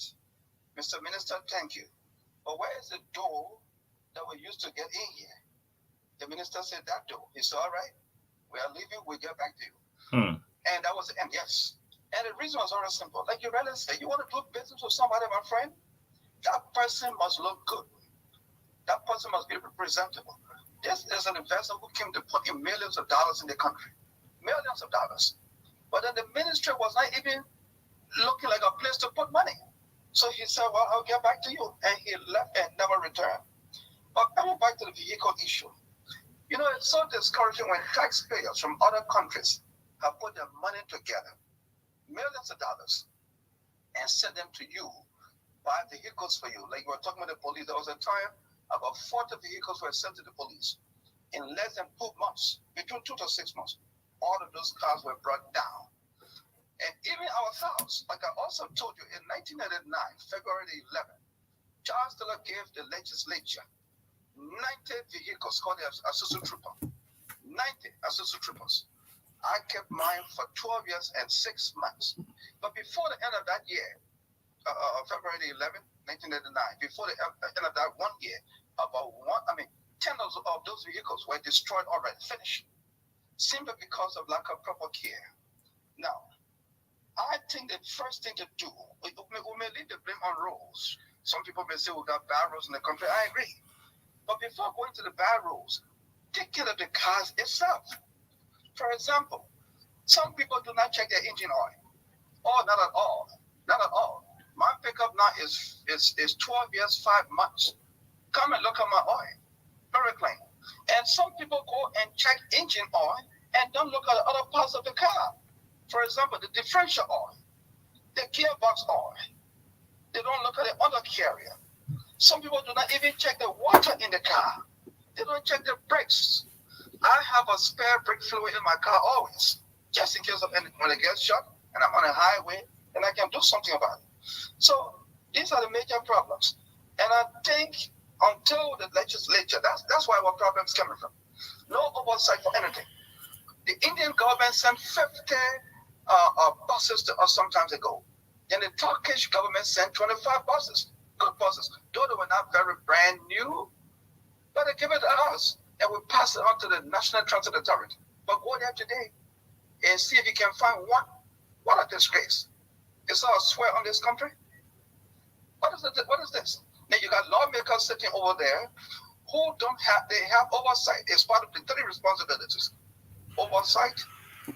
Mr. Minister, thank you. But where is the door that we used to get in here? The minister said that door. He said, all right, we are leaving, we'll get back to you. And that was the end, yes. And the reason was very simple. Like you really say, you want to do business with somebody, my friend? That person must look good. That person must be presentable. This is an investor who came to put in millions of dollars in the country. Millions of dollars. But then the ministry was not even looking like a place to put money. So he said, well, I'll get back to you. And he left and never returned. But coming back to the vehicle issue, you know, it's so discouraging when taxpayers from other countries have put their money together, millions of dollars, and send them to you, buy vehicles for you. Like we were talking about the police, there was a time about 40 vehicles were sent to the police. In less than 2 months, between 2 to 6 months, all of those cars were brought down. And even ourselves, like I also told you, in 1999, February the 11th, Charles Taylor gave the legislature 90 vehicles called the Assistant Trooper. 90 Assistant Troopers. I kept mine for 12 years and 6 months. But before the end of that year, February the 11th, 1999, before the end of that 1 year, about 10 of those vehicles were destroyed already, finished. Simply because of lack of proper care. Now, I think the first thing to do, we may leave the blame on roads. Some people may say we got bad roads in the country. I agree. But before going to the bad roads, take care of the cars itself. For example, some people do not check their engine oil. Oh, not at all. Not at all. My pickup now is 12 years, 5 months. Come and look at my oil. Very clean. And some people go and check engine oil and don't look at the other parts of the car. For example, the differential oil, the gearbox oil. They don't look at the undercarrier. Some people do not even check the water in the car. They don't check the brakes. I have a spare brake fluid in my car always, just in case of when it gets shot and I'm on a highway and I can do something about it. So these are the major problems. And I think until the legislature, that's where our problems coming from. No oversight for anything. The Indian government sent 50 buses to us some time ago. Then the Turkish government sent 25 buses, good buses. Though they were not very brand new, but they gave it to us. And we pass it on to the National Transit Authority. But go there today and see if you can find one. What a disgrace. It's all swear on this country. What is this? Now you got lawmakers sitting over there who they have oversight. It's part of the 3 responsibilities. Oversight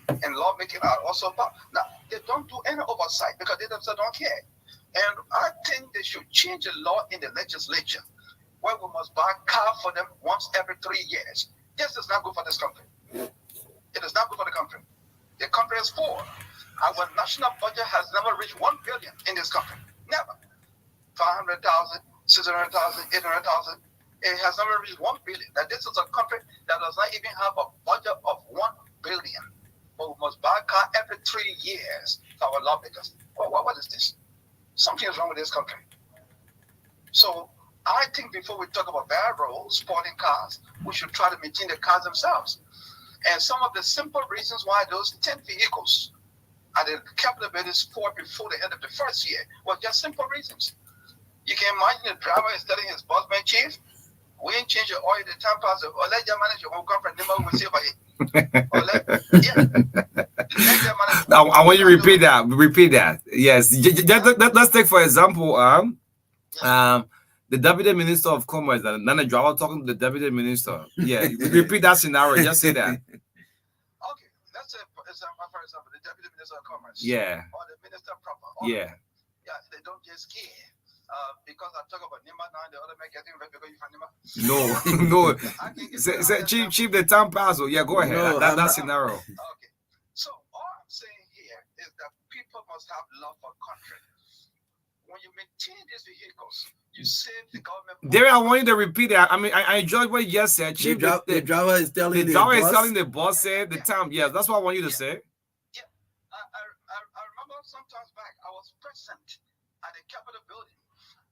and lawmaking are also part. Now, they don't do any oversight because they themselves don't care. And I think they should change the law in the legislature where we must buy a car for them once every 3 years. This is not good for this country. It is not good for the country. The country is poor. Our national budget has never reached 1 billion in this country. Never. 500,000, 600,000, 800,000. It has never reached 1 billion. Now, this is a country that does not even have a budget of 1 billion. but we must buy a car every 3 years for our lawmakers. What is this? Something is wrong with this country. So I think before we talk about bad roads, sporting cars, we should try to maintain the cars themselves. And some of the simple reasons why those 10 vehicles at the capital buildings for before the end of the first year was just simple reasons. You can imagine the driver is telling his boss man, chief, we ain't change your oil the time pass, or let your manager who come from the will see about it. Or let your manager. I want you to repeat that. Repeat that. Yes. Let's take for example, the deputy minister of commerce, and then the driver talking to the deputy minister. Yeah, repeat that scenario. Just say that. Okay, let's say for example, the deputy minister of commerce. Yeah. Or the minister proper. Yeah. Yeah, they don't just care. Because I talk about Nima now, the other man getting ready because you find Nima. No. Say, chief, the time pass. Yeah, go ahead. No, that scenario. Okay. So all I'm saying here is that people must have love for country. When you maintain these vehicles, you save the government. Derek, I want you to repeat that. I mean, I enjoyed what you just said. Chief, the driver is telling the boss said the time. Yes, that's what I want you to say. Yeah. I remember sometimes back, I was present at the Capitol building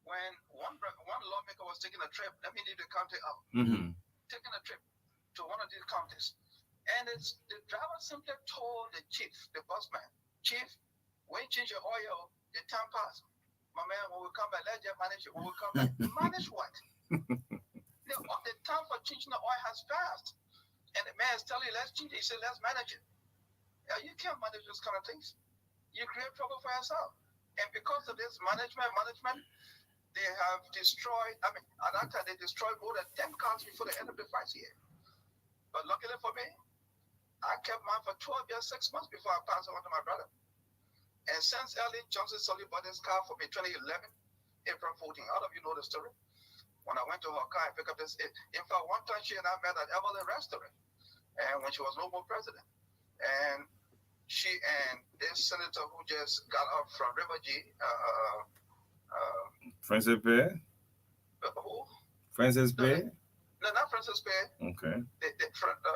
when one lawmaker was taking a trip. Let me leave the county out. Mm-hmm. Taking a trip to one of these counties. And the driver simply told the chief, the boss man, chief, when you change your oil, the time pass. My man, when we come back, let you manage it. When we come back, manage what? The time for changing the oil has passed. And the man is telling you, let's change it. He said, let's manage it. Yeah, you can't manage those kind of things. You create trouble for yourself. And because of this management, they have destroyed, at that time, they destroyed more than 10 cars before the end of the first year. But luckily for me, I kept mine for 12 years, 6 months before I passed on to my brother. And since Ellen Johnson Sully bought this car for me 2011, April 14, all of you know the story. When I went to her car and picked up this, in fact, one time she and I met at Evelyn restaurant, and when she was no more president. And she and this senator who just got up from River G, Francis Bay? who? Francis Bay? No, not Francis Bay. Okay.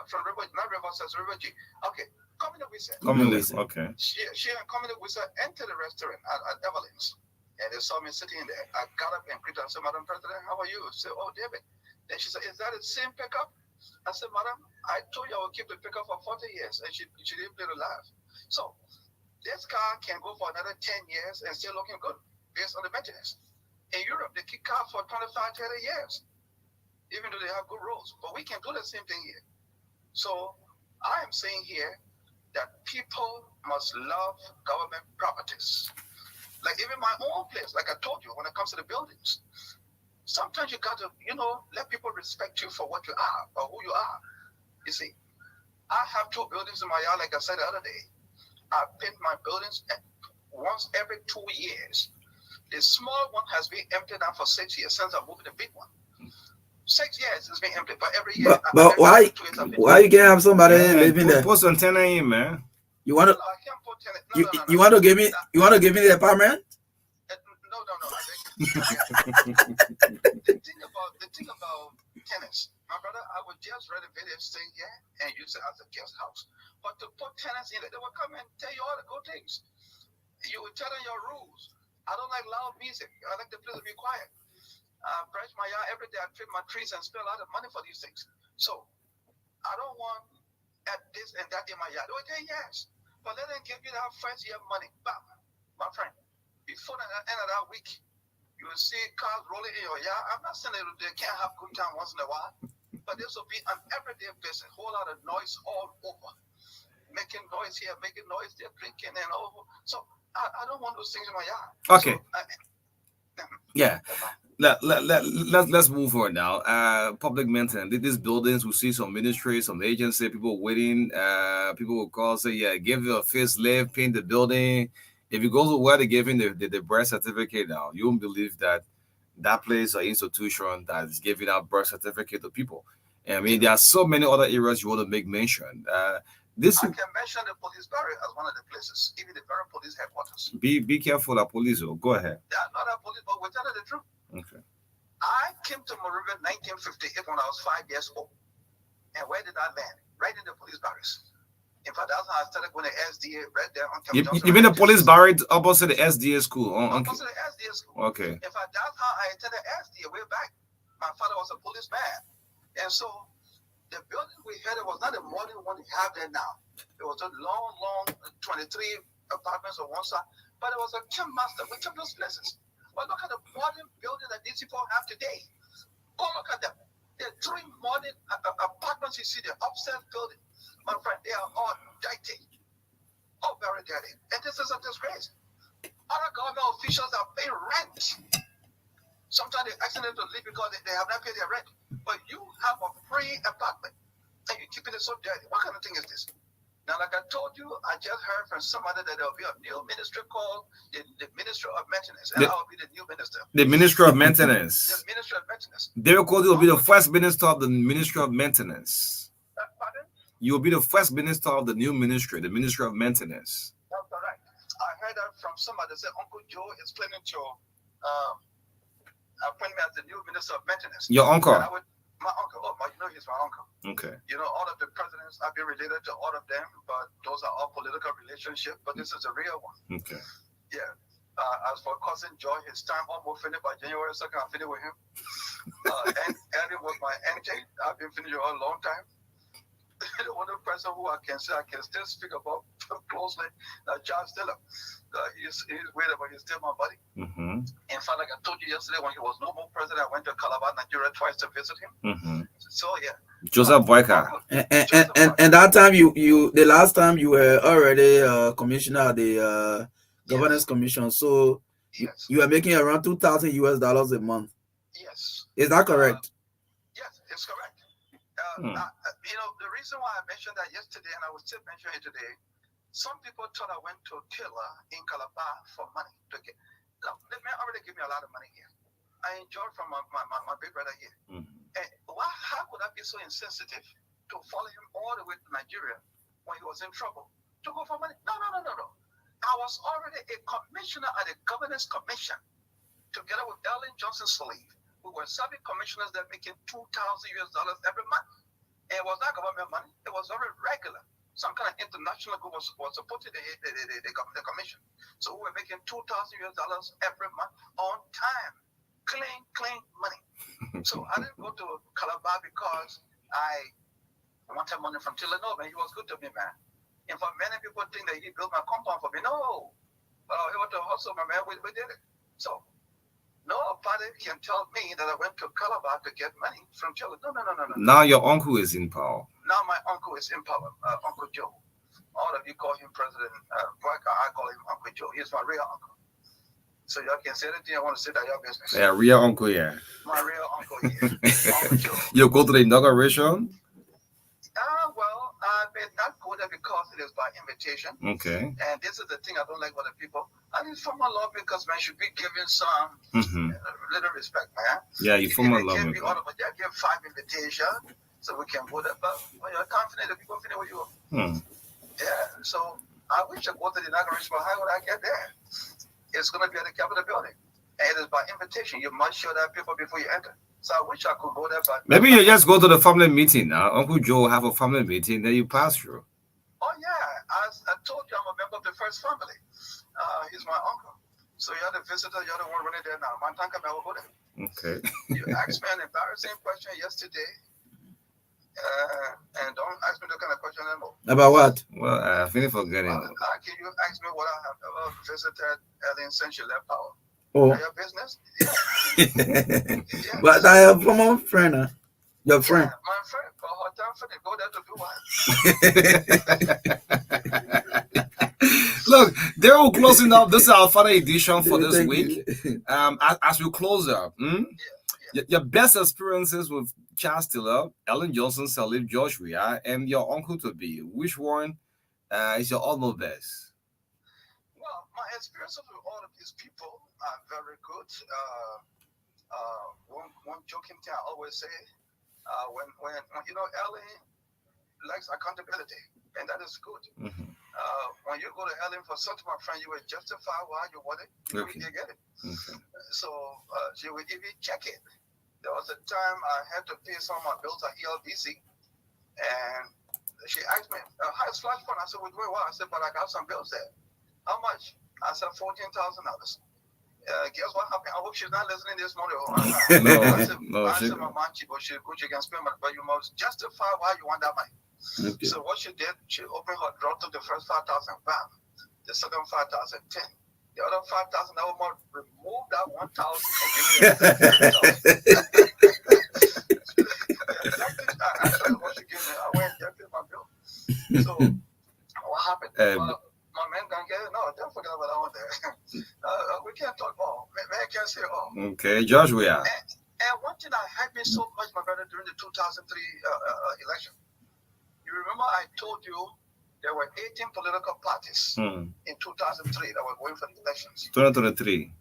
From River, not River, says River G. Okay. Coming with her. Okay. She and coming with her entered the restaurant at Evelyn's. And they saw me sitting there. I got up and greeted her and said, Madam President, how are you? She said, oh, David. Then she said, is that the same pickup? I said, Madam, I told you I would keep the pickup for 40 years. And she didn't play the laugh. So this car can go for another 10 years and still looking good based on the maintenance. In Europe, they keep cars for 25, 30 years, even though they have good roads. But we can do the same thing here. So I am saying here that people must love government properties. Like even my own place, like I told you, when it comes to the buildings, sometimes you got to, let people respect you for what you are or who you are. You see, I have 2 buildings in my yard, like I said the other day. I paint my buildings once every 2 years. The small one has been empty now for 6 years since I moved the big one. 6 years it's been empty, but every year. But why you can't have somebody living there? Put some tenant in, man. You want to? No, I can't put tenant. You want to give me? You want to give me the apartment? No. The thing about tenants, my brother, I would just renovate this thing here and use it as a guest house. But to put tenants in it, they will come and tell you all the good things. You will tell them your rules. I don't like loud music. I like the place to be quiet. I brush my yard every day. I trim my trees and spend a lot of money for these things. So I don't want this and that in my yard. They will tell you yes. But let them give you that first year money. Bam, my friend. Before the end of that week, you will see cars rolling in your yard. I'm not saying they can't have good time once in a while, but this will be an everyday business. Whole lot of noise all over. Making noise here, making noise there, drinking and over. So I don't want those things in my yard. Okay. So, yeah. Let's move on now. Public maintenance. These buildings, we see some ministries, some agency, people waiting. People will call, say, yeah, give you a facelift, paint the building. If you go to where they're giving the birth certificate now, you won't believe that place or institution that is giving out birth certificate to people. I mean, there are so many other areas you want to make mention. I can mention the police barrier as one of the places, even the very police headquarters. Be careful, the police. Go ahead. They are not a police, but we're telling the truth. Okay. I came to Monrovia in 1958 when I was 5 years old. And where did I land? Right in the police barracks. In fact, that's how I started going to SDA right there on You mean the police barrack opposite the SDA school? Opposite the SDA school. Okay. In fact, that's how I attended SDA way back. My father was a policeman. And so the building we had, it was not a modern one we have there now. It was a long 23 apartments on one side, but it was a Kim Master. We took those places. But look at the modern building that these people have today. Go look at them. There are 3 modern apartments you see, the upstairs building. My friend, they are all dirty. All very dirty. And this is a disgrace. Other government officials are paying rent. Sometimes they accidentally to leave because they have not paid their rent. But you have a free apartment and you're keeping it so dirty. What kind of thing is this? Now, like I told you, I just heard from somebody that there will be a new ministry called the Ministry of Maintenance, and I will be the new minister. The Ministry of Maintenance. The Ministry of Maintenance. David Cody will be the first minister of the Ministry of Maintenance. Pardon? You will be the first minister of the new ministry, the Ministry of Maintenance. That's correct. I heard that from somebody that said Uncle Joe is planning to appoint me as the new Minister of Maintenance. Your uncle? My uncle. Oh, you know he's my uncle. Okay. You know, all of the presidents, I've been related to all of them, but those are all political relationships. But this is a real one. Okay. Yeah. As for Cousin Joy, his time almost finished by January 2nd. I'm finished with him. And Eddie was my NK. I've been finished with a long time. The only person who I can say I can still speak about closely, Charles Stiller. He's weird, but he's still my buddy. Mm-hmm. In fact, like I told you yesterday, when he was no more president, I went to Calabar, Nigeria, twice to visit him. Mm-hmm. So yeah. Joseph Boyka. And that time the last time you were already commissioner of the governance commission, so yes. You are making around $2,000 a month. Yes. Is that correct? Yes, it's correct. You know, the reason why I mentioned that yesterday, and I will still mention it today, some people thought I went to Taylor in Calabar for money. Now, the man already gave me a lot of money here. I enjoyed from my big brother here. Mm-hmm. And how could I be so insensitive to follow him all the way to Nigeria when he was in trouble to go for money? No. I was already a commissioner at the governance commission together with Ellen Johnson Sleeve. We were serving commissioners that making $2,000 every month. And it was not government money. It was very regular. Some kind of international group was supporting the commission. So we were making $2,000 every month on time. Clean money. So I didn't go to Calabar because I wanted money from Taylor. No, man, he was good to me, man. In fact, many people think that he built my compound for me. No. He went to hustle, my man. We did it. So nobody can tell me that I went to Calabar to get money from Taylor. No. Now your uncle is in power. Now my uncle is in power, Uncle Joe. All of you call him President Marka. I call him Uncle Joe. He's my real uncle. So y'all can say anything I want to say that your business. Yeah, real uncle, yeah. My real uncle, yeah. Uncle Joe. You go to the inauguration? Well, I may not go there because it is by invitation. Okay. And this is the thing I don't like with the people. I need formal lawmakers, man, should be given some little respect, man. Yeah, you formal lawmakers. lawmaker. They give 5 invitations so we can go there. But when you're confident, the people finish with you. Yeah, so I wish I go to the inauguration, but how would I get there? It's going to be at the Capitol building. And it is by invitation. You must show that people before you enter. So I wish I could go there, but maybe you just go to the family meeting now. Uncle Joe have a family meeting, then you pass through. Oh yeah, as I told you, I'm a member of the first family. He's my uncle. So you're the visitor, you're the one running there now. My tanka I will go there. Okay. You asked me an embarrassing question yesterday. And don't ask me that kind of question anymore. About what? Well, I finished forgetting. Can you ask me what I have ever visited Ellen since she left power? Oh. Your business? But I have from a friend. Your friend. Yeah, my friend. But her time for to go there to do what? Look, they're all closing up. This is our final edition for this week. As we close up, your best experiences with Charles Tiller, Ellen Johnson, Salif, George Ria, and your uncle to be. Which one is your almost best? Well, my experiences with all of these people are very good. One joking thing I always say, when you know, Ellen likes accountability, and that is good. When you go to Ellen for something, my friend, you will justify why you want it. You will get it. So she will even check it. There was a time I had to pay some of my bills at ELBC, and she asked me, how's Flash Fund? I said, we're doing well. I said, but I got some bills there. How much? I said, $14,000. Guess what happened? I hope she's not listening this morning. I said, my mom, she can spend money, but you must justify why you want that money. Okay. So what she did, she opened her drawer, took the first 5,000, bam. The second 5,000, 10. The other 5,000, I would remove that 1,000 and give me the 10,000. Actually, what she gave me, I went and paid my bill. So what happened? My man can't get it. No, don't forget about that one there. We can't talk all. Man can't say all. Okay, Joshua. And one thing that hurt me so much, my brother, during the 2003 election. You remember I told you there were 18 political parties in 2003 that were going for the elections. 2023.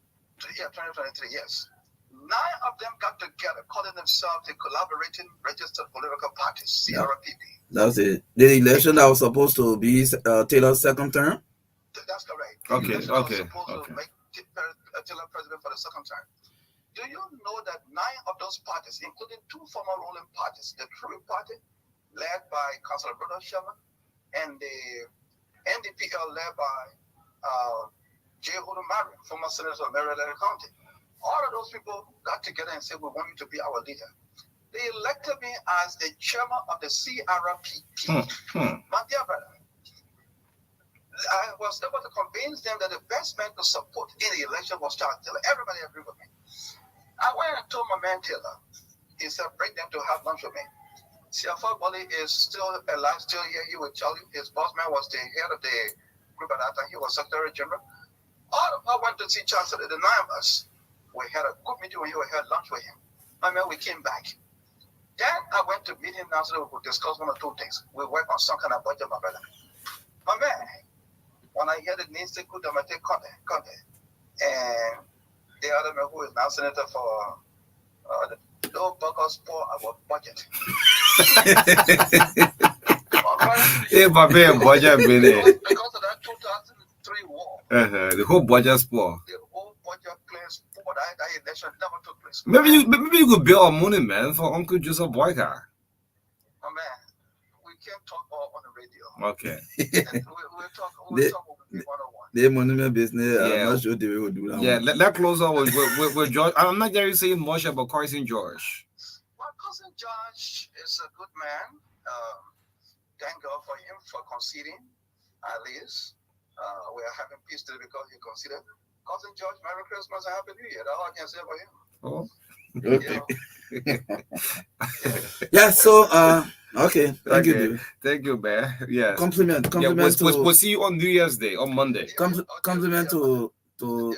Yeah, 2023, yes. 9 of them got together, calling themselves the Collaborating Registered Political Parties, CRPP. That's it. The election that was supposed to be Taylor's second term? That's correct. Okay. Was supposed to make Taylor president for the second term. Do you know that 9 of those parties, including 2 former ruling parties, the True Party, led by Councilor Bruno Sherman, and the NDPL led by J. Hoodoo Marion, former senator of Maryland County, all of those people got together and said, we want you to be our leader. They elected me as the chairman of the CRPP. My dear brother, I was able to convince them that the best man to support in the election was Charles Taylor. Everybody agreed with me. I went and told my man Taylor, he said, bring them to have lunch with me. Siafa Bali is still alive, still here. He will tell you his boss man was the head of the group at that time. He was Secretary General. All of us went to see Charles Taylor, the 9 of us. We had a good meeting when he had lunch with him. My man, we came back. Then I went to meet him now so that we could discuss 1 or 2 things. We work on some kind of budget, my brother. My man, when I hear the name say good, I'm going to take Conde. And the other man who is now senator for the no buckles for our budget. Hey, my man, budget because of that 2003 war. The whole budget spoil. The whole budget place for that election never took place. Maybe you could build a monument for Uncle Joseph Boyka. My man, we can't talk all on the radio. Okay. we'll talk one-on-one. The monument business, I'm not sure they will do that. Yeah, let's close out with George. I'm not going to say much about cousin George. Well, cousin George is a good man. Thank God for him for conceding, at least. We are having peace today because he conceded. Cousin George, Merry Christmas and Happy New Year. That's all I can say for him. Oh. Okay. Yeah, so okay. Thank you. Thank you, man. Yeah. Compliment we'll see you on New Year's Day on Monday. Compliment to thank you,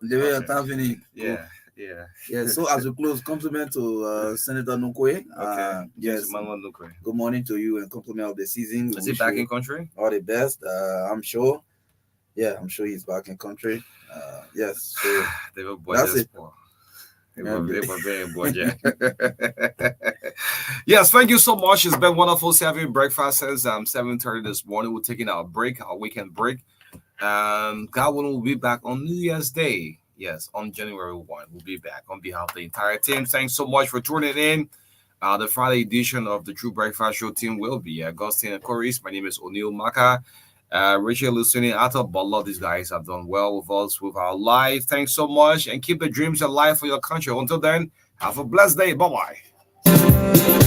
the way you're talking. Yeah. So as we close, compliment to Senator Nukwe. Yes. Good morning to you and compliment of the season. Is he back in country? All the best. I'm sure. Yeah, I'm sure he's back in country. Yes. So that's it. Yes, thank you so much. It's been wonderful having breakfast since 7:30 this morning. We're taking our break, our weekend break. God willing, we'll be back on New Year's Day. Yes, on January 1, we'll be back on behalf of the entire team. Thanks so much for tuning in. The Friday edition of the True Breakfast Show team will be Augustine and Corey's. My name is O'Neil Marka. Richard Lucini, Atta Balla. These guys have done well with us with our live. Thanks so much and keep the dreams alive for your country. Until then, have a blessed day. Bye-bye.